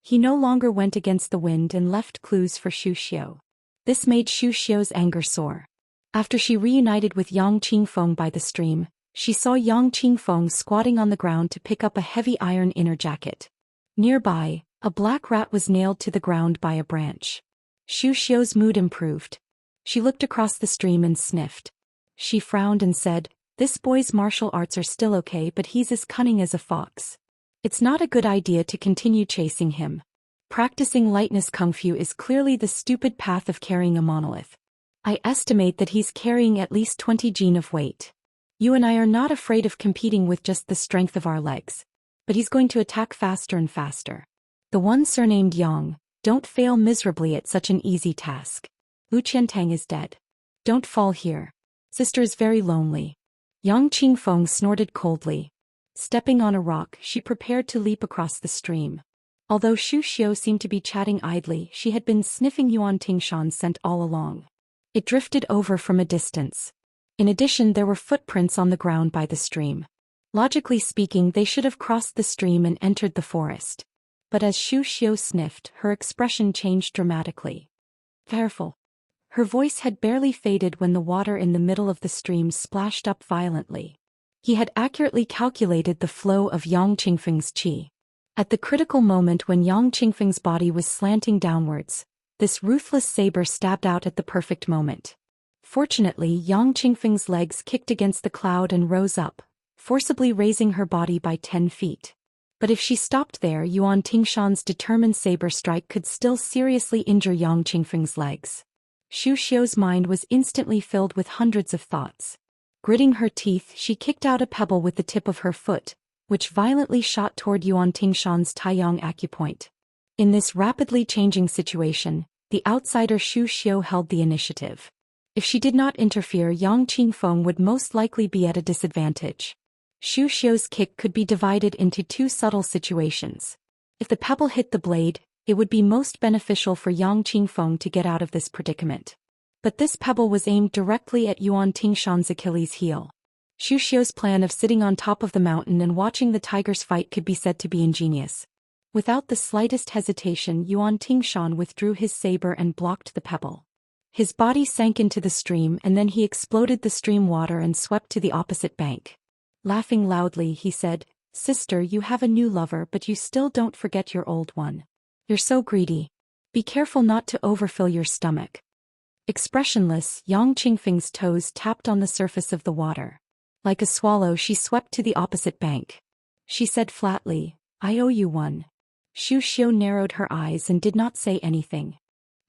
He no longer went against the wind and left clues for Xu Xiu. This made Xu Xiu's anger soar. After she reunited with Yang Qingfeng by the stream, she saw Yang Qingfeng squatting on the ground to pick up a heavy iron inner jacket. Nearby, a black rat was nailed to the ground by a branch. Xu Xiu's mood improved. She looked across the stream and sniffed. She frowned and said, "This boy's martial arts are still okay, but he's as cunning as a fox. It's not a good idea to continue chasing him. Practicing lightness kung fu is clearly the stupid path of carrying a monolith. I estimate that he's carrying at least 20 jin of weight. You and I are not afraid of competing with just the strength of our legs. But he's going to attack faster and faster. The one surnamed Yang, don't fail miserably at such an easy task. Lu Qiantang is dead. Don't fall here. Sister is very lonely." Yang Qingfeng snorted coldly. Stepping on a rock, she prepared to leap across the stream. Although Xu Xiu seemed to be chatting idly, she had been sniffing Yuan Tingshan's scent all along. It drifted over from a distance. In addition, there were footprints on the ground by the stream. Logically speaking, they should have crossed the stream and entered the forest. But as Xu Xiu sniffed, her expression changed dramatically. "Careful." Her voice had barely faded when the water in the middle of the stream splashed up violently. He had accurately calculated the flow of Yang Qingfeng's qi. At the critical moment when Yang Qingfeng's body was slanting downwards, this ruthless saber stabbed out at the perfect moment. Fortunately, Yang Qingfeng's legs kicked against the cloud and rose up, forcibly raising her body by 10 feet. But if she stopped there, Yuan Tingshan's determined saber strike could still seriously injure Yang Qingfeng's legs. Xu Xiu's mind was instantly filled with hundreds of thoughts. Gritting her teeth, she kicked out a pebble with the tip of her foot, which violently shot toward Yuan Tingshan's Taiyang acupoint. In this rapidly changing situation, the outsider Xu Xiu held the initiative. If she did not interfere, Yang Qingfeng would most likely be at a disadvantage. Xu Xiu's kick could be divided into two subtle situations. If the pebble hit the blade, it would be most beneficial for Yang Qingfeng to get out of this predicament. But this pebble was aimed directly at Yuan Tingshan's Achilles heel. Xu Xiu's plan of sitting on top of the mountain and watching the tigers fight could be said to be ingenious. Without the slightest hesitation, Yuan Tingshan withdrew his saber and blocked the pebble. His body sank into the stream and then he exploded the stream water and swept to the opposite bank. Laughing loudly, he said, "Sister, you have a new lover, but you still don't forget your old one. You're so greedy. Be careful not to overfill your stomach." Expressionless, Yang Qingfeng's toes tapped on the surface of the water. Like a swallow, she swept to the opposite bank. She said flatly, "I owe you one." Xu Xiu narrowed her eyes and did not say anything.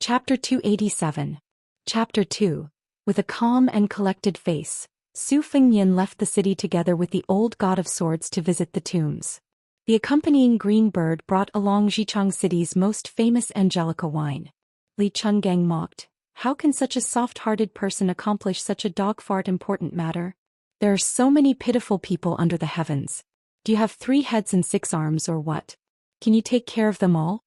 Chapter 287. Chapter 2. With a calm and collected face, Su Fengnian left the city together with the old god of swords to visit the tombs. The accompanying green bird brought along Zhichang City's most famous Angelica wine. Li Chungang mocked, "How can such a soft-hearted person accomplish such a dog-fart important matter? There are so many pitiful people under the heavens. Do you have 3 heads and 6 arms or what? Can you take care of them all?"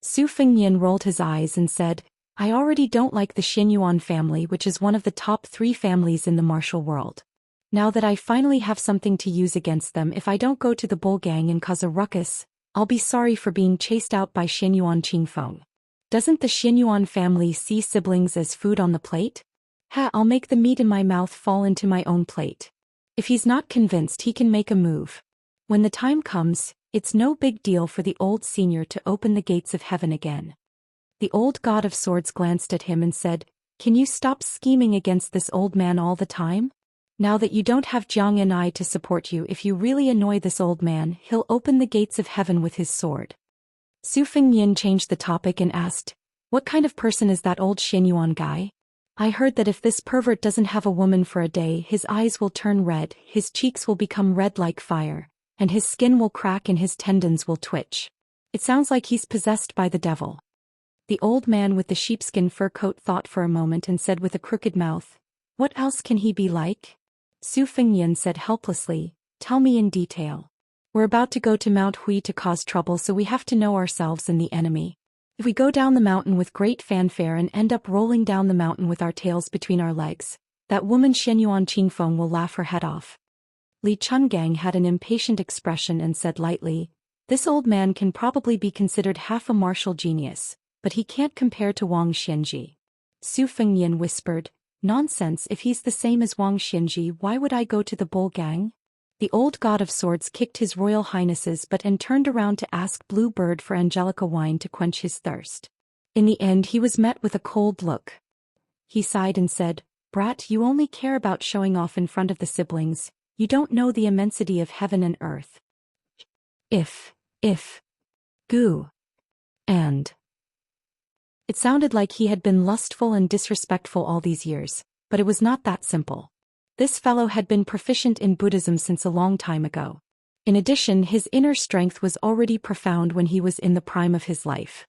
Su Fengnian rolled his eyes and said, "I already don't like the Xianyuan family, which is one of the top 3 families in the martial world. Now that I finally have something to use against them, if I don't go to the bull gang and cause a ruckus, I'll be sorry for being chased out by Xianyuan Qingfeng. Doesn't the Xianyuan family see siblings as food on the plate? I'll make the meat in my mouth fall into my own plate." If he's not convinced, he can make a move. When the time comes, it's no big deal for the old senior to open the gates of heaven again. The old god of swords glanced at him and said, "Can you stop scheming against this old man all the time? Now that you don't have Jiang and I to support you, if you really annoy this old man, he'll open the gates of heaven with his sword." Su Fengnian changed the topic and asked, "What kind of person is that old Xianyuan guy? I heard that if this pervert doesn't have a woman for a day, his eyes will turn red, his cheeks will become red like fire, and his skin will crack and his tendons will twitch. It sounds like he's possessed by the devil." The old man with the sheepskin fur coat thought for a moment and said with a crooked mouth, "What else can he be like?" Su Fengnian said helplessly, "Tell me in detail. We're about to go to Mount Hui to cause trouble, so we have to know ourselves and the enemy. If we go down the mountain with great fanfare and end up rolling down the mountain with our tails between our legs, that woman Xianyuan Qingfeng will laugh her head off." Li Chungang had an impatient expression and said lightly, "This old man can probably be considered half a martial genius, but he can't compare to Wang Xianji." Su Fengnian whispered, "Nonsense, if he's the same as Wang Xianji, why would I go to the bull gang?" The old god of swords kicked his royal highnesses butt and turned around to ask Blue Bird for Angelica wine to quench his thirst. In the end he was met with a cold look. He sighed and said, "Brat, you only care about showing off in front of the siblings, you don't know the immensity of heaven and earth. If, goo, and." It sounded like he had been lustful and disrespectful all these years, but it was not that simple. This fellow had been proficient in Buddhism since a long time ago. In addition, his inner strength was already profound when he was in the prime of his life.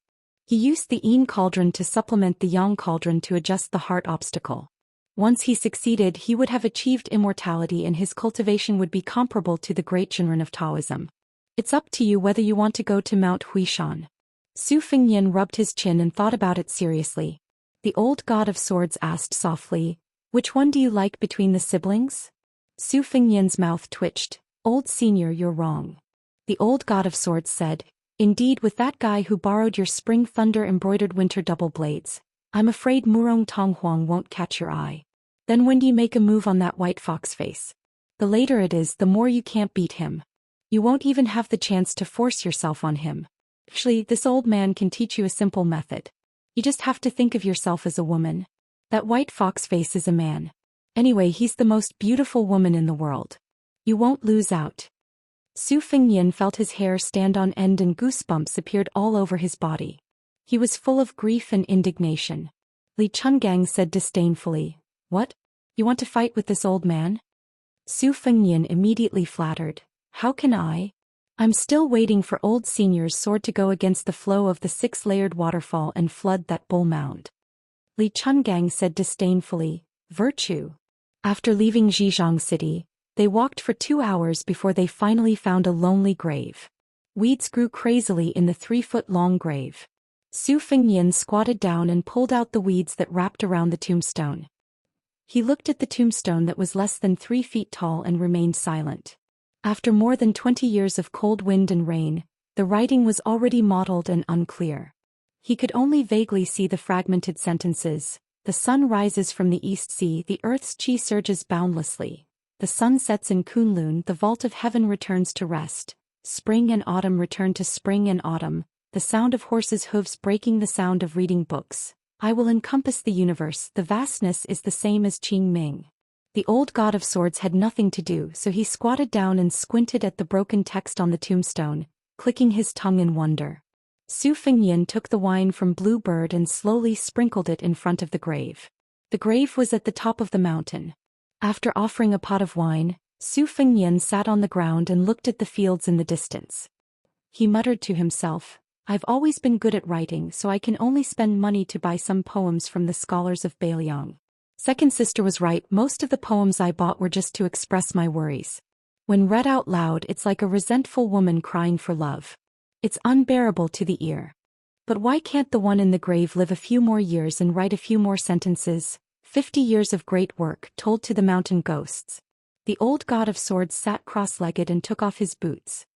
He used the Yin cauldron to supplement the Yang cauldron to adjust the heart obstacle. Once he succeeded, he would have achieved immortality and his cultivation would be comparable to the great Jinren of Taoism. It's up to you whether you want to go to Mount Huishan. Su Fengnian rubbed his chin and thought about it seriously. The old god of swords asked softly, "Which one do you like between the siblings?" Su Fengnian's mouth twitched. "Old senior, you're wrong." The old god of swords said, "Indeed, with that guy who borrowed your spring thunder embroidered winter double blades, I'm afraid Murong Tonghuang won't catch your eye. Then when do you make a move on that white fox face? The later it is, the more you can't beat him. You won't even have the chance to force yourself on him. Actually, this old man can teach you a simple method. You just have to think of yourself as a woman. That white fox face is a man. Anyway, he's the most beautiful woman in the world. You won't lose out." Su Fengnian felt his hair stand on end and goosebumps appeared all over his body. He was full of grief and indignation. Li Chungang said disdainfully, "What? You want to fight with this old man?" Su Fengnian immediately flattered, "How can I? I'm still waiting for old senior's sword to go against the flow of the six-layered waterfall and flood that bull mound." Li Chungang said disdainfully, "Virtue." After leaving Zhejiang City, they walked for 2 hours before they finally found a lonely grave. Weeds grew crazily in the 3-foot-long grave. Su Fengnian squatted down and pulled out the weeds that wrapped around the tombstone. He looked at the tombstone that was less than 3 feet tall and remained silent. After more than 20 years of cold wind and rain, the writing was already mottled and unclear. He could only vaguely see the fragmented sentences. "The sun rises from the East Sea, the earth's qi surges boundlessly. The sun sets in Kunlun, the vault of heaven returns to rest. Spring and autumn return to spring and autumn. The sound of horses' hooves breaking the sound of reading books. I will encompass the universe, the vastness is the same as Qing Ming." The old god of swords had nothing to do, so he squatted down and squinted at the broken text on the tombstone, clicking his tongue in wonder. Su Fengnian took the wine from Blue Bird and slowly sprinkled it in front of the grave. The grave was at the top of the mountain. After offering a pot of wine, Su Fengnian sat on the ground and looked at the fields in the distance. He muttered to himself, "I've always been good at writing, so I can only spend money to buy some poems from the scholars of Beiliang. Second sister was right, most of the poems I bought were just to express my worries. When read out loud, it's like a resentful woman crying for love. It's unbearable to the ear. But why can't the one in the grave live a few more years and write a few more sentences? 50 years of great work, told to the mountain ghosts." The old god of swords sat cross-legged and took off his boots.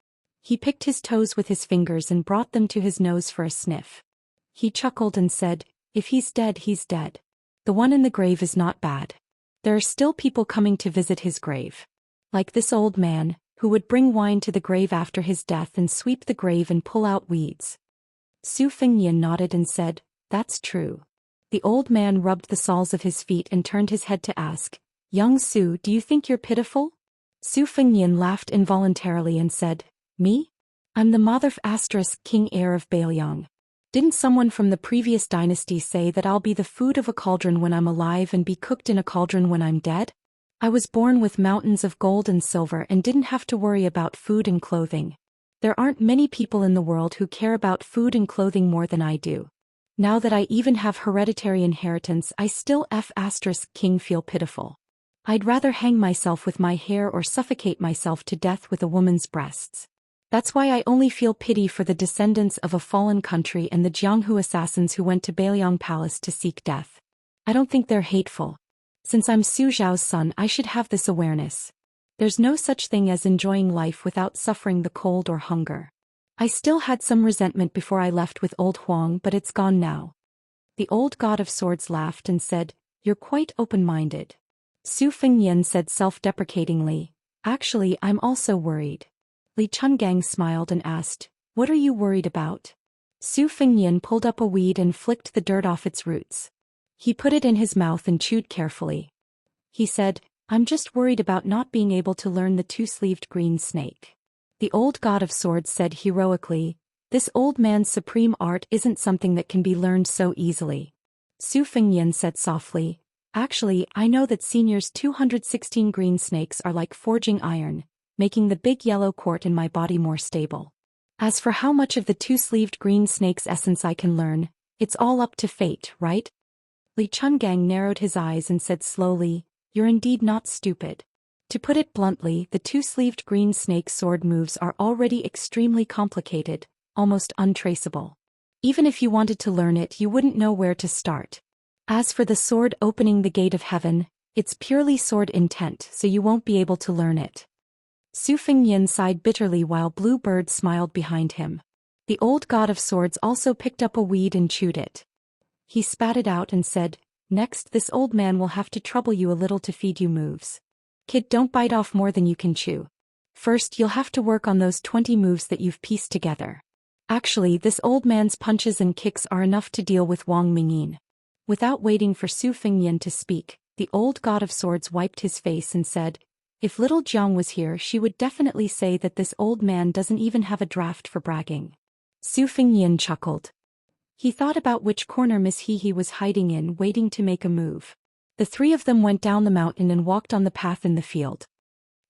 He picked his toes with his fingers and brought them to his nose for a sniff. He chuckled and said, "If he's dead, he's dead. The one in the grave is not bad. There are still people coming to visit his grave. Like this old man, who would bring wine to the grave after his death and sweep the grave and pull out weeds." Su Fengnian nodded and said, "That's true." The old man rubbed the soles of his feet and turned his head to ask, "Young Su, do you think you're pitiful?" Su Fengnian laughed involuntarily and said, "Me? I'm the mother *king heir of Beiliang. Didn't someone from the previous dynasty say that I'll be the food of a cauldron when I'm alive and be cooked in a cauldron when I'm dead? I was born with mountains of gold and silver and didn't have to worry about food and clothing. There aren't many people in the world who care about food and clothing more than I do. Now that I even have hereditary inheritance, I still *king feel pitiful. I'd rather hang myself with my hair or suffocate myself to death with a woman's breasts." That's why I only feel pity for the descendants of a fallen country and the Jianghu assassins who went to Beiliang Palace to seek death. I don't think they're hateful. Since I'm Su Zhao's son, I should have this awareness. There's no such thing as enjoying life without suffering the cold or hunger. I still had some resentment before I left with old Huang, but it's gone now. The old god of swords laughed and said, "You're quite open-minded." Su Fengyan said self-deprecatingly, "Actually, I'm also worried." Li Chungang smiled and asked, "What are you worried about?" Su Fengyan pulled up a weed and flicked the dirt off its roots. He put it in his mouth and chewed carefully. He said, "I'm just worried about not being able to learn the two-sleeved green snake." The old god of swords said heroically, "This old man's supreme art isn't something that can be learned so easily." Su Fengyan said softly, "Actually, I know that Senior's 216 green snakes are like forging iron, making the big yellow quart in my body more stable. As for how much of the two-sleeved green snake's essence I can learn, it's all up to fate, right?" Li Chungang narrowed his eyes and said slowly, "You're indeed not stupid. To put it bluntly, the two-sleeved green snake sword moves are already extremely complicated, almost untraceable. Even if you wanted to learn it, you wouldn't know where to start. As for the sword opening the gate of heaven, it's purely sword intent, so you won't be able to learn it." Su Fengyan sighed bitterly while Blue Bird smiled behind him. The old god of swords also picked up a weed and chewed it. He spat it out and said, "Next, this old man will have to trouble you a little to feed you moves. Kid, don't bite off more than you can chew. First, you'll have to work on those 20 moves that you've pieced together. Actually, this old man's punches and kicks are enough to deal with Wang Mingyin." Without waiting for Su Fengyan to speak, the old god of swords wiped his face and said, "If little Jiang was here, she would definitely say that this old man doesn't even have a draft for bragging." Su Fengyan chuckled. He thought about which corner Miss He was hiding in, waiting to make a move. The three of them went down the mountain and walked on the path in the field.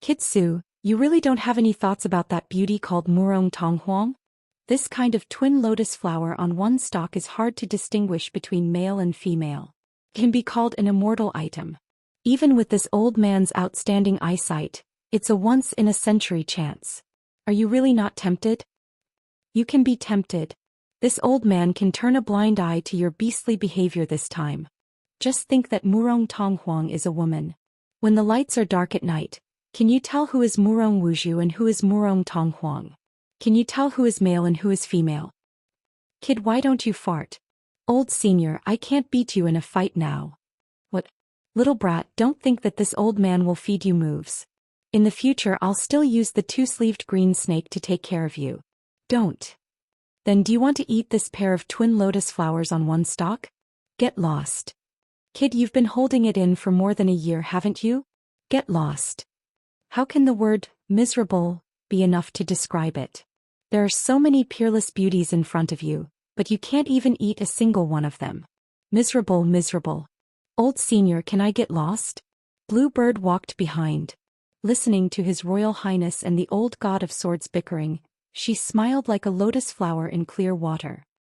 "Kid Su, you really don't have any thoughts about that beauty called Murong Tonghuang? This kind of twin lotus flower on one stalk is hard to distinguish between male and female. It can be called an immortal item. Even with this old man's outstanding eyesight, it's a once-in-a-century chance. Are you really not tempted?" "You can be tempted. This old man can turn a blind eye to your beastly behavior this time. Just think that Murong Tonghuang is a woman. When the lights are dark at night, can you tell who is Murong Wuzhu and who is Murong Tonghuang? Can you tell who is male and who is female? Kid, why don't you fart? Old senior, I can't beat you in a fight now." "What? Little brat, don't think that this old man will feed you moves. In the future I'll still use the two-sleeved green snake to take care of you. Don't. Then do you want to eat this pair of twin lotus flowers on one stalk? Get lost. Kid, you've been holding it in for more than a year, haven't you? Get lost." How can the word miserable be enough to describe it? There are so many peerless beauties in front of you, but you can't even eat a single one of them. Miserable, miserable. Old senior, can I get lost? Blue Bird walked behind. Listening to His Royal Highness and the old god of swords bickering, she smiled like a lotus flower in clear water.